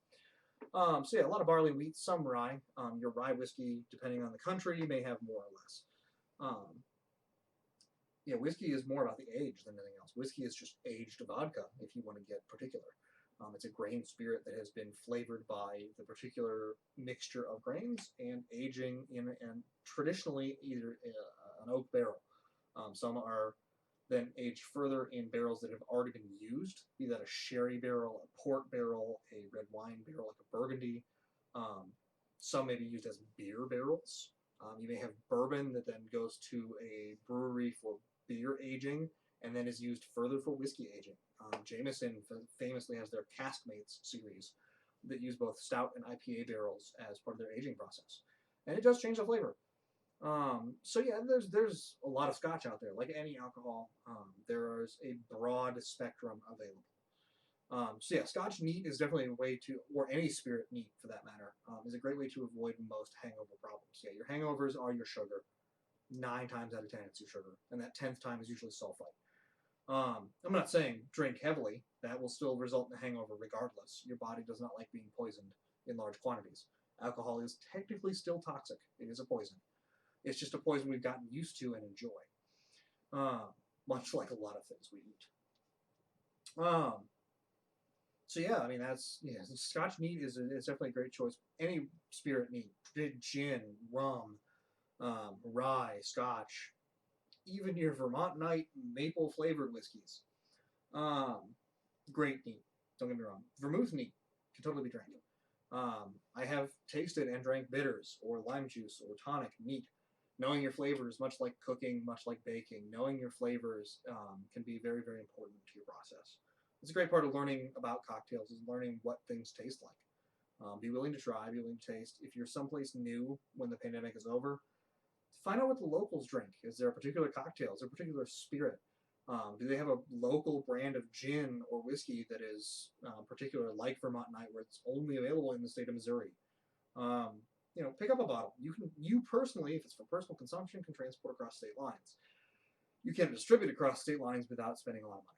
So yeah, a lot of barley, wheat, some rye. Your rye whiskey, depending on the country, may have more or less. Yeah, whiskey is more about the age than anything else. Whiskey is just aged vodka, if you want to get particular. It's a grain spirit that has been flavored by the particular mixture of grains and aging in and traditionally either an oak barrel. Some are then aged further in barrels that have already been used, be that a sherry barrel, a port barrel, a red wine barrel like a Burgundy. Some may be used as beer barrels. You may have bourbon that then goes to a brewery for beer aging and then is used further for whiskey aging. Jameson famously has their Caskmates series that use both stout and IPA barrels as part of their aging process. And it does change the flavor. So yeah, there's a lot of scotch out there. Like any alcohol, there is a broad spectrum available. So yeah, scotch neat is definitely a way to, or any spirit neat for that matter, is a great way to avoid most hangover problems. Yeah, your hangovers are your sugar. 9 times out of 10 it's your sugar, and that 10th time is usually sulfite. I'm not saying drink heavily. That will still result in a hangover regardless. Your body does not like being poisoned in large quantities. Alcohol is technically still toxic. It is a poison. It's just a poison we've gotten used to and enjoy. Much like a lot of things we eat. So yeah, I mean Scotch neat is definitely a great choice. Any spirit neat, gin, rum, rye, Scotch, even your Vermont Night maple flavored whiskeys. Great neat. Don't get me wrong. Vermouth neat can totally be drank. I have tasted and drank bitters or lime juice or tonic neat. Knowing your flavors, much like cooking, much like baking, knowing your flavors can be very, very important to your process. It's a great part of learning about cocktails, is learning what things taste like. Be willing to try, be willing to taste. If you're someplace new when the pandemic is over, find out what the locals drink. Is there a particular cocktail? Is there a particular spirit? Do they have a local brand of gin or whiskey that is particular, like Vermont Night, where it's only available in the state of Missouri? Pick up a bottle. You personally, if it's for personal consumption, can transport across state lines. You can't distribute across state lines without spending a lot of money.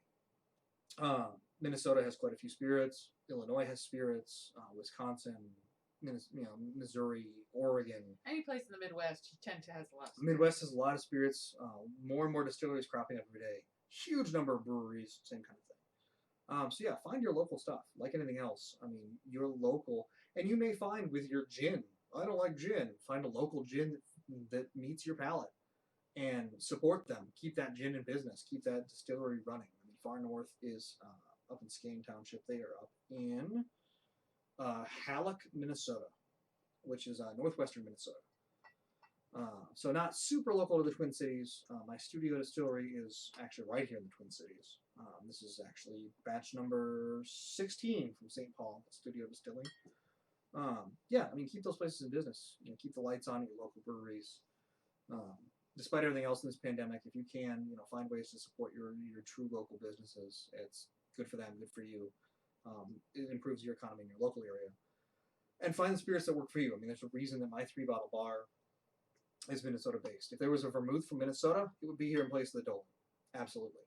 Minnesota has quite a few spirits. Illinois has spirits. Wisconsin, Missouri, Oregon. Any place in the Midwest tend to has a lot of spirits. Midwest has a lot of spirits. More and more distilleries cropping up every day. Huge number of breweries, same kind of thing. So yeah, find your local stuff. Like anything else, I mean, your local, and you may find with your gin, I don't like gin. Find a local gin that meets your palate, and support them. Keep that gin in business. Keep that distillery running. I mean, Far North is up in Skane Township. They are up in Halleck, Minnesota, which is northwestern Minnesota. So not super local to the Twin Cities. My studio distillery is actually right here in the Twin Cities. This is actually batch number 16 from St. Paul Studio Distilling. Yeah, I mean, keep those places in business. Keep the lights on at your local breweries. Despite everything else in this pandemic, if you can, find ways to support your true local businesses. It's good for them, good for you. It improves your economy in your local area. And find the spirits that work for you. I mean, there's a reason that my 3-bottle bar is Minnesota-based. If there was a vermouth from Minnesota, it would be here in place of the Dolan. Absolutely.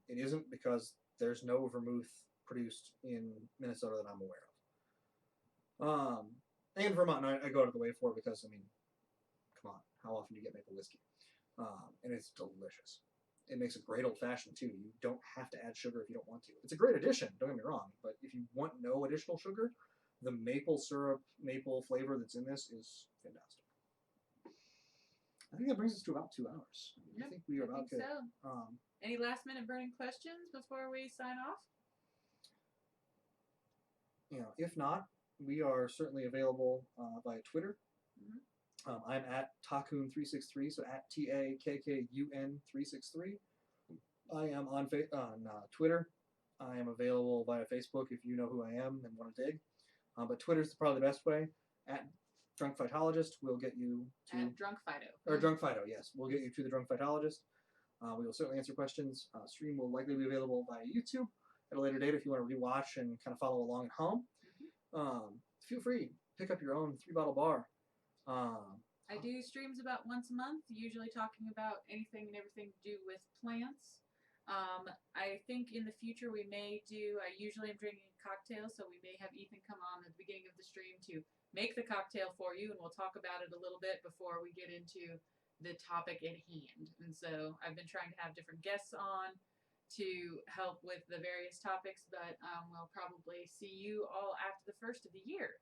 It isn't, because there's no vermouth produced in Minnesota that I'm aware of. And Vermont, I go out of the way for, because, I mean, come on, how often do you get maple whiskey? And it's delicious. It makes a great old-fashioned, too. You don't have to add sugar if you don't want to. It's a great addition, don't get me wrong, but if you want no additional sugar, the maple syrup, maple flavor that's in this is fantastic. I think that brings us to about 2 hours. Yep, I think we are about good. So. Any last-minute burning questions before we sign off? If not, we are certainly available via Twitter. Mm-hmm. I'm at Takun363, so at TAKKUN363. I am on Twitter. I am available via Facebook if you know who I am and want to dig. But Twitter's probably the best way. At Drunk Phytologist, we'll get you to... At Drunk Phyto. Or Drunk Phyto, yes. We'll get you to the Drunk Phytologist. We will certainly answer questions. Stream will likely be available via YouTube at a later date if you want to rewatch and kind of follow along at home. Mm-hmm. Feel free. Pick up your own 3-bottle bar. I do streams about once a month, usually talking about anything and everything to do with plants. I think in the future we may do, I usually am drinking a cocktail, so we may have Ethan come on at the beginning of the stream to make the cocktail for you, and we'll talk about it a little bit before we get into the topic at hand. And so I've been trying to have different guests on to help with the various topics, but we'll probably see you all after the first of the year.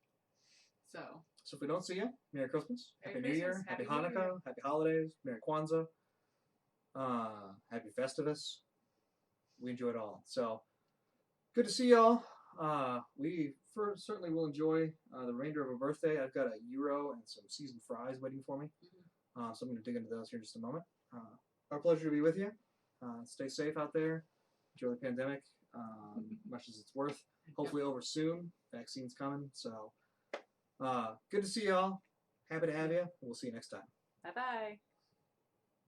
So if we don't see you, Merry Christmas, Happy New Year, Happy New Hanukkah, Year. Happy Holidays, Merry Kwanzaa, Happy Festivus. We enjoy it all. So good to see y'all. We certainly will enjoy the remainder of a birthday. I've got a gyro and some seasoned fries waiting for me. Mm-hmm. So I'm going to dig into those here in just a moment. Our pleasure to be with you. Stay safe out there. Enjoy the pandemic much as it's worth. Hopefully over soon. Vaccine's coming. So good to see y'all. Happy to have you. We'll see you next time. Bye-bye.